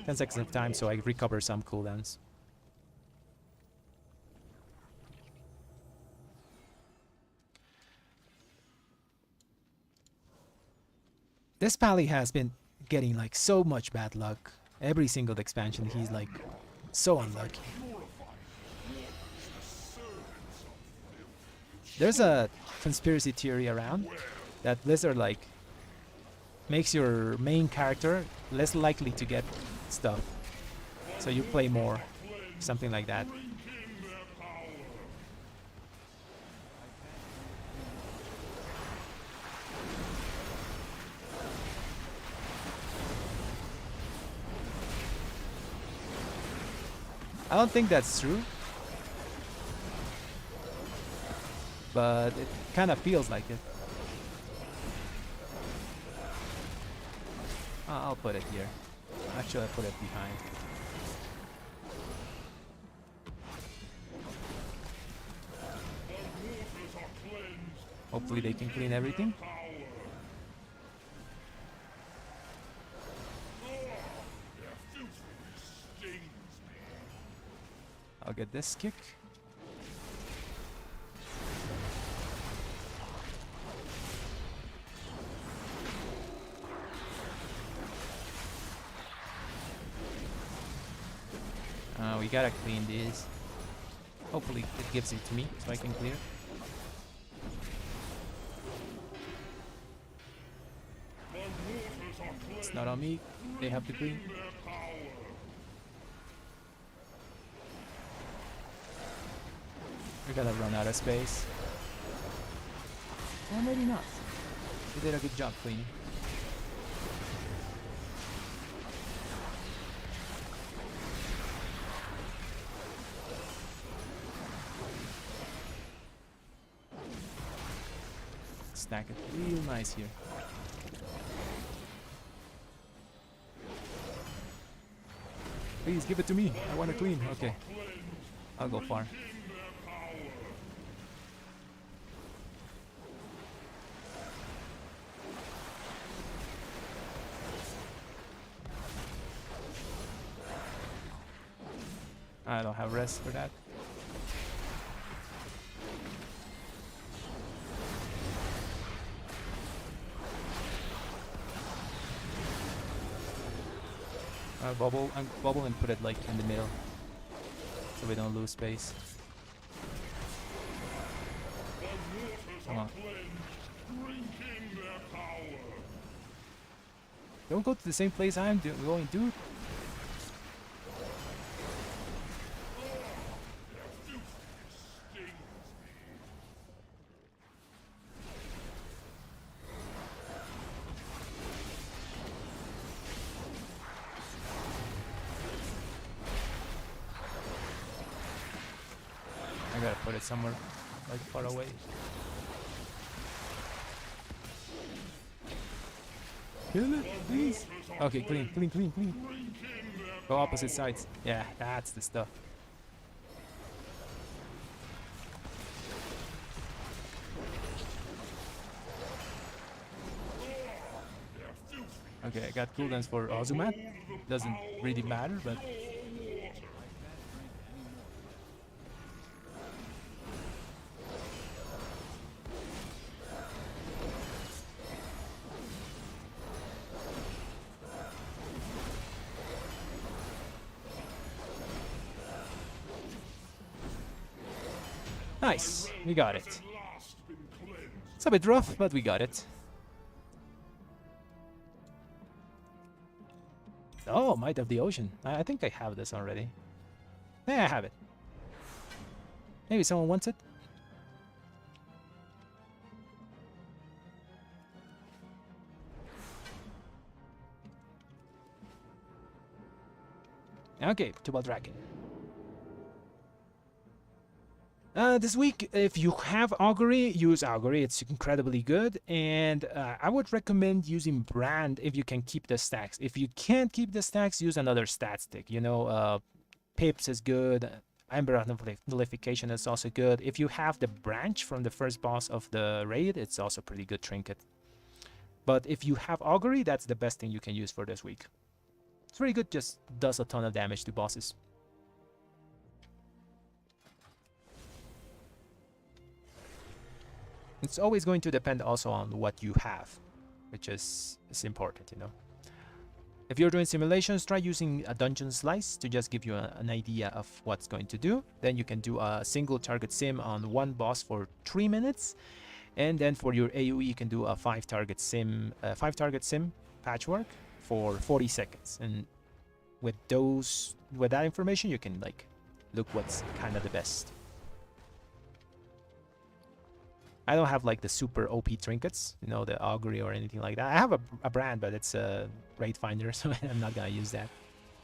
10 seconds of time, so I recover some cooldowns. This Pally has been getting like so much bad luck. Every single expansion he's like so unlucky. There's a conspiracy theory around that Blizzard like makes your main character less likely to get stuff, so you play more, something like that. I don't think that's true, but it kind of feels like it. I'll put it here. Actually, I put it behind. Hopefully they can clean everything. I'll get this kick. We gotta clean this. Hopefully it gives it to me so I can clear. It's not on me. They have to clean. We're gonna run out of space. Or maybe not. We did a good job cleaning. stack it real nice here. Please give it to me. I want to clean. Okay. I'll go far. I don't have rest for that. Bubble and put it like in the middle, so we don't lose space. Come on. Don't go to the same place I'm going, dude. I gotta put it somewhere like far away. Kill it, please. Okay, clean, clean, clean, clean. Go opposite sides. Yeah, that's the stuff. Okay, I got cooldowns for Ozumat. Doesn't really matter, but nice, we got it. It's a bit rough, but we got it. Oh, Might of the Ocean. I think I have this already. Yeah, I have it. Maybe someone wants it. Okay, Tubal Dragon. This week, if you have Augury, use Augury. It's incredibly good, and I would recommend using Brand if you can keep the stacks. If you can't keep the stacks, use another stat stick. You know, Pips is good. Ember of Nullification is also good. If you have the branch from the first boss of the raid, it's also pretty good trinket. But if you have Augury, that's the best thing you can use for this week. It's very good, just does a ton of damage to bosses. It's always going to depend also on what you have, which is important, you know. If you're doing simulations, try using a dungeon slice to just give you an idea of what's going to do. Then you can do a single target sim on one boss for 3 minutes, and then for your AoE you can do a 5 target sim patchwork for 40 seconds. And with that information, you can like look what's kind of the best. I don't have like the super OP trinkets, you know, the Augury or anything like that. I have a brand, but it's a Raid Finder, so I'm not gonna use that.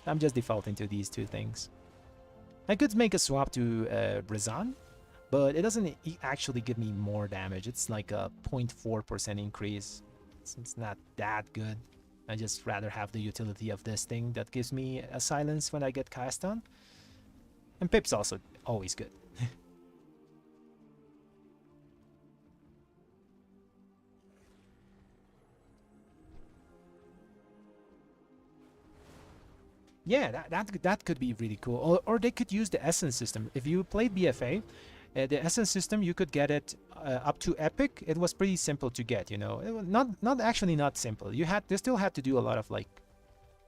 I'm just defaulting to these two things. I could make a swap to Brizan, but it doesn't actually give me more damage. It's like a 0.4% increase. It's not that good. I just rather have the utility of this thing that gives me a silence when I get cast on. And Pip's also always good. Yeah, that could be really cool. Or they could use the Essence system. If you played BFA, the Essence system, you could get it up to Epic. It was pretty simple to get, you know. It was not simple. They still had to do a lot of like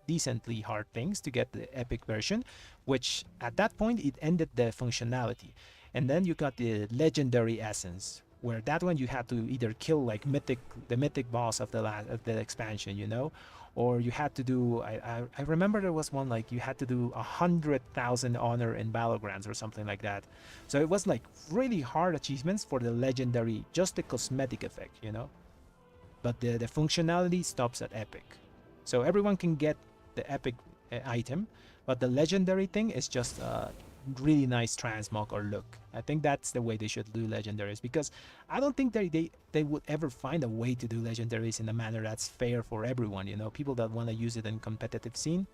decently hard things to get the Epic version, which at that point it ended the functionality. And then you got the Legendary Essence, where that one you had to either kill like the mythic boss of the expansion, you know, or you had to do, I remember there was one like you had to do 100,000 honor in battlegrounds or something like that. So it was like really hard achievements for the legendary, just the cosmetic effect, you know. But the functionality stops at epic. So everyone can get the epic item, but the legendary thing is just really nice transmog or look. I think that's the way they should do legendaries, because I don't think they would ever find a way to do legendaries in a manner that's fair for everyone, you know, people that want to use it in competitive scene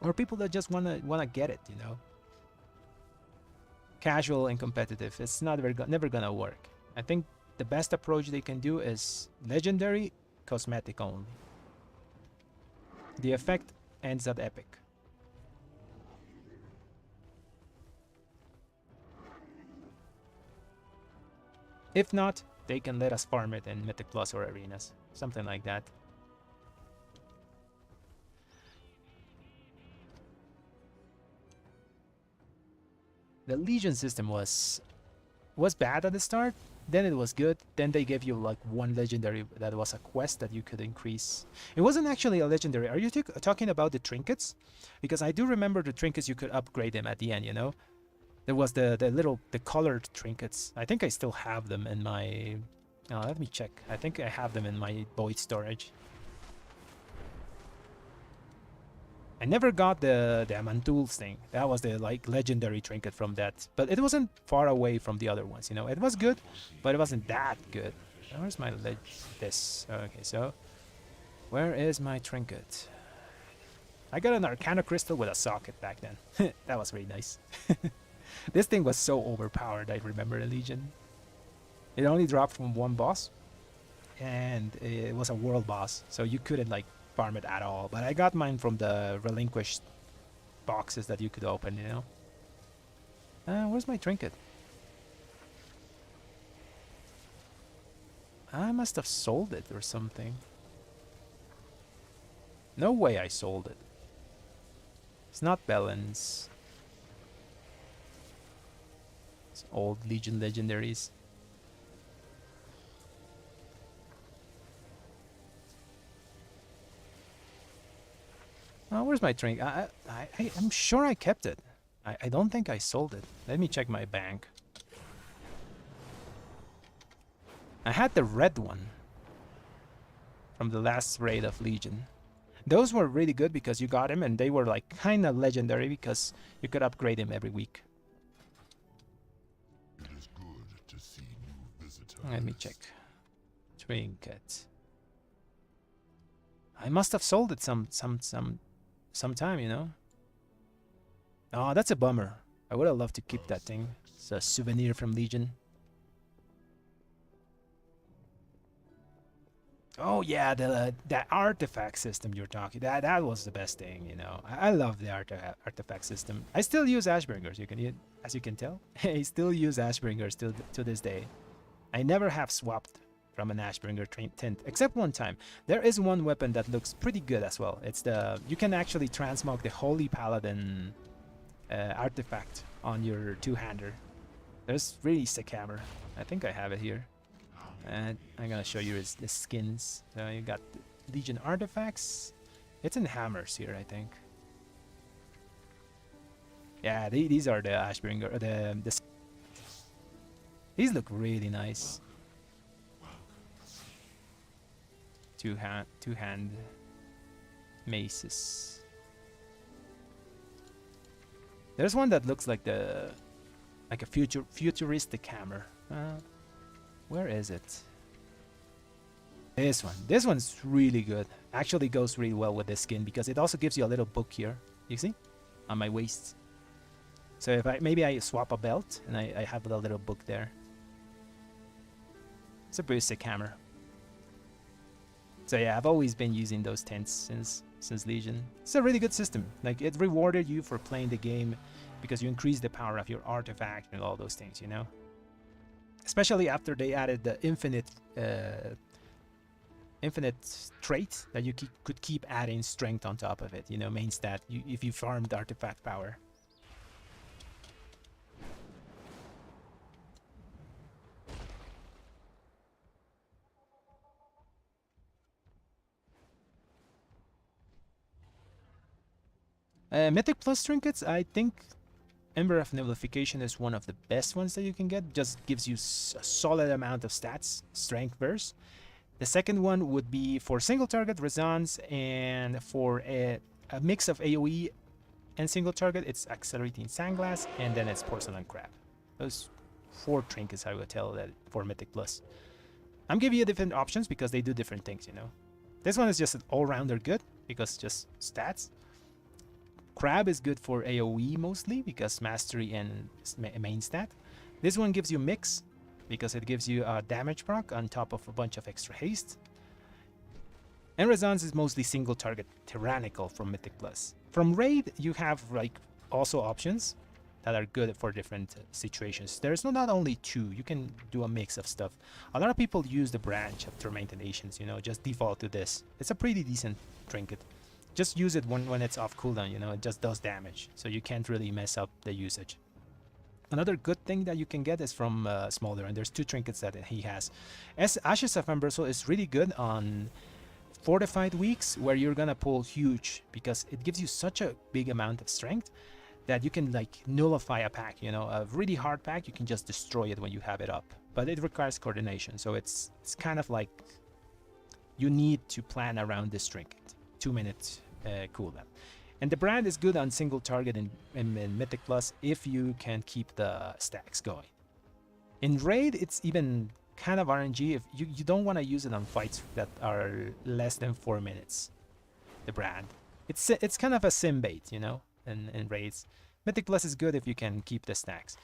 or people that just want to get it, you know. Casual and competitive, it's never gonna work. I think the best approach they can do is legendary, cosmetic only. The effect ends at epic. If not, they can let us farm it in Mythic Plus or arenas, something like that. The Legion system was bad at the start, then it was good, then they gave you like one legendary that was a quest that you could increase. It wasn't actually a legendary. Are you talking about the trinkets? Because I do remember the trinkets, you could upgrade them at the end, you know? There was the colored trinkets. I think I still have them in my... Oh, let me check. I think I have them in my void storage. I never got the Amantul's thing. That was the like legendary trinket from that. But it wasn't far away from the other ones, you know. It was good, but it wasn't that good. Where's my this? Okay, so... Where is my trinket? I got an Arcana Crystal with a socket back then. That was really nice. This thing was so overpowered, I remember the Legion. It only dropped from one boss, and it was a world boss, so you couldn't like farm it at all. But I got mine from the relinquished boxes that you could open, you know. Where's my trinket? I must have sold it or something. No way I sold it. It's not Belen's. Old Legion legendaries. Oh, where's my drink? I'm sure I kept it. I don't think I sold it. Let me check my bank. I had the red one from the last raid of Legion. Those were really good because you got him and they were like kind of legendary because you could upgrade him every week. Let me check. Trinket. I must have sold it sometime, you know. Oh, that's a bummer. I would have loved to keep that thing. It's a souvenir from Legion. Oh yeah, that artifact system you're talking. That was the best thing, you know. I love the artifact system. I still use Ashbringers. As you can tell, I still use Ashbringers to this day. I never have swapped from an Ashbringer tint, except one time. There is one weapon that looks pretty good as well. It's you can actually transmog the Holy Paladin artifact on your two-hander. There's really sick hammer. I think I have it here. And I'm gonna show you the skins. So you got Legion artifacts. It's in hammers here, I think. Yeah, these are the Ashbringer. These look really nice. Two-hand maces. There's one that looks like a futuristic hammer. Where is it? This one. This one's really good. Actually goes really well with the skin because it also gives you a little book here. You see? On my waist. So if maybe I swap a belt and I have a little book there. It's a pretty sick hammer. So yeah, I've always been using those tints since Legion. It's a really good system. Like, it rewarded you for playing the game because you increase the power of your artifact and all those things, you know? Especially after they added the infinite trait that you could keep adding strength on top of it, you know, main stat, if you farmed artifact power. Mythic Plus trinkets, I think Ember of Nullification is one of the best ones that you can get. Just gives you a solid amount of stats, strength burst. The second one would be for single target resonance and for a mix of AoE and single target, it's Accelerating Sandglass, and then it's Porcelain Crab. Those 4 trinkets I would tell that for Mythic Plus. I'm giving you different options because they do different things, you know. This one is just an all-rounder good because just stats. Crab is good for AoE mostly because mastery and main stat. This one gives you mix because it gives you a damage proc on top of a bunch of extra haste. And Resonance is mostly single target tyrannical from Mythic Plus. From Raid, you have like also options that are good for different situations. There's not only 2, you can do a mix of stuff. A lot of people use the branch of Tormented Nations, you know, just default to this. It's a pretty decent trinket. Just use it when it's off cooldown, you know, it just does damage. So you can't really mess up the usage. Another good thing that you can get is from Smolder, and there's 2 trinkets that he has. Ashes of Ambersol is really good on fortified weeks where you're gonna pull huge because it gives you such a big amount of strength that you can like nullify a pack, you know, a really hard pack, you can just destroy it when you have it up. But it requires coordination, so it's kind of like you need to plan around this trinket. 2 minutes cooldown. And the brand is good on single target in Mythic Plus if you can keep the stacks going. In Raid, it's even kind of RNG if you don't want to use it on fights that are less than 4 minutes. The brand. It's kind of a sim bait, you know, in Raids. Mythic Plus is good if you can keep the stacks.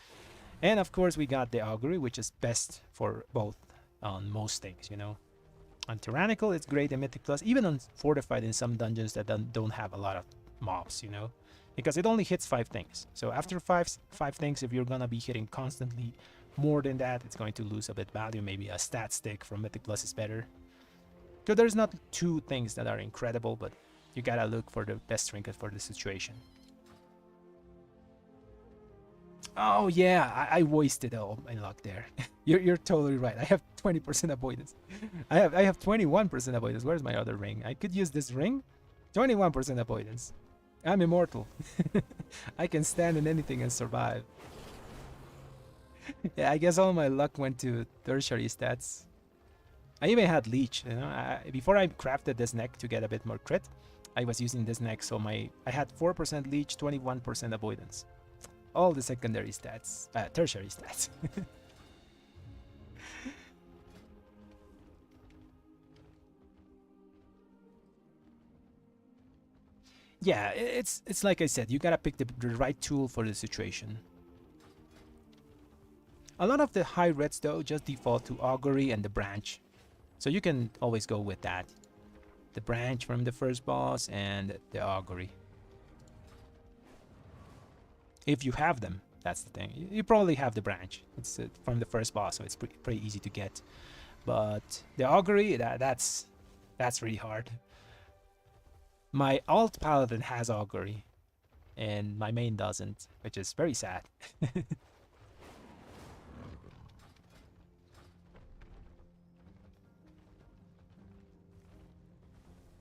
And of course we got the Augury, which is best for both on most things, you know. On Tyrannical, it's great in Mythic Plus, even on Fortified in some dungeons that don't have a lot of mobs, you know, because it only hits 5 things. So after five things, if you're gonna be hitting constantly more than that, it's going to lose a bit value. Maybe a stat stick from Mythic Plus is better. So there's not 2 things that are incredible, but you gotta look for the best trinket for the situation. Oh yeah, I wasted all my luck there. You're totally right. I have 20% avoidance. I have 21% avoidance. Where's my other ring? I could use this ring. 21% avoidance. I'm immortal. I can stand in anything and survive. Yeah, I guess all my luck went to tertiary stats. I even had leech, you know. Before I crafted this neck to get a bit more crit, I was using this neck, so I had 4% leech, 21% avoidance. All the secondary stats, tertiary stats. Yeah, it's like I said, you gotta pick the right tool for the situation. A lot of the high reds though just default to Augury and the branch, so you can always go with that. The branch from the first boss and the Augury. If you have them, that's the thing. You probably have the branch. It's from the first boss, so it's pretty easy to get. But the Augury, that's really hard. My alt paladin has Augury, and my main doesn't, which is very sad.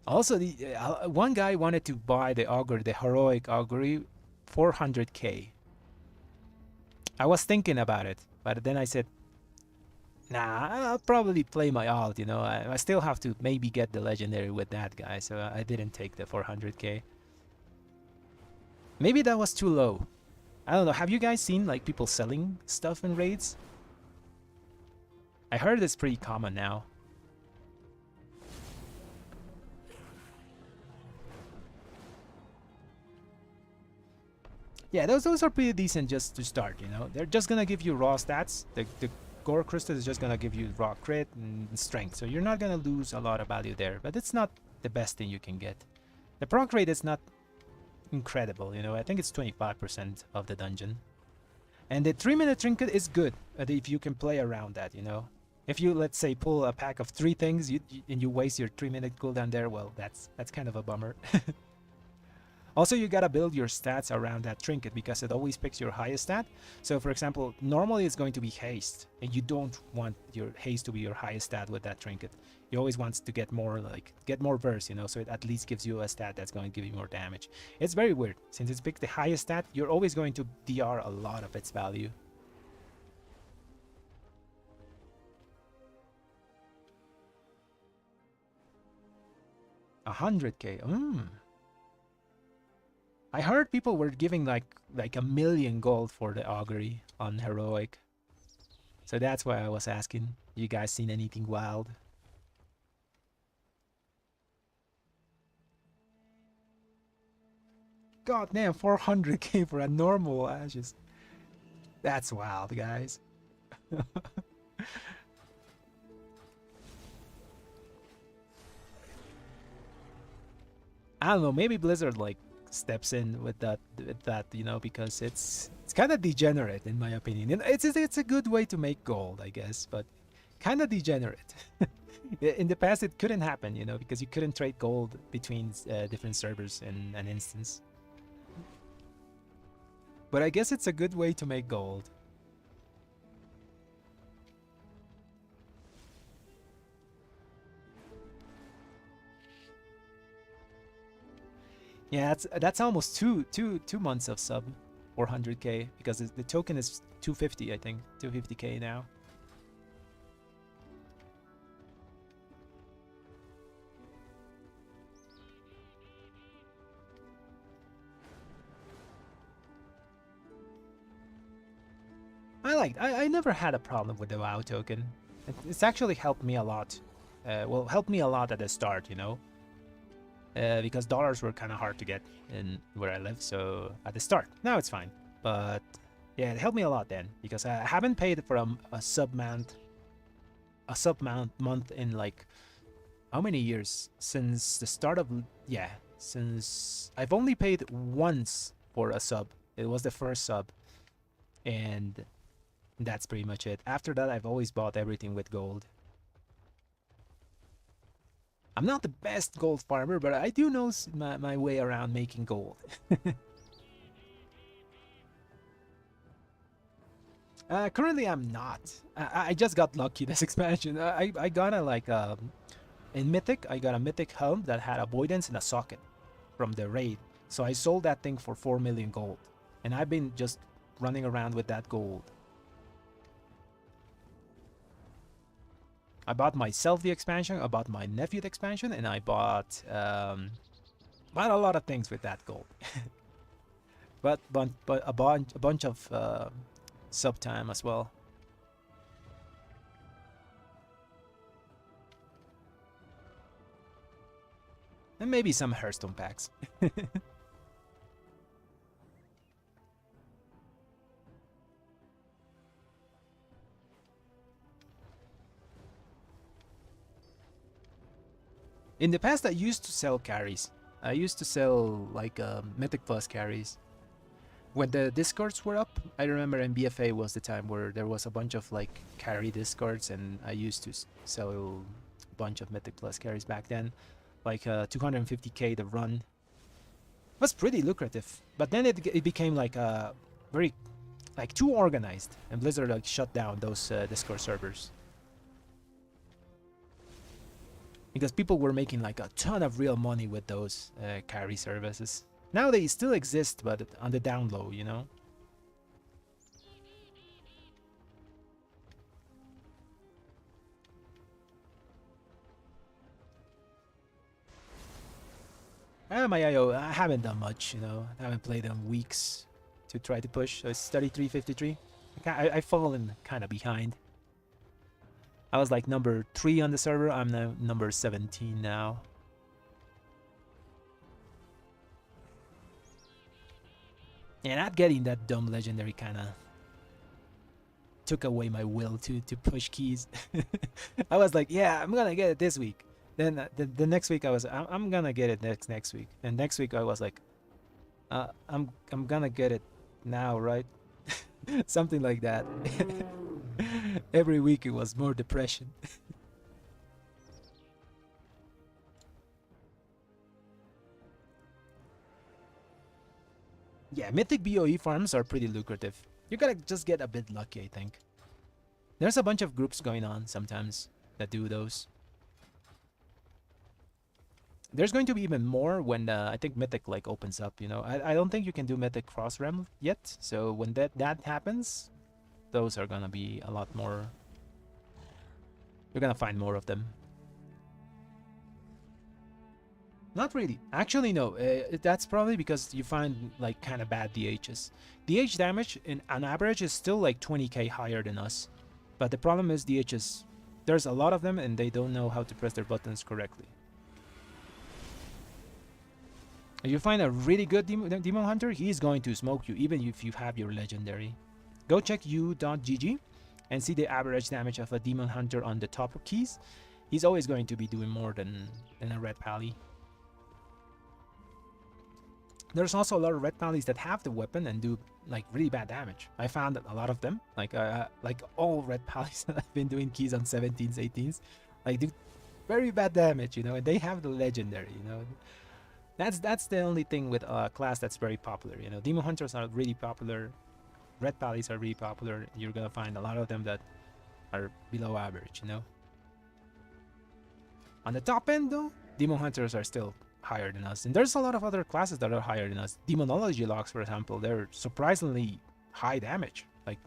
Also, the one guy wanted to buy the Augury, the heroic Augury, 400k. I was thinking about it, but then I said, nah, I'll probably play my alt, you know. I still have to maybe get the legendary with that guy, so I didn't take the 400k. Maybe that was too low. I don't know. Have you guys seen like people selling stuff in raids? I heard it's pretty common now. Yeah, those are pretty decent just to start, you know. They're just gonna give you raw stats. The Gore Crystal is just gonna give you raw crit and strength, so you're not gonna lose a lot of value there. But it's not the best thing you can get. The proc rate is not incredible, you know. I think it's 25% of the dungeon. And the 3-minute trinket is good if you can play around that, you know. If you, let's say, pull a pack of 3 things and you waste your 3-minute cooldown there, well, that's kind of a bummer. Also, you gotta build your stats around that trinket because it always picks your highest stat. So, for example, normally it's going to be haste, and you don't want your haste to be your highest stat with that trinket. You always want to get more, get more burst, you know, so it at least gives you a stat that's going to give you more damage. It's very weird. Since it's picked the highest stat, you're always going to DR a lot of its value. $100k. I heard people were giving like 1,000,000 gold for the augury on heroic. So that's why I was asking. You guys seen anything wild? God damn, 400k for a normal ashes. That's wild, guys. I don't know, maybe Blizzard like steps in with that, you know, because it's kind of degenerate in my opinion. And it's a good way to make gold, I guess, but kind of degenerate. In the past, it couldn't happen, you know, because you couldn't trade gold between different servers in an instance. But I guess it's a good way to make gold. Yeah, that's almost two months of sub 400k, because the token is 250, I think, 250k now. I never had a problem with the WoW token. It's actually helped me a lot. Well, helped me a lot at the start, you know. Because dollars were kind of hard to get in where I live, so at the start. Now it's fine. But yeah, it helped me a lot then, because I haven't paid for a sub month in like how many years? Since the start of, yeah, since I've only paid once for a sub. It was the first sub, and that's pretty much it. After that, I've always bought everything with gold. I'm not the best gold farmer, but I do know my way around making gold. Currently, I'm not. I just got lucky this expansion. I got a in Mythic, I got a Mythic helm that had avoidance and a socket from the raid. So I sold that thing for 4 million gold. And I've been just running around with that gold. I bought myself the expansion, I bought my nephew the expansion, and I bought a lot of things with that gold. but a bunch of sub time as well. And maybe some Hearthstone packs. In the past, I used to sell carries. I used to sell like Mythic Plus carries. When the discords were up, I remember in BFA was the time where there was a bunch of like carry discords, and I used to sell a bunch of Mythic Plus carries back then. Like 250k the run. It was pretty lucrative. But then it became like very like too organized, and Blizzard like shut down those Discord servers. Because people were making like a ton of real money with those carry services. Now they still exist, but on the down low, you know? My IO, I haven't done much, you know? I haven't played in weeks to try to push. So it's 33.53. I've fallen kind of behind. I was like number 3 on the server. I'm now number 17 now. Yeah, not getting that dumb legendary kind of took away my will to push keys. I was like, yeah, I'm gonna get it this week. Then the next week I'm gonna get it next week. And next week I was like, I'm gonna get it now, right? Something like that. Every week it was more depression. Yeah, Mythic BOE farms are pretty lucrative. You gotta just get a bit lucky, I think. There's a bunch of groups going on sometimes that do those. There's going to be even more when I think Mythic like opens up, you know. I don't think you can do Mythic Cross Realm yet, so when that happens, those are gonna be a lot more. You're gonna find more of them. Not really. Actually, no. That's probably because you find like kind of bad DHs. DH damage on average is still like 20k higher than us. But the problem is DHs, there's a lot of them and they don't know how to press their buttons correctly. If you find a really good Demon Hunter, he's going to smoke you even if you have your legendary. Go check u.gg and see the average damage of a Demon Hunter on the top keys. He's always going to be doing more than a Red Pally. There's also a lot of Red Pallies that have the weapon and do like really bad damage. I found that a lot of them, like all Red Pallies that I've been doing keys on 17s, 18s, like do very bad damage, you know, and they have the legendary, you know. That's the only thing with a class that's very popular, you know. Demon Hunters are really popular, Red Pallies are really popular. You're gonna find a lot of them that are below average, you know. On the top end though, Demon Hunters are still higher than us, and there's a lot of other classes that are higher than us. Demonology locks, for example, they're surprisingly high damage, like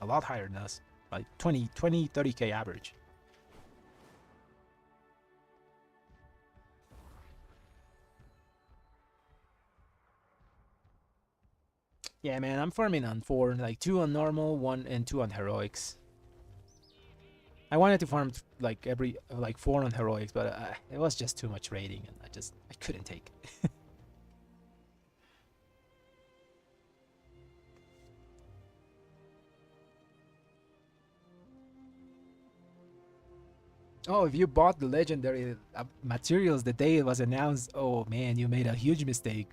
a lot higher than us, like 30k average. Yeah, man, I'm farming on 4, like 2 on normal, 1 and 2 on heroics. I wanted to farm like 4 on heroics, but it was just too much raiding, and I couldn't take it. Oh, if you bought the legendary materials the day it was announced, oh man, you made a huge mistake.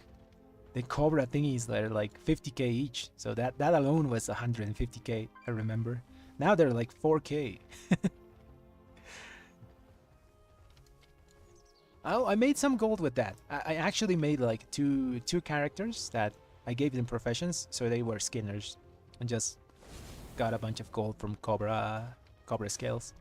The Cobra thingies, they're like 50k each, so that alone was 150k, I remember. Now they're like 4k. Oh, I made some gold with that. I actually made like two characters that I gave them professions, so they were skinners, and just got a bunch of gold from Cobra scales.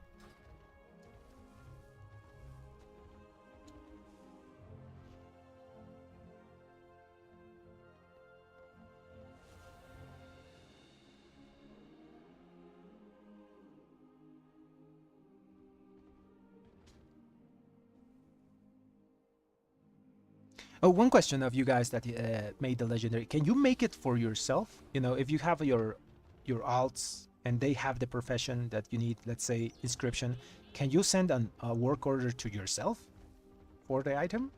Oh, one question of you guys that made the legendary. Can you make it for yourself? You know, if you have your alts and they have the profession that you need, let's say inscription, can you send a work order to yourself for the item?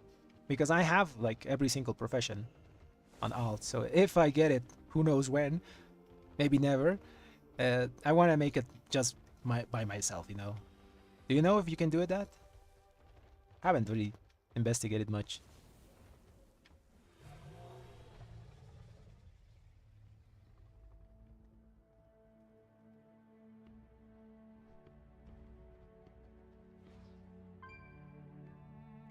Because I have like every single profession on alt, so if I get it, who knows when, maybe never, I want to make it just by myself, you know. Do you know if you can do it that? Haven't really investigated much.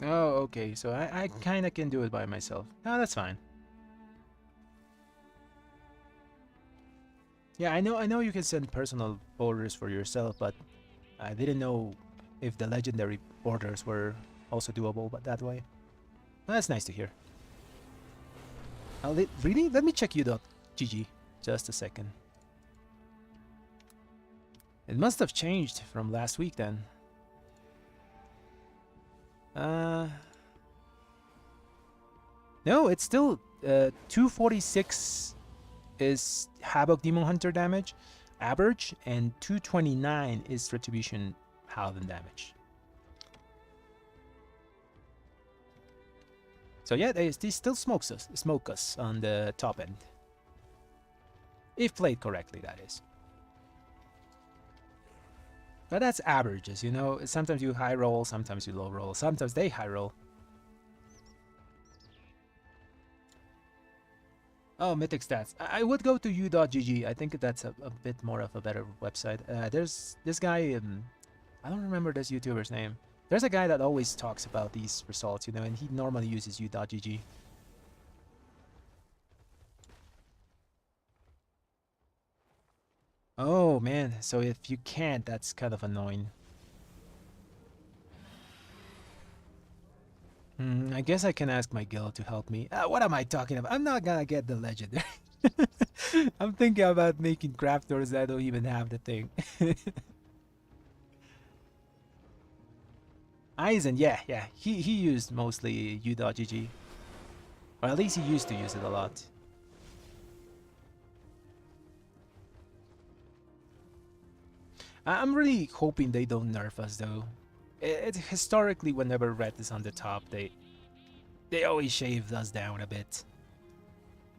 Oh, okay, so I kind of can do it by myself. Oh, that's fine. Yeah, I know you can send personal orders for yourself, but I didn't know if the legendary orders were also doable but that way. Well, that's nice to hear. Really? Let me check you.gg. Just a second. It must have changed from last week then. No, it's still 246 is Havoc Demon Hunter damage average, and 229 is Retribution Paladin damage. So yeah, they still smoke us on the top end. If played correctly, that is. But that's averages, you know. Sometimes you high roll, sometimes you low roll, sometimes they high roll. Oh, Mythic Stats. I would go to u.gg. I think that's a bit more of a better website. There's this guy, I don't remember this YouTuber's name. There's a guy that always talks about these results, you know, and he normally uses u.gg. Oh man, so if you can't, that's kind of annoying. I guess I can ask my guild to help me. What am I talking about? I'm not gonna get the legendary. I'm thinking about making crafters that don't even have the thing. Aizen, yeah. He used mostly u.gg. Or at least he used to use it a lot. I'm really hoping they don't nerf us though. Historically, whenever red is on the top, they always shave us down a bit.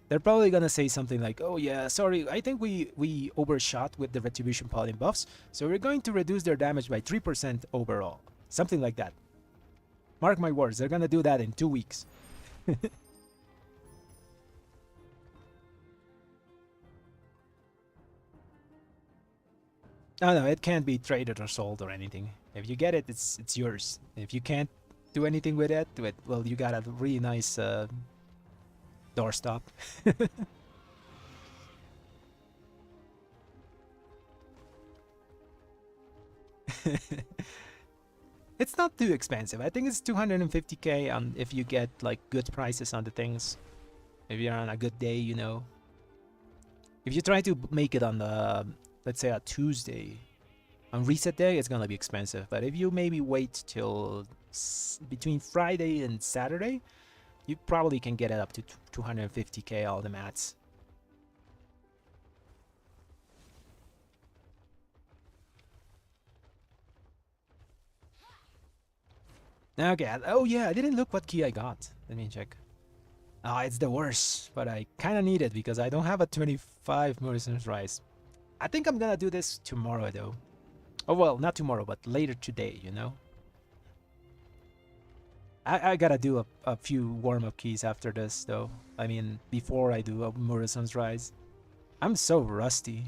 They're probably gonna say something like, "Oh yeah, sorry, I think we overshot with the Retribution Paladin buffs, so we're going to reduce their damage by 3% overall." Something like that. Mark my words, they're gonna do that in 2 weeks. No, it can't be traded or sold or anything. If you get it, it's yours. If you can't do anything with it, well, you got a really nice doorstop. It's not too expensive. I think it's 250k if you get like good prices on the things. If you're on a good day, you know. If you try to make it on the, let's say, a Tuesday, on reset day, it's gonna be expensive. But if you maybe wait till between Friday and Saturday, you probably can get it up to 250k all the mats. Okay, oh yeah, I didn't look what key I got. Let me check. Oh, it's the worst, but I kind of need it because I don't have a 25 Morrison's Rise. I think I'm gonna do this tomorrow though. Oh well, not tomorrow, but later today, you know? I gotta do a few warm-up keys after this though. I mean, before I do a Morrison's Rise. I'm so rusty.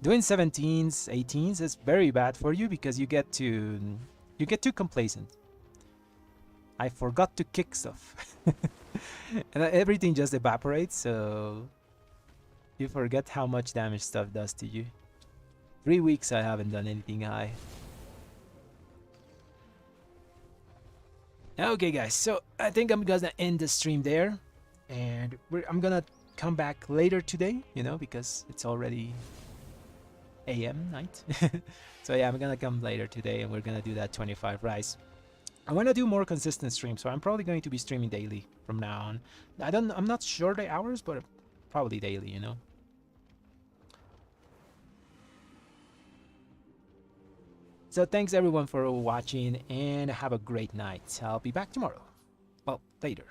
Doing 17s, 18s is very bad for you because you get too complacent. I forgot to kick stuff. And everything just evaporates, so you forget how much damage stuff does to you. 3 weeks I haven't done anything high. Okay guys, so I think I'm gonna end the stream there. And I'm gonna come back later today, you know, because it's already AM night. So yeah, I'm gonna come later today and we're gonna do that 25 rise. I want to do more consistent streams, so I'm probably going to be streaming daily from now on. I'm not sure the hours, but probably daily, you know. So thanks everyone for watching and have a great night. I'll be back tomorrow. Well, later.